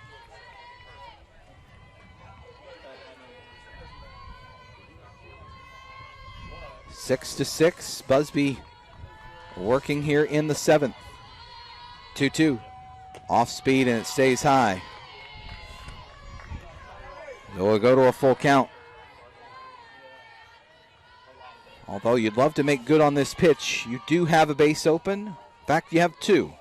Six to 6, Busby working here in the 7th. 2-2, off speed and it stays high. So we'll go to a full count. Although you'd love to make good on this pitch, you do have a base open. In fact, you have 2.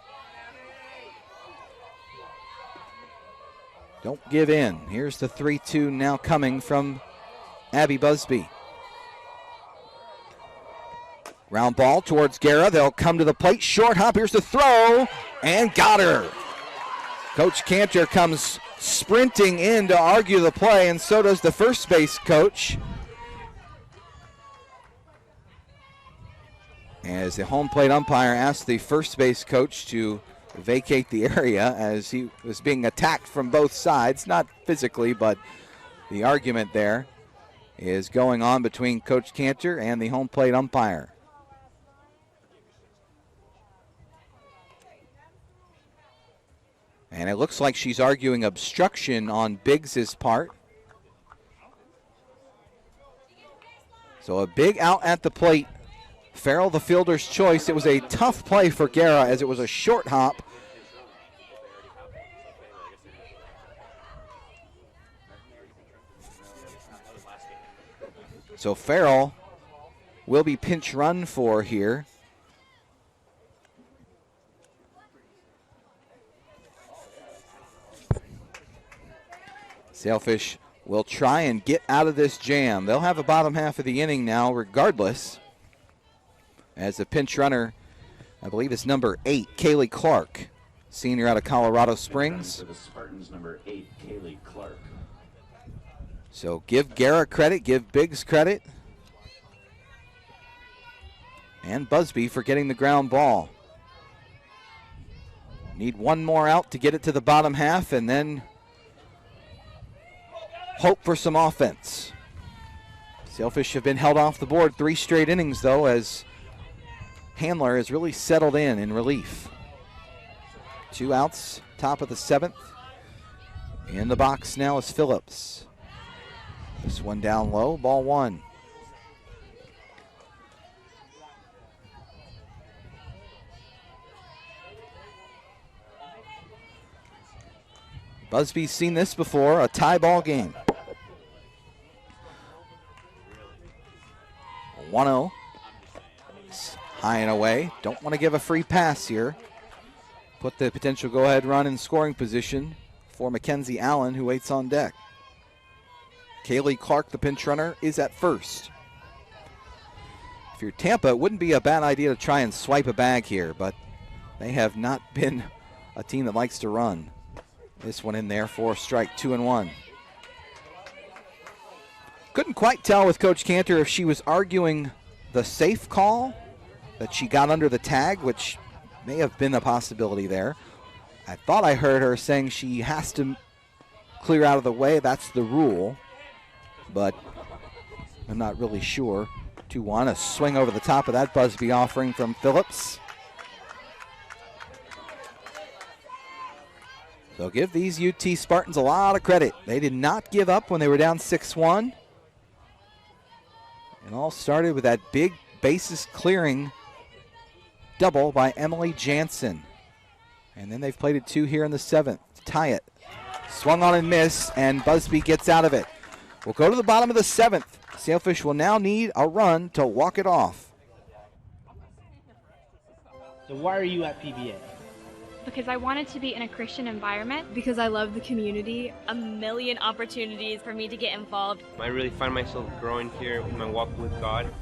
Don't give in. Here's the 3-2 now coming from Abby Busby. Round ball towards Guerra. They'll come to the plate. Short hop. Here's the throw. And got her. Coach Cantor comes sprinting in to argue the play, and so does the first base coach. As the home plate umpire asked the first base coach to vacate the area as he was being attacked from both sides. Not physically, but the argument there is going on between Coach Cantor and the home plate umpire. And it looks like she's arguing obstruction on Biggs' part. So a big out at the plate. Farrell, the fielder's choice. It was a tough play for Guerra as it was a short hop. So Farrell will be pinch run for here. Sailfish will try and get out of this jam. They'll have a bottom half of the inning now regardless. As the pinch runner, I believe is number 8, Kaylee Clark, senior out of Colorado Springs. For the Spartans, number 8, Kaylee Clark. So give Guerra credit, give Biggs credit. And Busby for getting the ground ball. Need one more out to get it to the bottom half and then hope for some offense. Sailfish have been held off the board 3 straight innings, though, as Handler has really settled in relief. 2 outs, top of the 7th. In the box now is Phillips. This one down low, ball 1. Busby's seen this before, a tie ball game. 1-0. High and away. Don't want to give a free pass here. Put the potential go-ahead run in scoring position for Mackenzie Allen, who waits on deck. Kaylee Clark, the pinch runner, is at first. If you're Tampa, it wouldn't be a bad idea to try and swipe a bag here, but they have not been a team that likes to run. This one in there for a strike, 2-1. Couldn't quite tell with Coach Cantor if she was arguing the safe call, that she got under the tag, which may have been a possibility there. I thought I heard her saying she has to clear out of the way. That's the rule, but I'm not really sure. 2-1, a swing over the top of that Busby offering from Phillips. So give these UT Spartans a lot of credit. They did not give up when they were down 6-1. It all started with that big bases clearing double by Emily Jansen. And then they've played it 2 here in the 7th to tie it. Swung on and missed, and Busby gets out of it. We'll go to the bottom of the 7th. Sailfish will now need a run to walk it off. So why are you at PBA? because I wanted to be in a Christian environment. Because I love the community. A million opportunities for me to get involved. I really find myself growing here in my walk with God.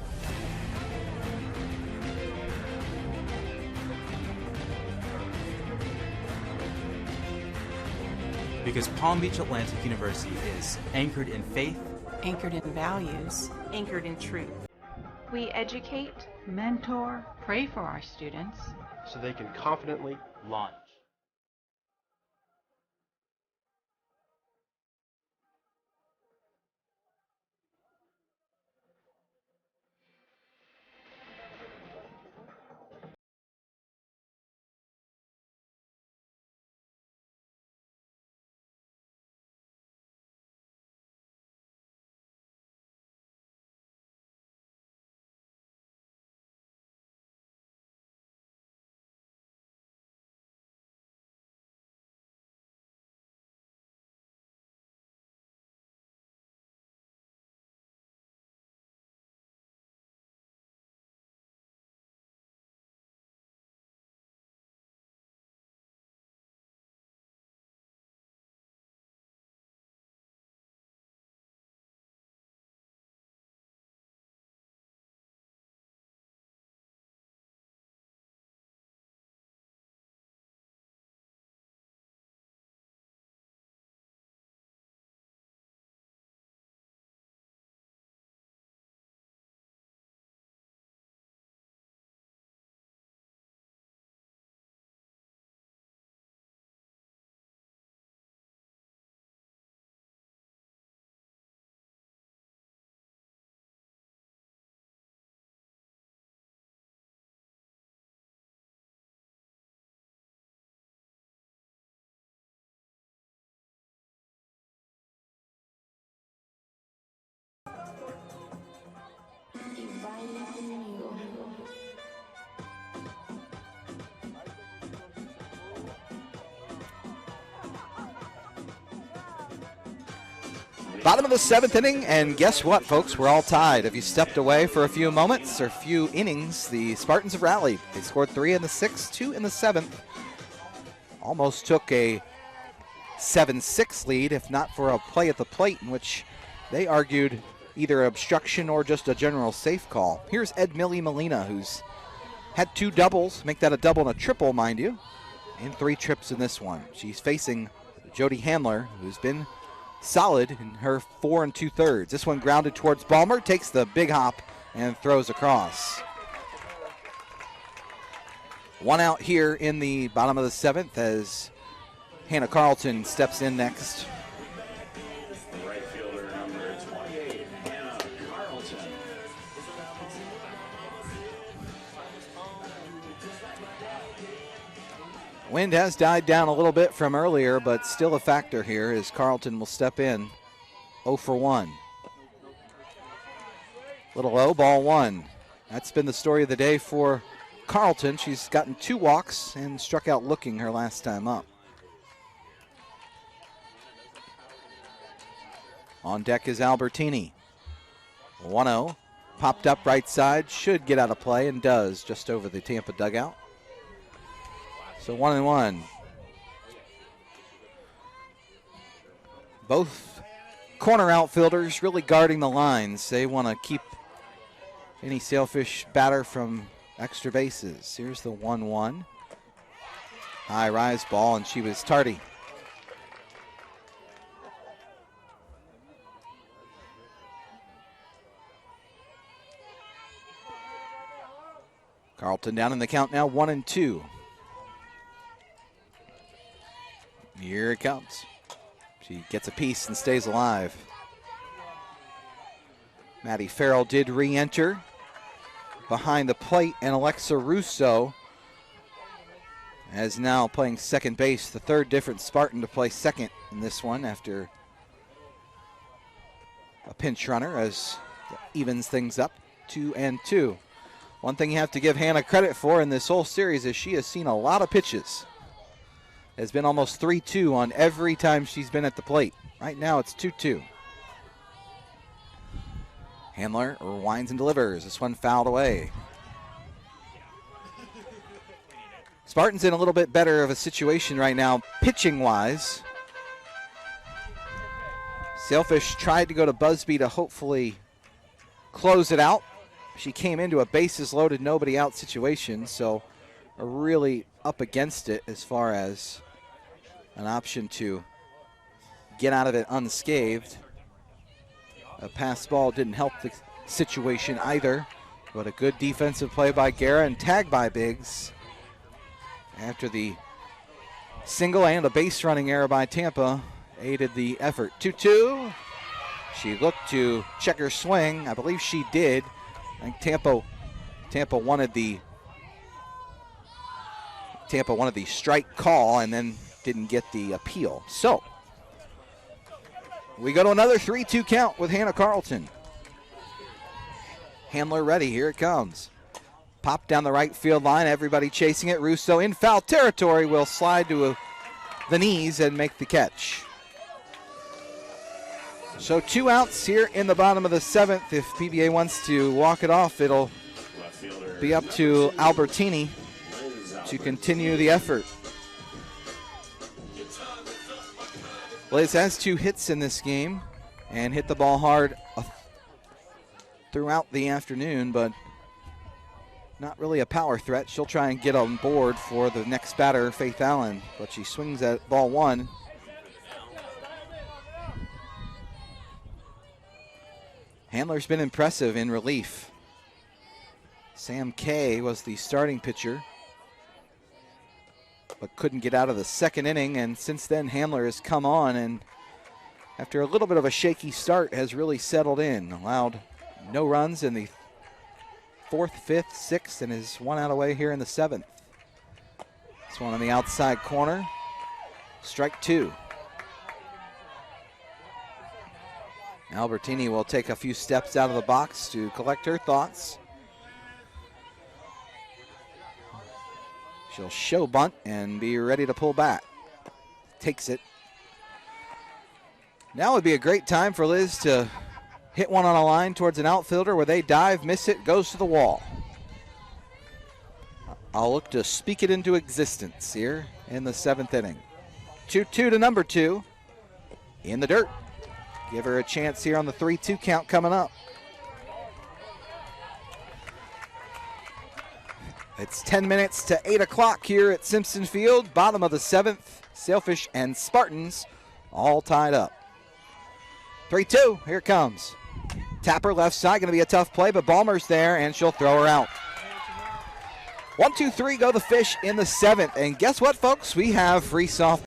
Because Palm Beach Atlantic University is anchored in faith, Anchored in values. Anchored in truth. We educate, mentor, pray for our students. so they can confidently launch. Bottom of the seventh inning, and guess what, folks? We're all tied. Have you stepped away for a few moments or a few innings? The Spartans have rallied. They scored 3 in the 6th, 2 in the 7th. Almost took a 7-6 lead, if not for a play at the plate in which they argued either obstruction or just a general safe call. Here's Ed Millie Molina, who's had 2 doubles, make that a double and a triple, mind you, and 3 trips in this one. She's facing Jodi Handler, who's been solid in her 4 2/3. This one grounded towards Ballmer, takes the big hop and throws across. 1 out here in the bottom of the 7th as Hannah Carlton steps in next. Right fielder number 28, Hannah Carlton. Wind has died down a little bit from earlier, but still a factor here as Carlton will step in 0 for 1. Little low, ball 1. That's been the story of the day for Carlton. She's gotten 2 walks and struck out looking her last time up. On deck is Albertini. 1-0, popped up right side, should get out of play and does just over the Tampa dugout. So 1-1. Both corner outfielders really guarding the lines. They want to keep any Sailfish batter from extra bases. Here's the 1-1. High rise ball, and she was tardy. Carlton down in the count now, 1-2. Here it comes. She gets a piece and stays alive. Maddie Farrell did re-enter behind the plate, and Alexa Russo is now playing second base, the 3rd different Spartan to play second in this one after a pinch runner as it evens things up 2-2. One thing you have to give Hannah credit for in this whole series is she has seen a lot of pitches. Has been almost 3-2 on every time she's been at the plate. Right now it's 2-2. Handler winds and delivers. This one fouled away. Spartans in a little bit better of a situation right now, pitching-wise. Sailfish tried to go to Busby to hopefully close it out. She came into a bases-loaded, nobody-out situation, so are really up against it as far as an option to get out of it unscathed. A pass ball didn't help the situation either, but a good defensive play by Guerra and tag by Biggs after the single and a base running error by Tampa aided the effort. 2-2. She looked to check her swing. I believe she did. I think Tampa wanted the strike call and then didn't get the appeal. So we go to another 3-2 count with Hannah Carlton. Handler ready, here it comes. Pop down the right field line, everybody chasing it. Russo in foul territory will slide to the knees and make the catch. So 2 outs here in the bottom of the 7th. If PBA wants to walk it off, it'll be up to Albertini to continue the effort. Liz has 2 hits in this game and hit the ball hard throughout the afternoon, but not really a power threat. She'll try and get on board for the next batter, Faith Allen, but she swings at ball 1. Handler's been impressive in relief. Sam Kay was the starting pitcher, but couldn't get out of the 2nd inning, and since then Handler has come on and after a little bit of a shaky start has really settled in. Allowed no runs in the 4th, 5th, 6th, and is 1 out away here in the 7th. This one on the outside corner. Strike 2. Albertini will take a few steps out of the box to collect her thoughts. She'll show bunt and be ready to pull back. Takes it. Now would be a great time for Liz to hit one on a line towards an outfielder where they dive, miss it, goes to the wall. I'll look to speak it into existence here in the 7th inning. 2-2 to number 2 in the dirt. Give her a chance here on the 3-2 count coming up. It's 10 minutes to 8 o'clock here at Simpson Field. Bottom of the 7th, Sailfish and Spartans all tied up. 3-2, here it comes. Tapper left side, going to be a tough play, but Ballmer's there, and she'll throw her out. 1, 2, 3 go the Fish in the 7th, and guess what, folks? We have free softball.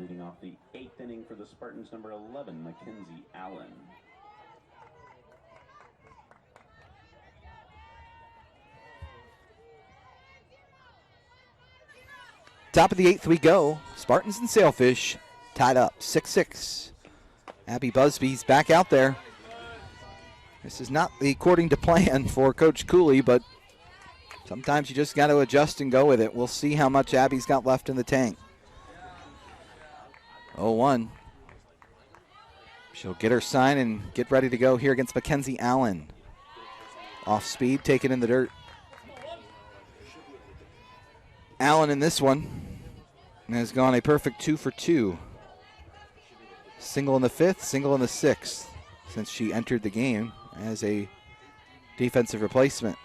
Leading off the 8th inning for the Spartans, number 11, Mackenzie Allen. Top of the 8th we go. Spartans and Sailfish tied up 6-6. Abby Busby's back out there. This is not according to plan for Coach Cooley, but sometimes you just got to adjust and go with it. We'll see how much Abby's got left in the tank. 0-1. She'll get her sign and get ready to go here against Mackenzie Allen. Off speed, taken in the dirt. Allen in this one has gone a perfect 2 for 2. Single in the 5th, single in the 6th since she entered the game as a defensive replacement.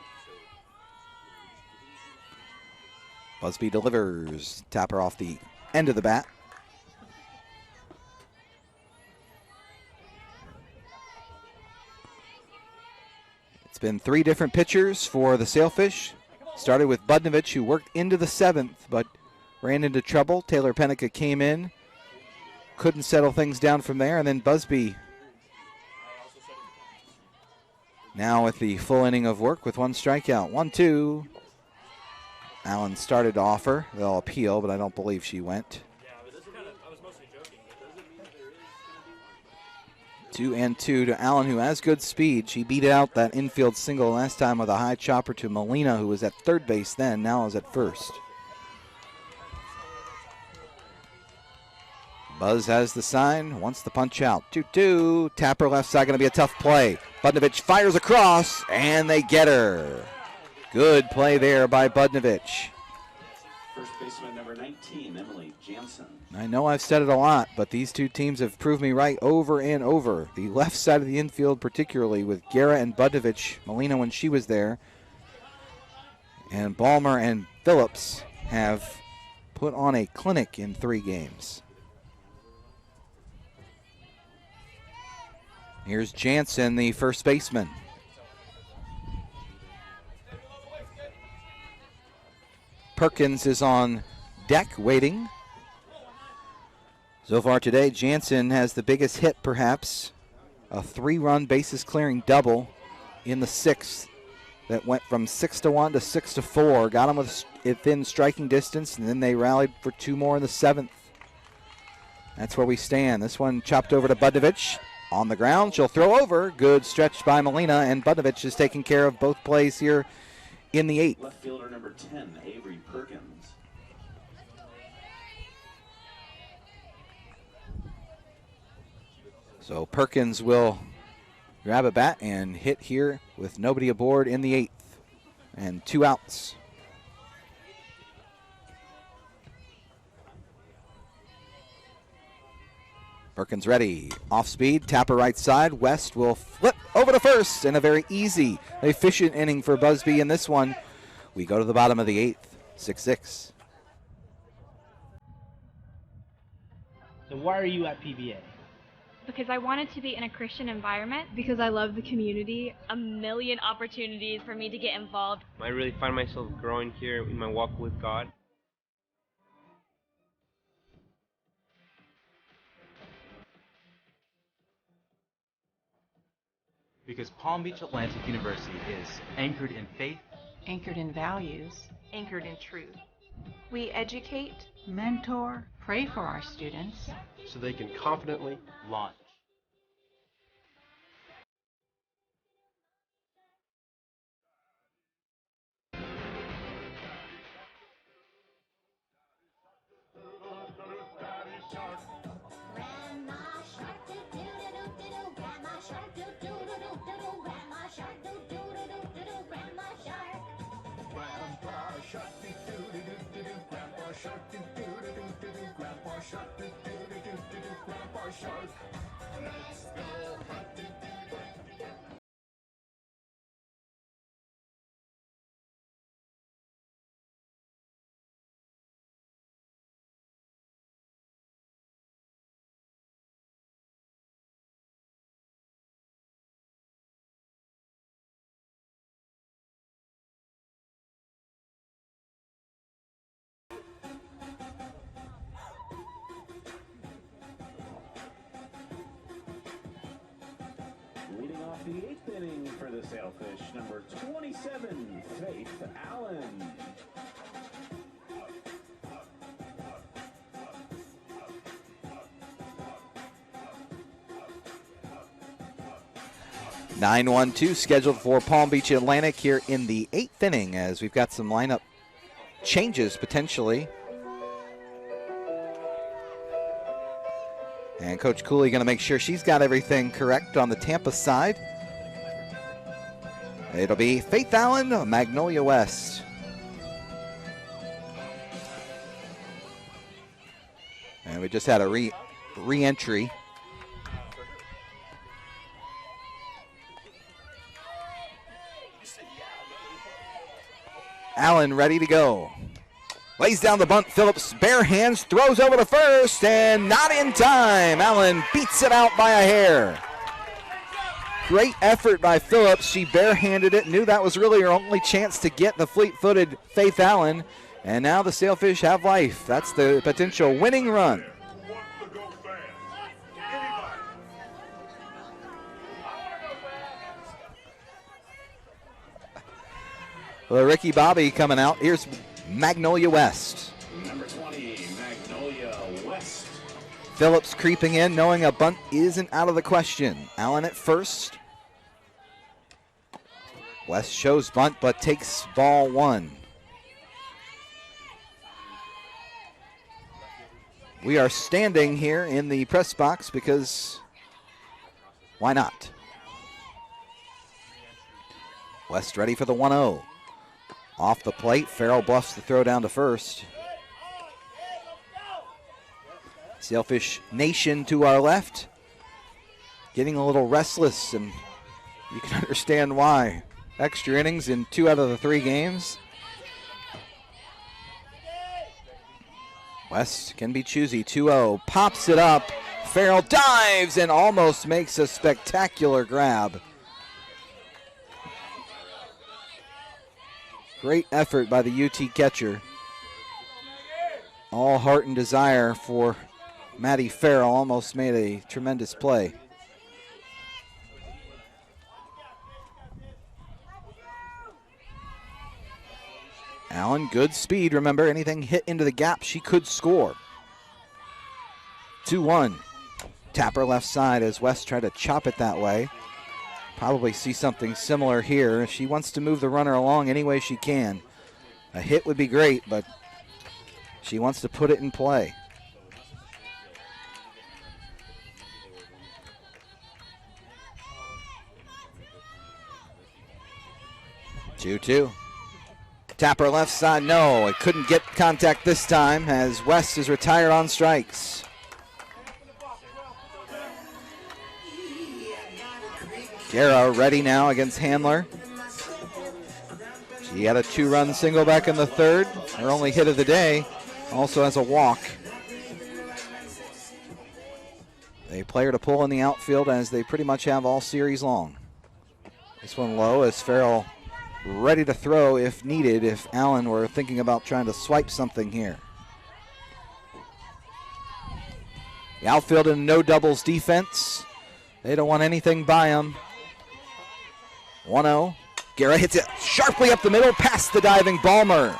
Busby delivers. Tapper off the end of the bat. It's been 3 different pitchers for the Sailfish. Started with Budnovich, who worked into the 7th, but ran into trouble. Taylor Pennica came in, couldn't settle things down from there, and then Busby now with the full inning of work with 1 strikeout. 1-2. Allen started to offer. They'll appeal, but I don't believe she went. 2-2 to Allen, who has good speed. She beat out that infield single last time with a high chopper to Molina, who was at third base then, now is at first. Buzz has the sign, wants the punch out. 2-2, Tapper left side, going to be a tough play. Budnovich fires across, and they get her. Good play there by Budnovich. First baseman number 19, Emily Jansen. I know I've said it a lot, but these two teams have proved me right over and over. The left side of the infield particularly with Guerra and Budnovich, Molina when she was there, and Ballmer and Phillips have put on a clinic in 3 games. Here's Jansen, the first baseman. Perkins is on deck waiting. So far today, Jansen has the biggest hit perhaps. A 3-run bases clearing double in the 6th that went from 6-1 to 6-4. Got him within striking distance, and then they rallied for 2 more in the 7th. That's where we stand. This one chopped over to Budnovich. On the ground, she'll throw over. Good stretch by Molina, and Budnovich is taking care of both plays here in the 8th. Left fielder number 10, Avery Perkins. So Perkins will grab a bat and hit here with nobody aboard in the 8th. And 2 outs. Perkins ready. Off speed, Tapper right side. West will flip over to first, and a very easy, efficient inning for Busby in this one. We go to the bottom of the 8th, 6-6. So why are you at PBA? Because I wanted to be in a Christian environment. Because I love the community. A million opportunities for me to get involved. I really find myself growing here in my walk with God. Because Palm Beach Atlantic University is anchored in faith, Anchored in values. Anchored in truth. We educate, mentor, pray for our students. so they can confidently launch. Leading off the 8th inning for the Sailfish, number 27, Faith Allen. (9-1-2) scheduled for Palm Beach Atlantic here in the 8th inning, as we've got some lineup changes potentially. And Coach Cooley going to make sure she's got everything correct on the Tampa side. It'll be Faith Allen of Magnolia West. And we just had a re-entry. Allen ready to go. Lays down the bunt. Phillips bare hands, throws over to first, and not in time. Allen beats it out by a hair. Great effort by Phillips. She barehanded it, knew that was really her only chance to get the fleet-footed Faith Allen. And now the Sailfish have life. That's the potential winning run. Well, Ricky Bobby coming out. Here's Magnolia West. Number 20, Magnolia West. Phillips creeping in, knowing a bunt isn't out of the question. Allen at first. West shows bunt, but takes ball one. We are standing here in the press box because why not? West ready for the 1-0. Off the plate, Farrell bluffs the throw down to first. Sailfish Nation to our left, getting a little restless, and you can understand why. Extra innings in 2 out of the 3 games. West can be choosy, 2-0, pops it up. Farrell dives and almost makes a spectacular grab. Great effort by the UT catcher. All heart and desire for Maddie Farrell. Almost made a tremendous play. Allen, good speed. Remember, anything hit into the gap, she could score. 2-1. Tapper left side as West tried to chop it that way. Probably see something similar here. She wants to move the runner along any way she can. A hit would be great, but she wants to put it in play. Two. Tapper left side, no. It couldn't get contact this time as West is retired on strikes. Guerra ready now against Handler. She had a 2-run single back in the 3rd. Her only hit of the day. Also has a walk. A player to pull in the outfield as they pretty much have all series long. This one low as Farrell ready to throw if needed, if Allen were thinking about trying to swipe something here. The outfield in no doubles defense. They don't want anything by him. 1-0. Guerra hits it sharply up the middle, past the diving Ballmer.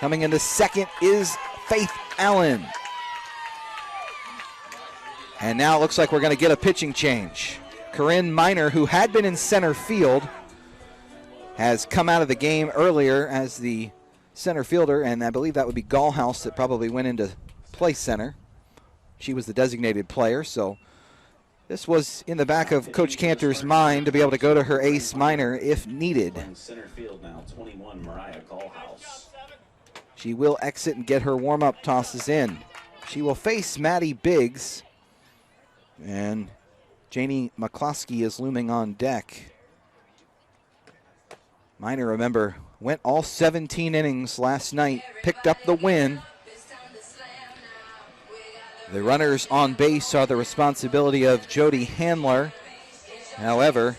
Coming into second is Faith Allen. And now it looks like we're going to get a pitching change. Corrine Miner, who had been in center field, has come out of the game earlier as the center fielder, and I believe that would be Gall that probably went into play center. She was the designated player, so this was in the back of Coach Cantor's mind to be able to go to her ace Miner if needed. Center field now, 21, Mariah Gall. She will exit and get her warm-up tosses in. She will face Maddie Biggs, and Janey Mccluskey is looming on deck. Miner, remember, went all 17 innings last night, picked up the win. The runners on base are the responsibility of Jodi Handler. However,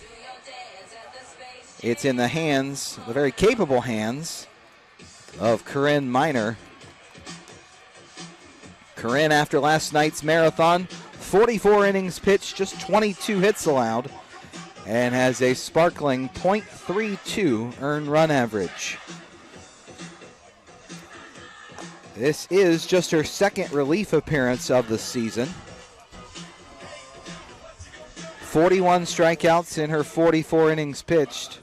it's in the hands, the very capable hands, of Corrine Miner. Curran, after last night's marathon, 44 innings pitched, just 22 hits allowed, and has a sparkling .32 earned run average. This is just her second relief appearance of the season. 41 strikeouts in her 44 innings pitched.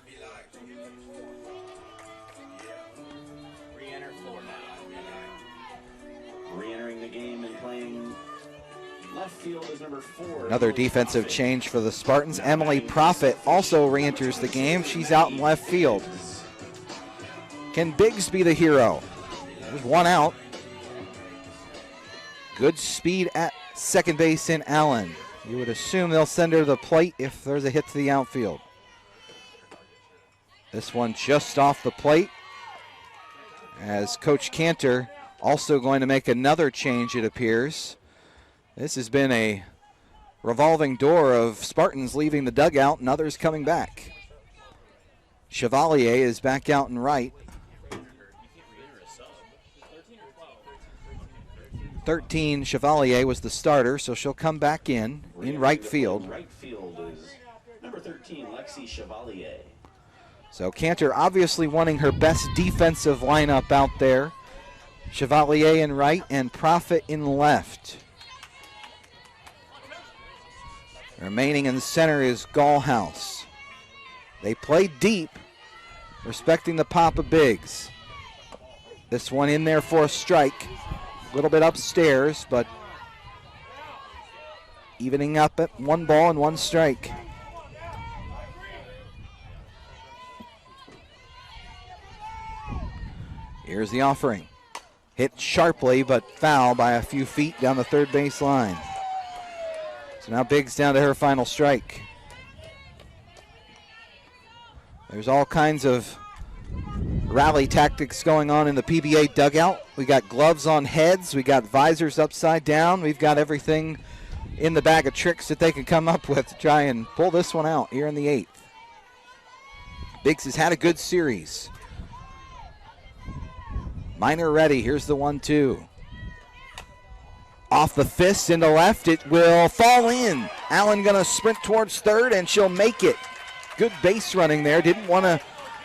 Re-entering the game and playing left field is number 4. Another defensive change for the Spartans. Emily Profit also re-enters the game. She's out in left field. Can Biggs be the hero? There's one out. Good speed at second base in Allen. You would assume they'll send her to the plate if there's a hit to the outfield. This one just off the plate, as Coach Cantor also going to make another change, it appears. This has been a revolving door of Spartans leaving the dugout and others coming back. Chevalier is back out in right. 13, Chevalier was the starter, so she'll come back in right field. Right field is number 13, Lexi Chevalier. So Cantor obviously wanting her best defensive lineup out there. Chevalier in right and Profit in left. Remaining in the center is Gallhouse. They play deep, respecting the pop of Biggs. This one in there for a strike. A little bit upstairs, but evening up at 1 ball and 1 strike. Here's the offering. Hit sharply, but foul by a few feet down the third base line. So now Biggs down to her final strike. There's all kinds of rally tactics going on in the PBA dugout. We got gloves on heads. We got visors upside down. We've got everything in the bag of tricks that they can come up with to try and pull this one out here in the 8th. Biggs has had a good series. Miner ready. Here's the 1-2. Off the fist into left. It will fall in. Allen going to sprint towards third, and she'll make it. Good base running there. Didn't want to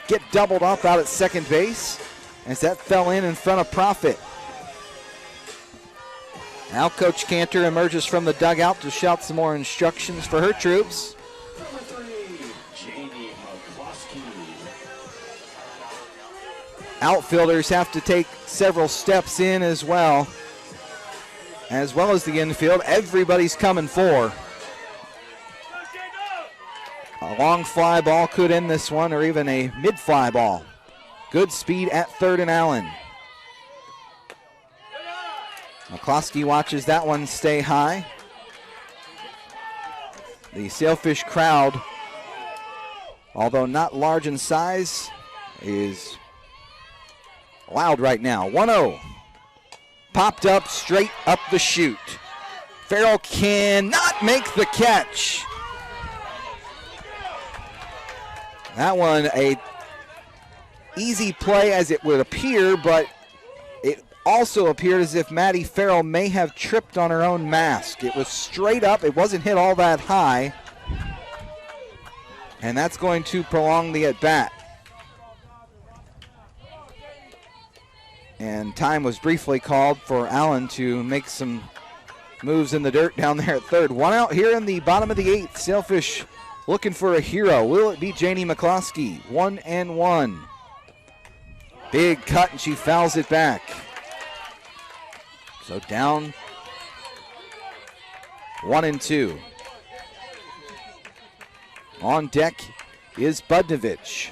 get doubled up out at second base as that fell in front of Profit. Now Coach Cantor emerges from the dugout to shout some more instructions for her troops. Number 3, Janey Mccluskey. Outfielders have to take several steps in as well as the infield. Everybody's coming for. A long fly ball could end this one, or even a mid-fly ball. Good speed at third and Allen. Mccluskey watches that one stay high. The Sailfish crowd, although not large in size, is loud right now. 1-0. Popped up straight up the chute. Farrell cannot make the catch. That one a easy play as it would appear, but it also appeared as if Maddie Farrell may have tripped on her own mask. It was straight up. It wasn't hit all that high. And that's going to prolong the at-bat. And time was briefly called for Allen to make some moves in the dirt down there at third. One out here in the bottom of the 8th. Sailfish looking for a hero. Will it be Janey Mccluskey? 1-1. Big cut, and she fouls it back. So down 1-2. On deck is Budnovich.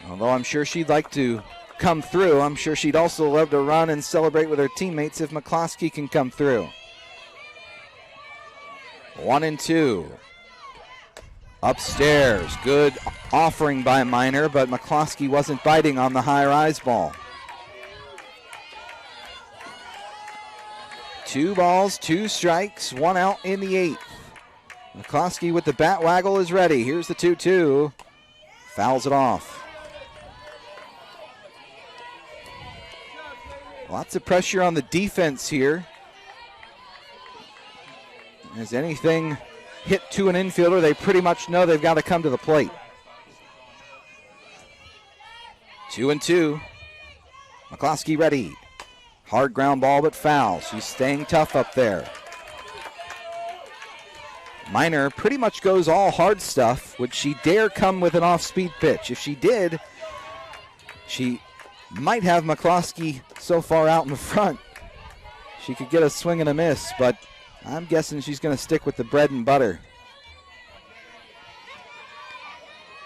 Although I'm sure she'd like to come through, I'm sure she'd also love to run and celebrate with her teammates if Mccluskey can come through. 1-2. Upstairs, good offering by Miner, but Mccluskey wasn't biting on the high rise ball. 2 balls, 2 strikes, 1 out in the 8th. Mccluskey with the bat waggle is ready. Here's the 2-2. Fouls it off. Lots of pressure on the defense here. As anything hit to an infielder, they pretty much know they've got to come to the plate. 2-2. Mccluskey ready. Hard ground ball, but foul. She's staying tough up there. Miner pretty much goes all hard stuff. Would she dare come with an off-speed pitch? If she did, she might have Mccluskey so far out in the front. she could get a swing and a miss, but I'm guessing she's going to stick with the bread and butter.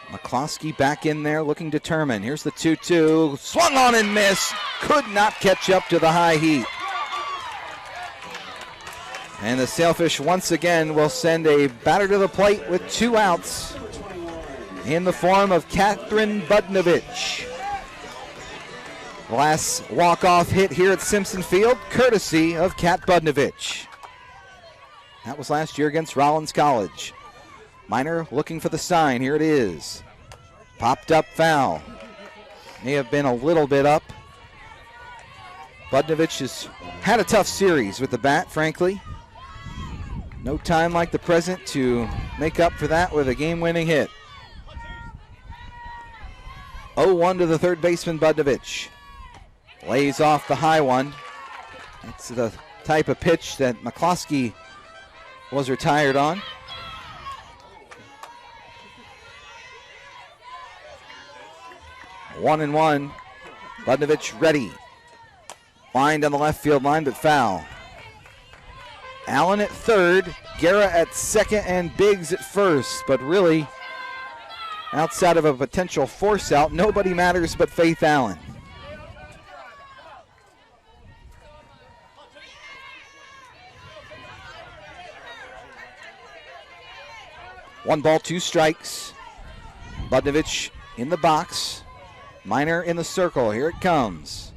Mccluskey back in there looking determined. Here's the 2-2. Swung on and missed. Could not catch up to the high heat. And the Sailfish once again will send a batter to the plate with 2 outs in the form of Catherine Budnovich. Last walk-off hit here at Simpson Field, courtesy of Kat Budnovich. That was last year against Rollins College. Miner looking for the sign. Here it is. Popped up foul. May have been a little bit up. Budnovich has had a tough series with the bat, frankly. No time like the present to make up for that with a game-winning hit. 0-1 to the third baseman, Budnovich. Lays off the high one. That's the type of pitch that Mccluskey was retired on. One and one. Budnovich ready. Lined on the left field line, but foul. Allen at third, Guerra at second, and Biggs at first. But really, outside of a potential force out, nobody matters but Faith Allen. One ball, 2 strikes. Budnovich in the box. Miner in the circle. Here it comes.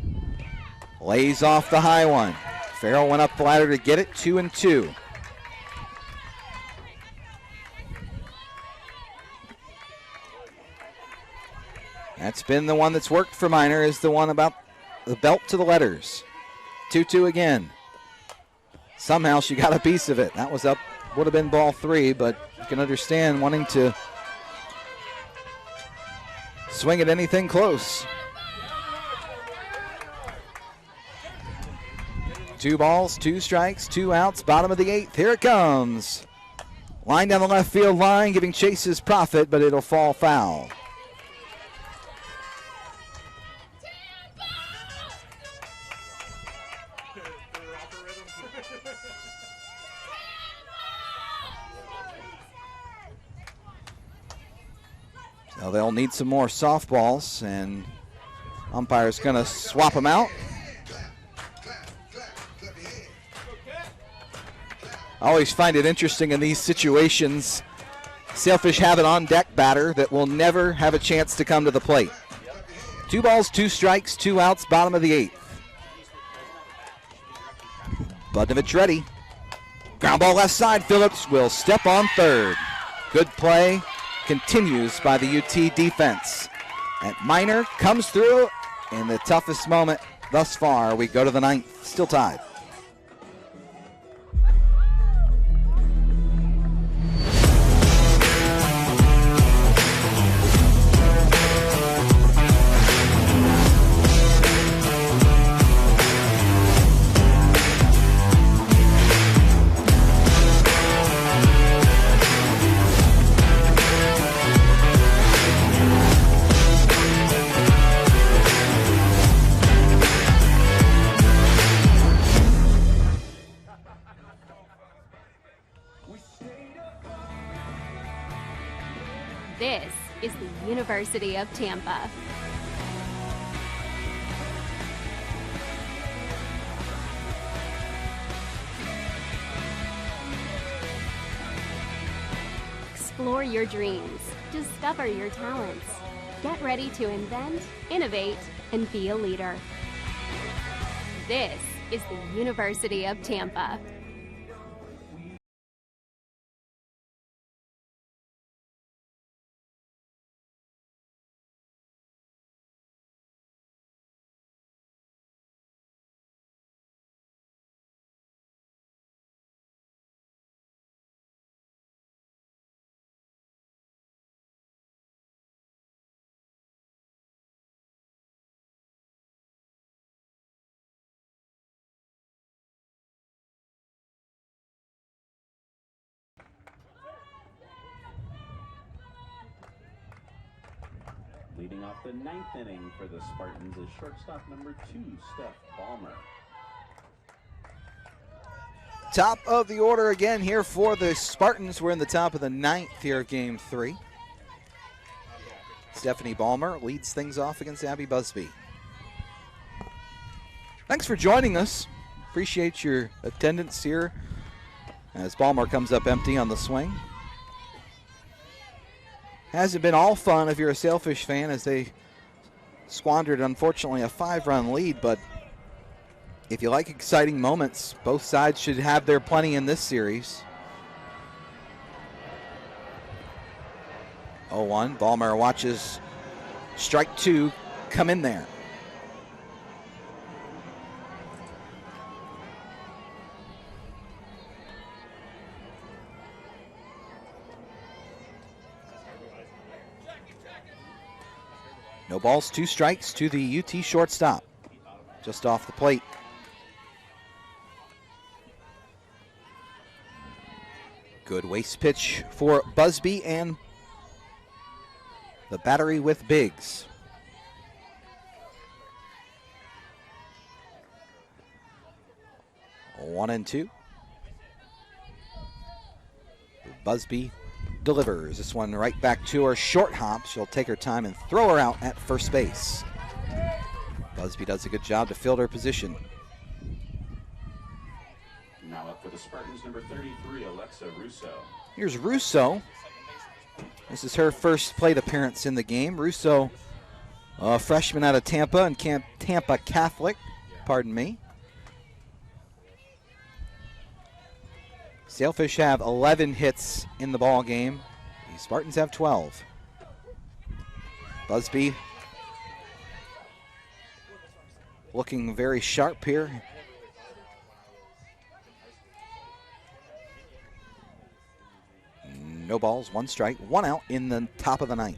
Lays off the high one. Farrell went up the ladder to get it. 2-2. That's been the one that's worked for Miner, is the one about the belt to the letters. 2-2 again. Somehow she got a piece of it. That was up, would have been ball 3, but you can understand wanting to swing at anything close. 2 balls, 2 strikes, 2 outs, bottom of the 8th. Here it comes. Line down the left field line, giving Chase his profit, but it'll fall foul. So they'll need some more softballs, and umpire's going to swap them out. I always find it interesting in these situations. Sailfish have an on-deck batter that will never have a chance to come to the plate. 2 balls, 2 strikes, 2 outs, bottom of the 8th. Budnovich ready. Ground ball left side. Phillips will step on third. Good play continues by the UT defense. And Miner comes through in the toughest moment thus far. We go to the 9th, still tied. This is the University of Tampa. Explore your dreams. Discover your talents. Get ready to invent, innovate, and be a leader. This is the University of Tampa. Leading off the 9th inning for the Spartans is shortstop number 2, Stefanie Ballmer. Top of the order again here for the Spartans. We're in the top of the 9th here of Game 3. Stefanie Ballmer leads things off against Abby Busby. Thanks for joining us. Appreciate your attendance here as Ballmer comes up empty on the swing. Hasn't been all fun if you're a Sailfish fan, as they squandered, unfortunately, a 5-run lead, but if you like exciting moments, both sides should have their plenty in this series. 0-1, Ballmer watches strike 2 come in there. No balls, 2 strikes to the UT shortstop, just off the plate. Good waste pitch for Busby and the battery with Biggs. One and 2. Busby delivers this one right back to her. Short hop. She'll take her time and throw her out at first base. Busby does a good job to field her position. Now up for the Spartans, number 33, Alexa Russo. Here's Russo. This is her first plate appearance in the game. Russo, a freshman out of Tampa and Tampa Catholic, pardon me. Sailfish have 11 hits in the ball game. The Spartans have 12. Busby looking very sharp here. No balls, 1 strike, 1 out in the top of the 9th.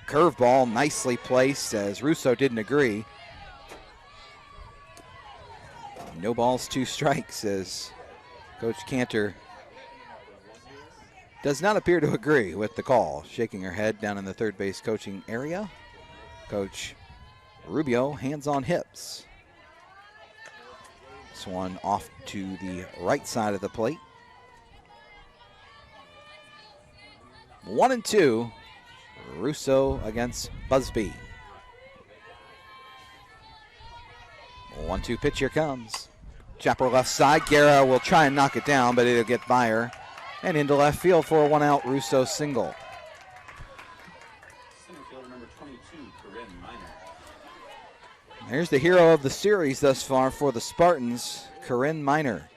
Curveball nicely placed as Russo didn't agree. No balls, 2 strikes as Coach Cantor does not appear to agree with the call. Shaking her head down in the third base coaching area. Coach Rubio, hands on hips. This one off to the right side of the plate. 1 and 2, Russo against Busby. 1-2 pitch, here comes. Chopper left side, Guerra will try and knock it down, but it'll get by her. And into left field for a 1-out Russo single. Center fielder number 22, Corrine Miner. Here's the hero of the series thus far for the Spartans, Corrine Miner.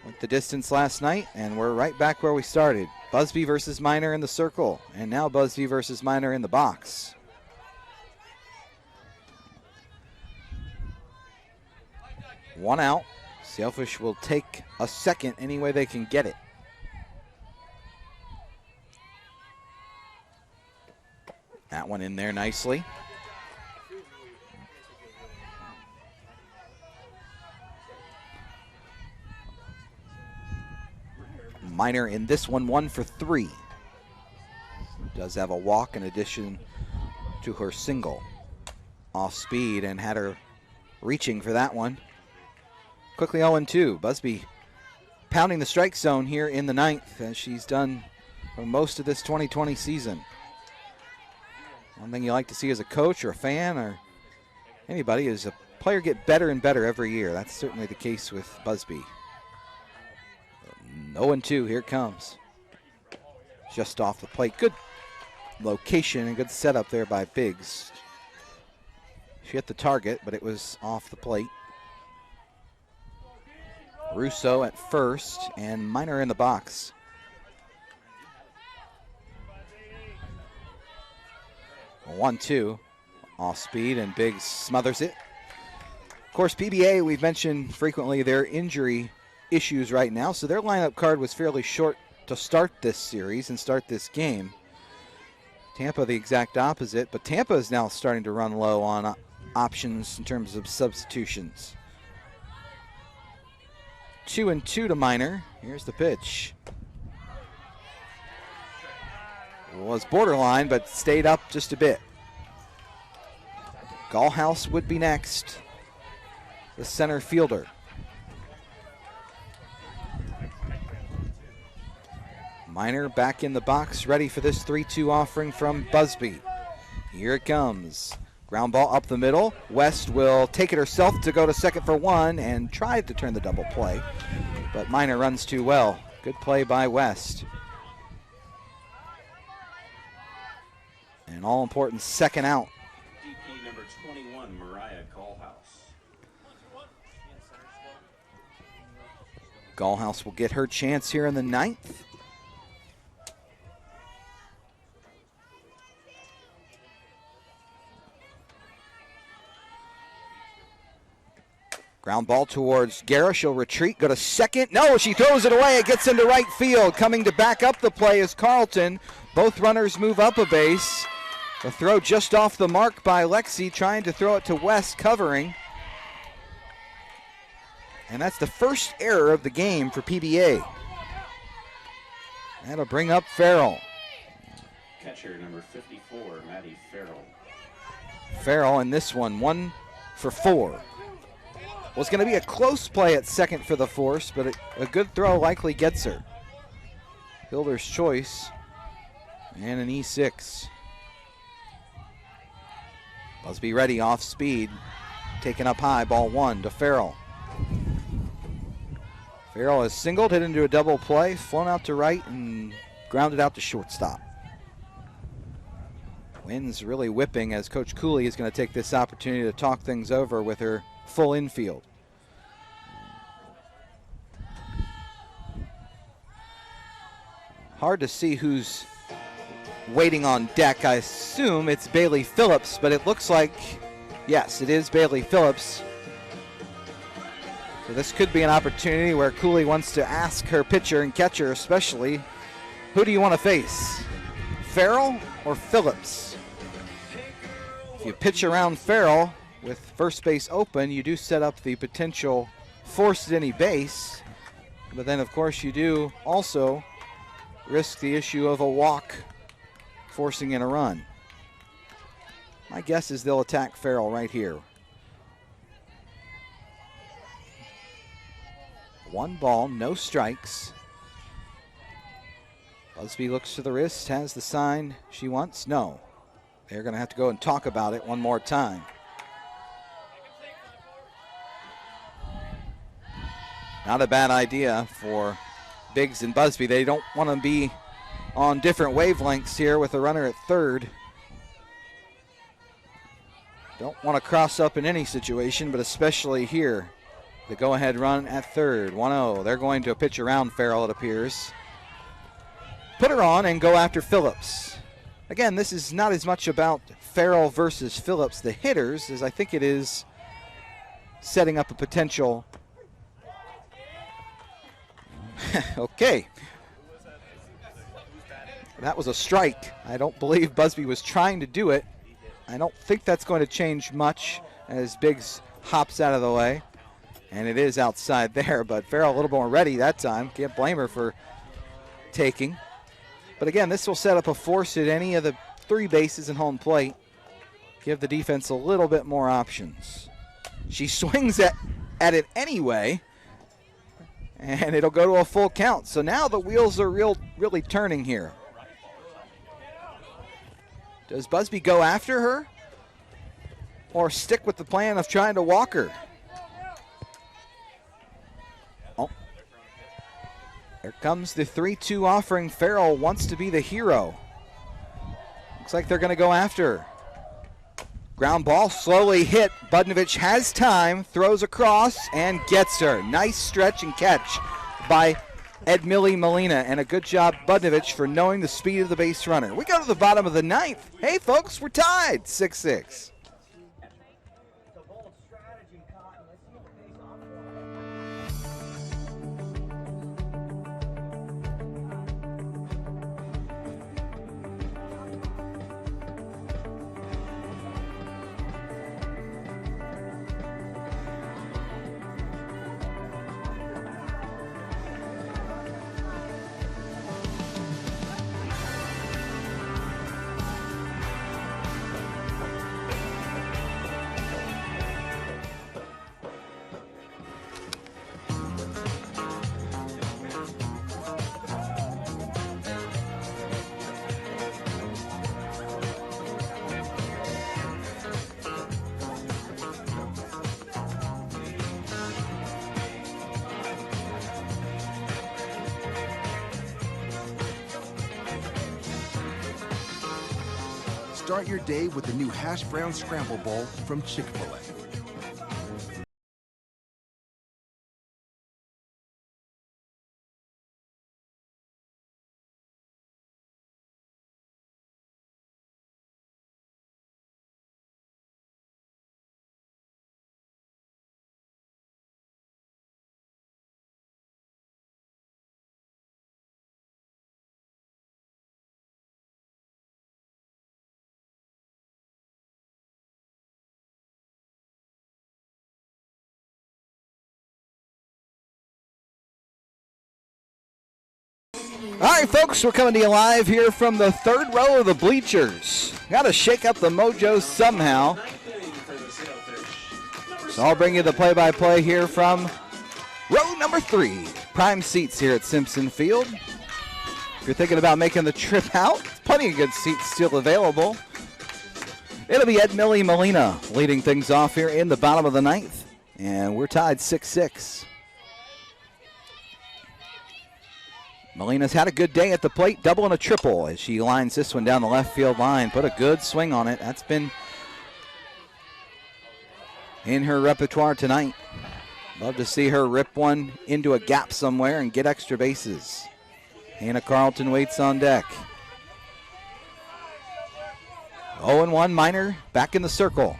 Went the distance last night, and we're right back where we started. Busby versus Miner in the circle, and now Busby versus Miner in the box. One out. Sailfish will take a second any way they can get it. That one in there nicely. Miner in this one, 1 for 3. Does have a walk in addition to her single. Off speed and had her reaching for that one. Quickly 0-2. Busby pounding the strike zone here in the 9th, as she's done for most of this 2020 season. One thing you like to see as a coach or a fan or anybody is a player get better and better every year. That's certainly the case with Busby. 0-2, here it comes. Just off the plate. Good location and good setup there by Biggs. She hit the target, but it was off the plate. Russo at first, and Miner in the box. A 1-2, off speed, and Biggs smothers it. Of course, PBA, we've mentioned frequently their injury issues right now, so their lineup card was fairly short to start this series and start this game. Tampa the exact opposite, but Tampa is now starting to run low on options in terms of substitutions. 2-2 to Miner. Here's the pitch. Was borderline, but stayed up just a bit. Gallhouse would be next, the center fielder. Miner back in the box, ready for this 3-2 offering from Busby. Here it comes. Ground ball up the middle. West will take it herself to go to second for one and try to turn the double play. But Miner runs too well. Good play by West. An all-important second out. DP number 21, Mariah Gallhouse will get her chance here in the 9th. Ground ball towards Guerra. She'll retreat, go to second. No, she throws it away. It gets into right field. Coming to back up the play is Carlton. Both runners move up a base. The throw just off the mark by Lexi, trying to throw it to West, covering. And that's the first error of the game for PBA. That'll bring up Farrell. Catcher number 54, Maddie Farrell. Farrell in this one, 1 for 4. Was going to be a close play at second for the Force, but a good throw likely gets her. Fielder's choice and an E6. Busby ready, off speed. Taken up high, ball 1 to Farrell. Farrell has singled, hit into a double play, flown out to right, and grounded out to shortstop. Wind's really whipping as Coach Cooley is going to take this opportunity to talk things over with her full infield. Hard to see who's waiting on deck. I assume it's Bailey Phillips, but it looks like, yes, it is Bailey Phillips. So this could be an opportunity where Cooley wants to ask her pitcher and catcher especially, who do you want to face, Farrell or Phillips? If you pitch around Farrell with first base open, you do set up the potential force at any base, but then of course you do also risk the issue of a walk forcing in a run. My guess is they'll attack Farrell right here. 1 ball, no strikes. Busby looks to the wrist, has the sign she wants. No. They're going to have to go and talk about it one more time. Not a bad idea for Biggs and Busby. They don't want to be on different wavelengths here with a runner at third. Don't want to cross up in any situation, but especially here. The go-ahead run at third, 1-0. They're going to pitch around Farrell, it appears. Put her on and go after Phillips. Again, this is not as much about Farrell versus Phillips, the hitters, as I think it is setting up a potential. Okay. That was a strike. I don't believe Busby was trying to do it. I don't think that's going to change much as Biggs hops out of the way. And it is outside there, but Farrell a little more ready that time. Can't blame her for taking. But again, this will set up a force at any of the 3 bases and home plate. Give the defense a little bit more options. She swings at it anyway, and it'll go to a full count. So now the wheels are really turning here. Does Busby go after her or stick with the plan of trying to walk her? Oh. There comes the 3-2 offering. Farrell wants to be the hero. Looks like they're going to go after her. Ground ball slowly hit. Budnovich has time, throws across, and gets her. Nice stretch and catch by Edmillie Molina, and a good job, Budnovich, for knowing the speed of the base runner. We go to the bottom of the 9th. Hey, folks, we're tied, 6-6. Start your day with the new Hash Brown Scramble Bowl from Chick-fil-A. All right, folks, we're coming to you live here from the third row of the bleachers. Got to shake up the mojo somehow. So I'll bring you the play-by-play here from row number 3. Prime seats here at Simpson Field. If you're thinking about making the trip out, plenty of good seats still available. It'll be Edmilly Molina leading things off here in the bottom of the 9th. And we're tied 6-6. Molina's had a good day at the plate, double and a triple as she lines this one down the left field line. Put a good swing on it. That's been in her repertoire tonight. Love to see her rip one into a gap somewhere and get extra bases. Hannah Carlton waits on deck. 0-1 Miner back in the circle.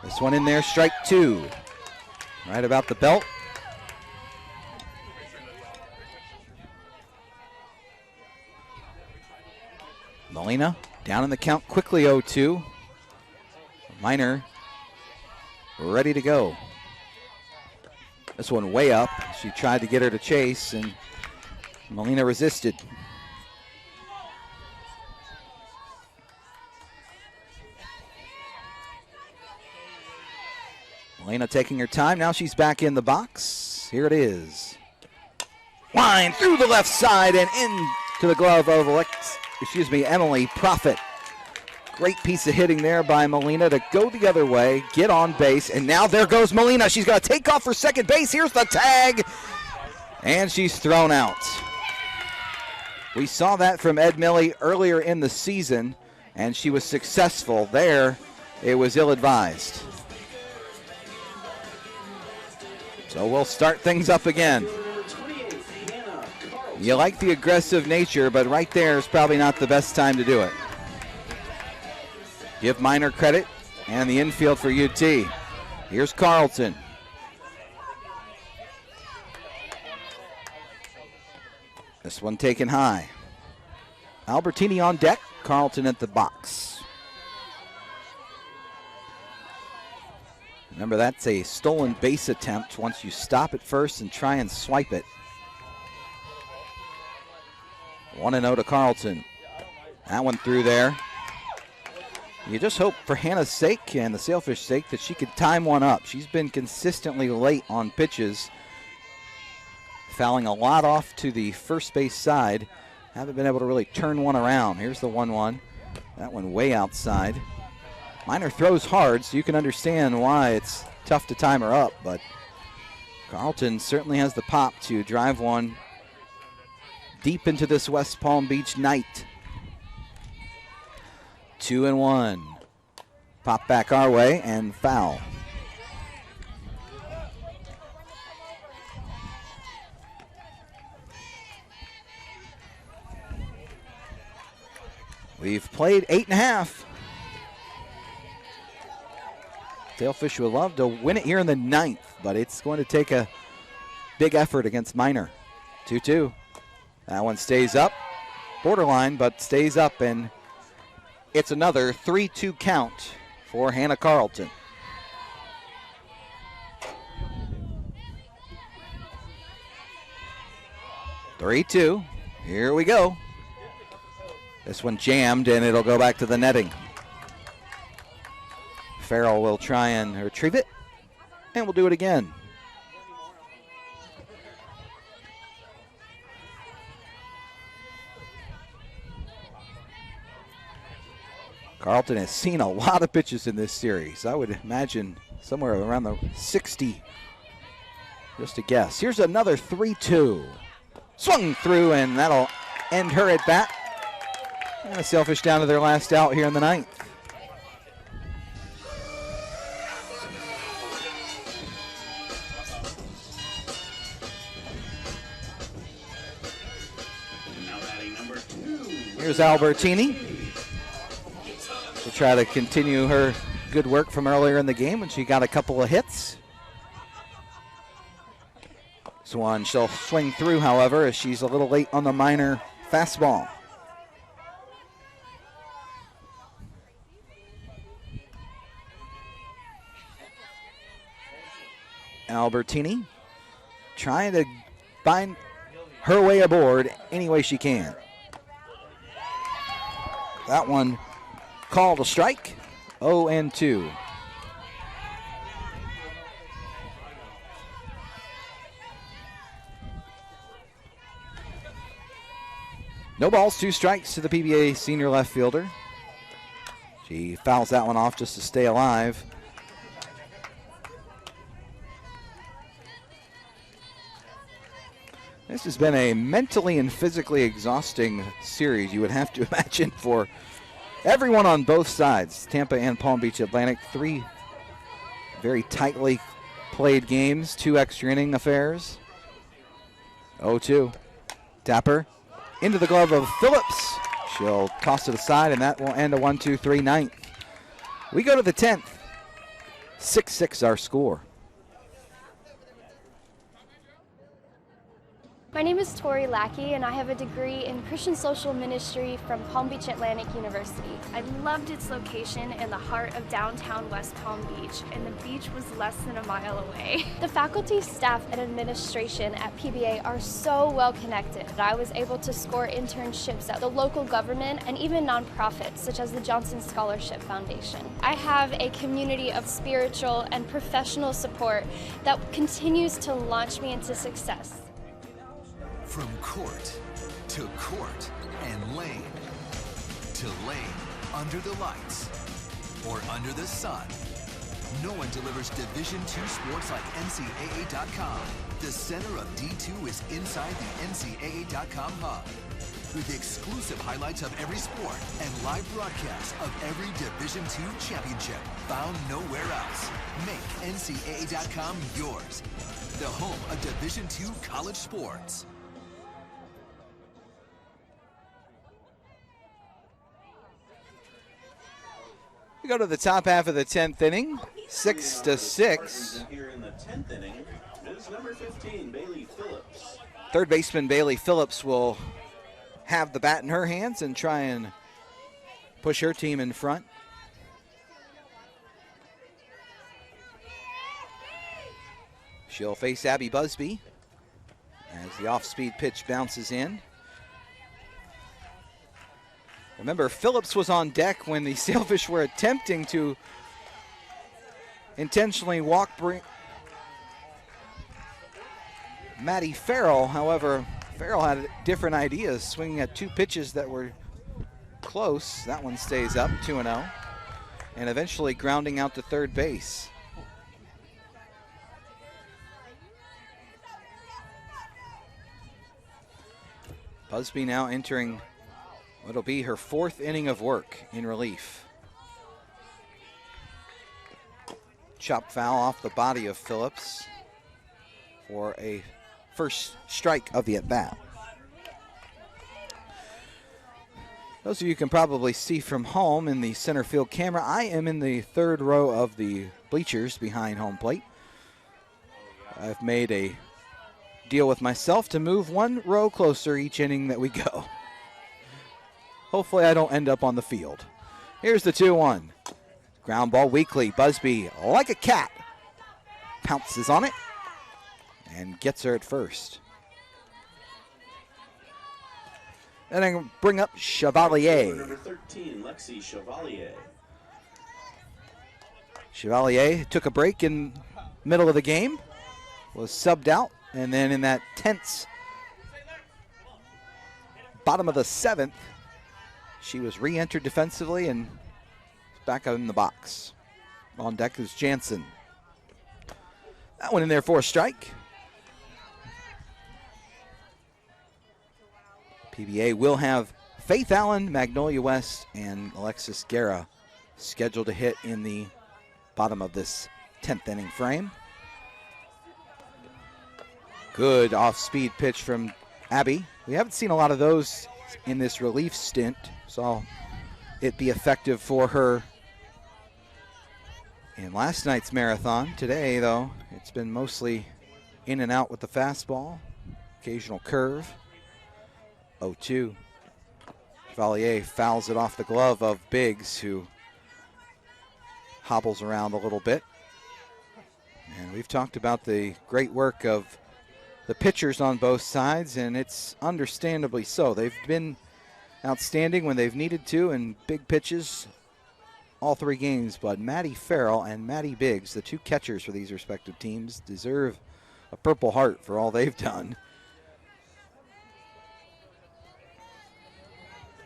This one in there, strike 2. Right about the belt. Molina down in the count quickly, 0-2. Miner ready to go. This one way up. She tried to get her to chase, and Molina resisted. Molina taking her time. Now she's back in the box. Here it is. Line through the left side and into the glove of Emily Profit. Great piece of hitting there by Molina to go the other way, get on base, and now there goes Molina. She's going to take off for second base. Here's the tag, and she's thrown out. We saw that from Edmilly earlier in the season, and she was successful there. It was ill-advised. So we'll start things up again. You like the aggressive nature, but right there is probably not the best time to do it. Give Miner credit and the infield for UT. Here's Carlton. This one taken high. Albertini on deck, Carlton at the box. Remember, that's a stolen base attempt once you stop at first and try and swipe it. 1-0 to Carlton. That one through there. You just hope for Hannah's sake and the Sailfish sake that she could time one up. She's been consistently late on pitches, fouling a lot off to the first base side. Haven't been able to really turn one around. Here's the 1-1. That one way outside. Miner throws hard, so you can understand why it's tough to time her up, but Carlton certainly has the pop to drive one deep into this West Palm Beach night. 2-1. Pop back our way and foul. We've played 8.5. Sailfish would love to win it here in the 9th, but it's going to take a big effort against Miner. 2-2. That one stays up. Borderline, but stays up, and it's another 3-2 count for Hannah Carlton. (3-2). Here we go. This one jammed, and it'll go back to the netting. Farrell will try and retrieve it, and we'll do it again. Carlton has seen a lot of pitches in this series. I would imagine somewhere around the 60, just a guess. Here's another 3-2. Swung through, and that'll end her at bat. And the Sailfish down to their last out here in the ninth. Here's Albertini to try to continue her good work from earlier in the game when she got a couple of hits. This one she'll swing through, however, as she's a little late on the Miner fastball. Albertini trying to find her way aboard any way she can. That one called a strike, 0-2. No balls, 2 strikes to the PBA senior left fielder. She fouls that one off just to stay alive. This has been a mentally and physically exhausting series, you would have to imagine, for everyone on both sides, Tampa and Palm Beach Atlantic. 3 very tightly played games, 2 extra inning affairs. 0-2. Tapper into the glove of Phillips. She'll toss it aside, and that will end a 1-2-3 ninth. We go to the 10th. 6-6 our score. My name is Tori Lackey, and I have a degree in Christian Social Ministry from Palm Beach Atlantic University. I loved its location in the heart of downtown West Palm Beach, and the beach was less than a mile away. The faculty, staff, and administration at PBA are so well connected that I was able to score internships at the local government and even nonprofits such as the Johnson Scholarship Foundation. I have a community of spiritual and professional support that continues to launch me into success. From court and lane to lane, under the lights or under the sun, no one delivers Division II sports like NCAA.com. The center of D2 is inside the NCAA.com hub with exclusive highlights of every sport and live broadcasts of every Division II championship found nowhere else. Make NCAA.com yours, the home of Division II college sports. We go to the top half of the 10th inning, 6-6. Here in the 10th inning is number 15, Bailey Phillips. Third baseman Bailey Phillips will have the bat in her hands and try and push her team in front. She'll face Abby Busby as the off-speed pitch bounces in. Remember, Phillips was on deck when the Sailfish were attempting to intentionally walk Maddie Farrell. However, Farrell had different ideas, swinging at 2 pitches that were close. That one stays up, 2-0, and eventually grounding out to third base. Busby now entering what'll be her 4th inning of work in relief. Chop foul off the body of Phillips for a first strike of the at-bat. Those of you can probably see from home in the center field camera, I am in the 3rd row of the bleachers behind home plate. I've made a deal with myself to move 1 row closer each inning that we go. Hopefully I don't end up on the field. Here's the 2-1. Ground ball weakly. Busby, like a cat, pounces on it and gets her at first. And then bring up Chevalier. Number 13, Lexi Chevalier. Chevalier took a break in middle of the game, was subbed out, and then in that tense bottom of the 7th, she was re-entered defensively and back out in the box. On deck is Jansen. That one in there for a strike. PBA will have Faith Allen, Magnolia West, and Alexis Guerra scheduled to hit in the bottom of this 10th inning frame. Good off-speed pitch from Abby. We haven't seen a lot of those in this relief stint. Saw it be effective for her in last night's marathon. Today, though, it's been mostly in and out with the fastball. Occasional curve. 0-2. Chevalier fouls it off the glove of Biggs, who hobbles around a little bit. And we've talked about the great work of the pitchers on both sides, and it's understandably so. They've been outstanding when they've needed to, and big pitches all three games. But Maddie Farrell and Maddie Biggs, the two catchers for these respective teams, deserve a Purple Heart for all they've done.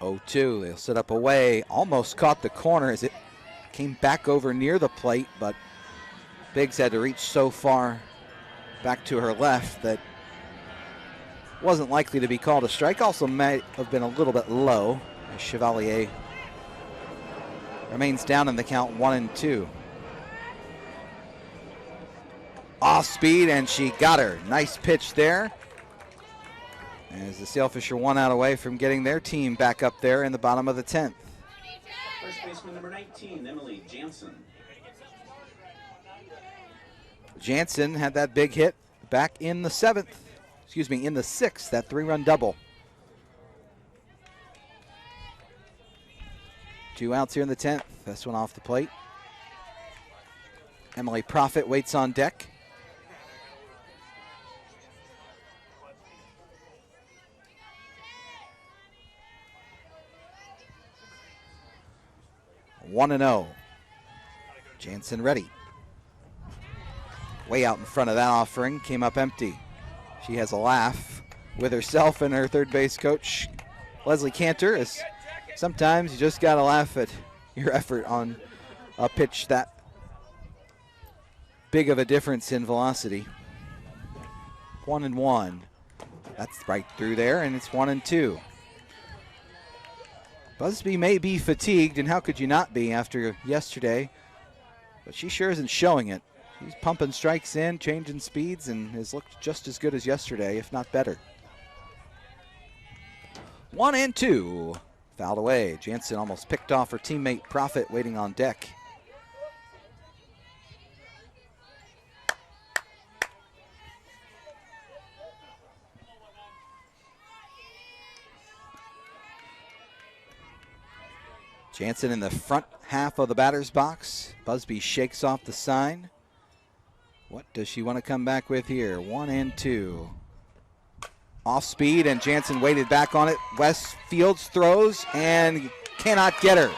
0-2, they'll set up away. Almost caught the corner as it came back over near the plate, but Biggs had to reach so far back to her left that wasn't likely to be called a strike. Also might have been a little bit low as Chevalier remains down in the count 1-2. Off speed, and she got her. Nice pitch there as the Sailfish are 1 out away from getting their team back up there in the bottom of the 10th. First baseman number 19, Emily Jansen. Jansen had that big hit back in the 6th, that 3-run double. 2 outs here in the 10th. This one off the plate. Emily Profit waits on deck. One and 0. Jansen ready. Way out in front of that offering, came up empty. She has a laugh with herself and her third base coach, Leslie Cantor, as sometimes you just gotta laugh at your effort on a pitch that big of a difference in velocity. 1-1. That's right through there, and it's 1-2. Busby may be fatigued, and how could you not be after yesterday? But she sure isn't showing it. She's pumping strikes in, changing speeds, and has looked just as good as yesterday, if not better. 1-2. Fouled away. Jansen almost picked off her teammate Profit waiting on deck. Jansen in the front half of the batter's box. Busby shakes off the sign. What does she want to come back with here? 1-2. Off speed, and Jansen waited back on it. West Fields throws and cannot get her.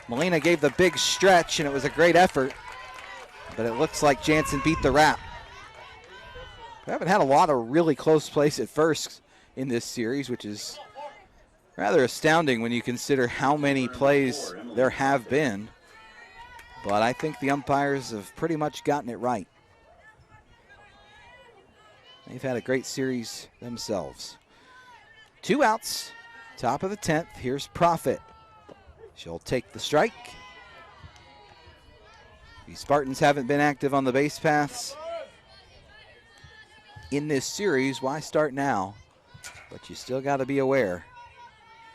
Molina gave the big stretch, and it was a great effort, but it looks like Jansen beat the wrap. We haven't had a lot of really close plays at first in this series, which is rather astounding when you consider how many plays there have been. But I think the umpires have pretty much gotten it right. They've had a great series themselves. 2 outs, top of the 10th. Here's Profit. She'll take the strike. The Spartans haven't been active on the base paths in this series. Why start now? But you still got to be aware.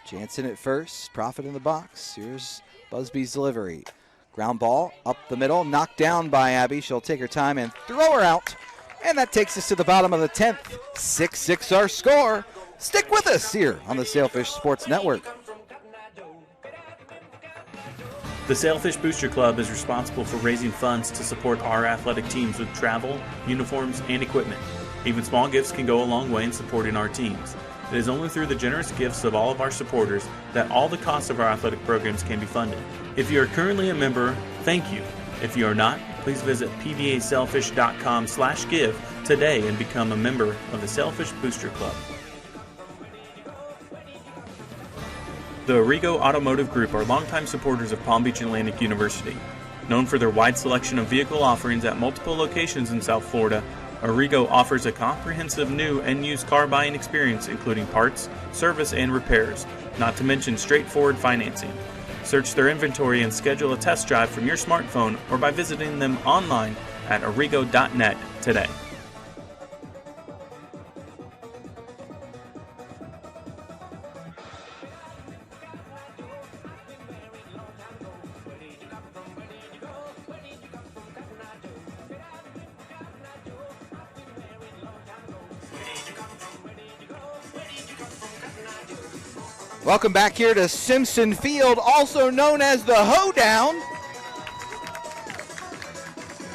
Jansen at first, Profit in the box. Here's Busby's delivery. Ground ball up the middle, knocked down by Abby. She'll take her time and throw her out. And that takes us to the bottom of the 10th. 6-6 our score. Stick with us here on the Sailfish Sports Network. The Sailfish Booster Club is responsible for raising funds to support our athletic teams with travel, uniforms, and equipment. Even small gifts can go a long way in supporting our teams. It is only through the generous gifts of all of our supporters that all the costs of our athletic programs can be funded. If you are currently a member, thank you. If you are not, please visit pvasailfish.com/give today and become a member of the Sailfish Booster Club. The Arrigo Automotive Group are longtime supporters of Palm Beach Atlantic University. Known for their wide selection of vehicle offerings at multiple locations in South Florida, Arrigo offers a comprehensive new and used car buying experience, including parts, service, and repairs, not to mention straightforward financing. Search their inventory and schedule a test drive from your smartphone or by visiting them online at arrigo.net today. Welcome back here to Simpson Field, also known as the Hoedown.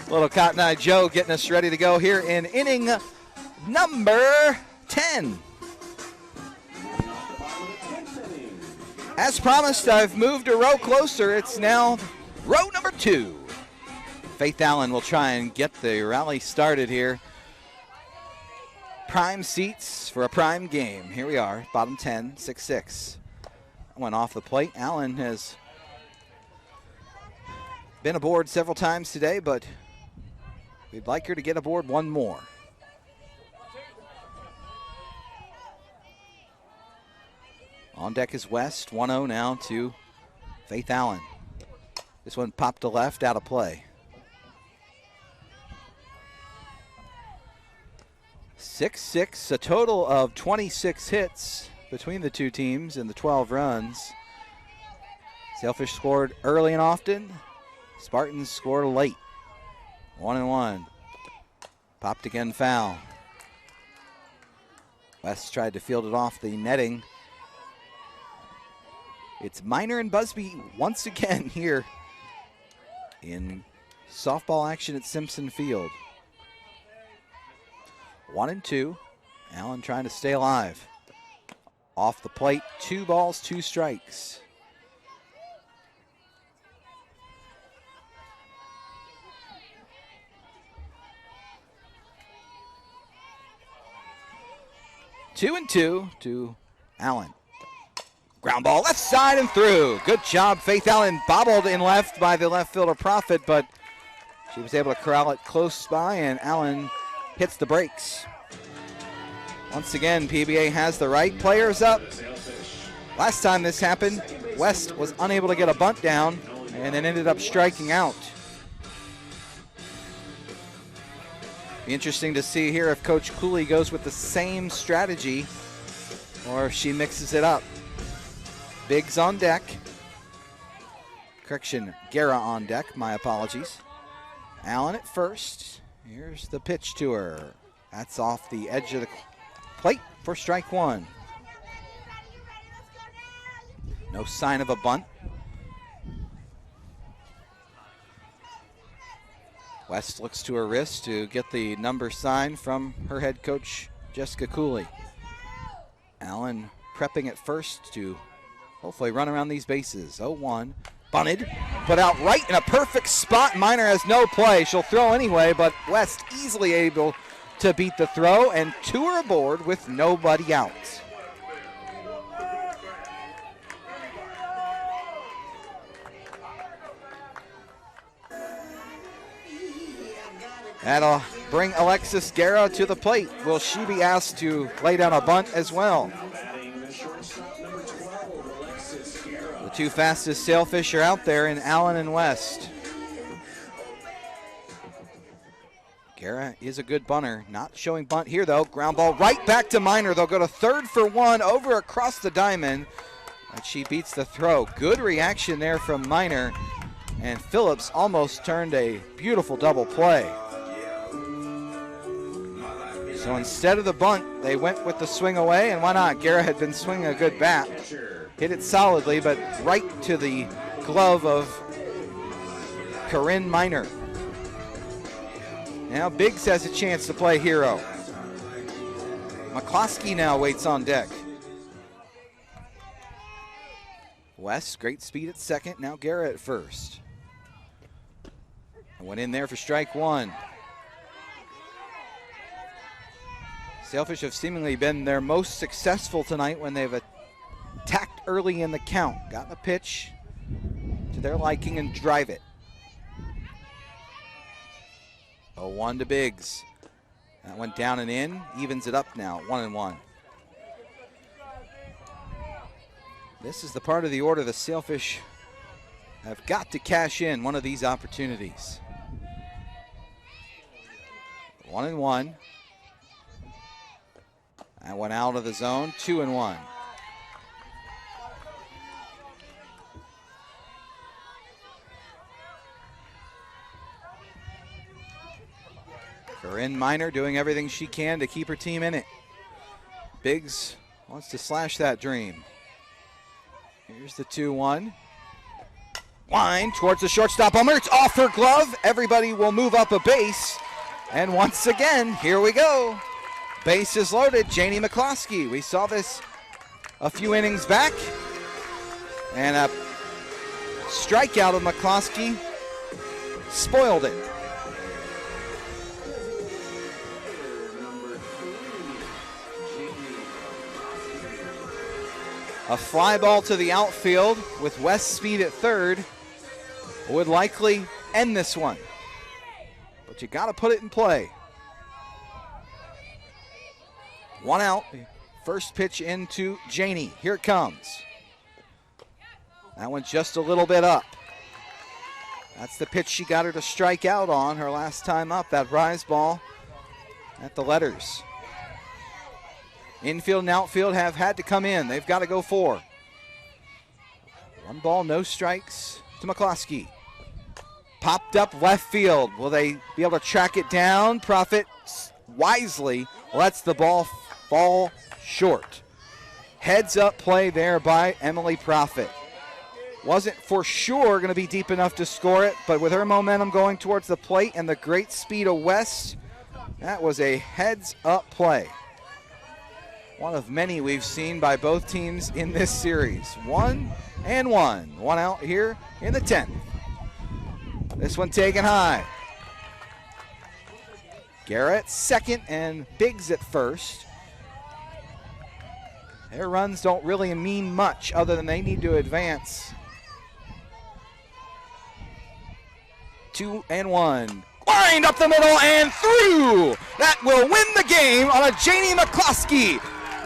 Little Cotton Eye Joe getting us ready to go here in inning number 10. As promised, I've moved a row closer. It's now row number 2. Faith Allen will try and get the rally started here. Prime seats for a prime game. Here we are, bottom 10, 6-6. Went off the plate. Allen has been aboard several times today, but we'd like her to get aboard one more. On deck is West, 1-0 now to Faith Allen. This one popped to left, out of play. 6-6, a total of 26 hits between the two teams and the 12 runs. Sailfish scored early and often. Spartans scored late. 1-1. Popped again, foul. West tried to field it off the netting. It's Miner and Busby once again here in softball action at Simpson Field. 1-2. Allen trying to stay alive. Off the plate, 2 balls, 2 strikes. Two and 2 to Allen. Ground ball left side and through. Good job, Faith Allen. Bobbled in left by the left fielder Profit, but she was able to corral it close by, and Allen hits the brakes. Once again, PBA has the right players up. Last time this happened, West was unable to get a bunt down and then ended up striking out. Be interesting to see here if Coach Cooley goes with the same strategy or if she mixes it up. Biggs on deck. Correction, Guerra on deck, my apologies. Allen at first. Here's the pitch to her. That's off the edge of the plate for strike 1. No sign of a bunt. West looks to her wrist to get the number sign from her head coach, Jessica Cooley. Allen prepping at first to hopefully run around these bases. 0-1, bunted, put out right in a perfect spot. Miner has no play. She'll throw anyway, but West easily able to beat the throw, and 2 are aboard with nobody out. That'll bring Alexis Guerra to the plate. Will she be asked to lay down a bunt as well? The 2 fastest Sailfish are out there in Allen and West. Guerra is a good bunter. Not showing bunt here, though. Ground ball right back to Miner. They'll go to third for 1 over across the diamond. But she beats the throw. Good reaction there from Miner. And Phillips almost turned a beautiful double play. So instead of the bunt, they went with the swing away. And why not? Guerra had been swinging a good bat. Hit it solidly, but right to the glove of Corrine Miner. Now Biggs has a chance to play hero. Mccluskey now waits on deck. West, great speed at second. Now Guerra at first. Went in there for strike 1. Sailfish have seemingly been their most successful tonight when they've attacked early in the count. Gotten a pitch to their liking and drive it. 0-1 to Biggs. That went down and in, evens it up now, 1-1. This is the part of the order the Sailfish have got to cash in one of these opportunities. 1-1. That went out of the zone, 2-1. Corrine Miner doing everything she can to keep her team in it. Biggs wants to slash that dream. Here's the 2-1. Line towards the shortstop. Ballmer, it's off her glove. Everybody will move up a base. And once again, here we go. Base is loaded. Janey Mccluskey. We saw this a few innings back. And a strikeout of Mccluskey spoiled it. A fly ball to the outfield with West speed at third would likely end this one. But you got to put it in play. 1 out. First pitch into Janey. Here it comes. That one just a little bit up. That's the pitch she got her to strike out on her last time up. That rise ball at the letters. Infield and outfield have had to come in. They've got to go 4. 1 ball, no strikes to Mccluskey. Popped up left field. Will they be able to track it down? Profit wisely lets the ball fall short. Heads up play there by Emily Profit. Wasn't for sure going to be deep enough to score it, but with her momentum going towards the plate and the great speed of West, that was a heads up play. One of many we've seen by both teams in this series. 1-1. 1 out here in the 10th. This one taken high. Garrett second and Biggs at first. Their runs don't really mean much other than they need to advance. 2-1. Lined up the middle and through. That will win the game on a Janey Mccluskey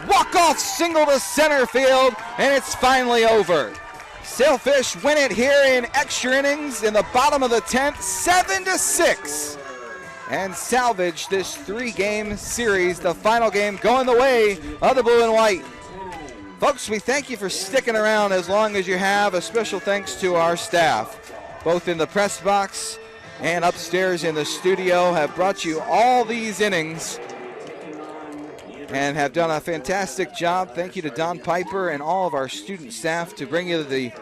walk-off single to center field, and it's finally over. Sailfish win it here in extra innings in the bottom of the 10th, 7-6, and salvage this 3-game series, the final game going the way of the blue and white. Folks, we thank you for sticking around as long as you have. A special thanks to our staff, both in the press box and upstairs in the studio, have brought you all these innings and have done a fantastic job. Thank you to Don Piper and all of our student staff to bring you the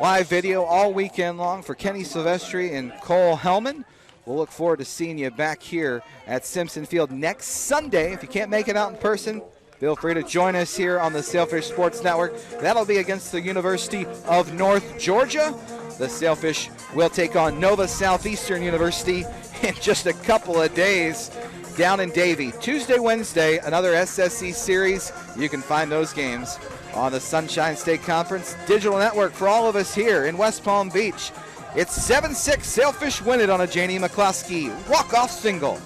live video all weekend long. For Kenny Silvestri and Cole Hellman, we'll look forward to seeing you back here at Simpson Field next Sunday. If you can't make it out in person, feel free to join us here on the Sailfish Sports Network. That'll be against the University of North Georgia. The Sailfish will take on Nova Southeastern University in just a couple of days down in Davie. Tuesday, Wednesday, another SSC series. You can find those games on the Sunshine State Conference Digital Network. For all of us here in West Palm Beach, it's 7-6. Sailfish win it on a Janey Mccluskey walk-off single.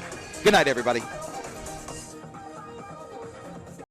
Good night, everybody.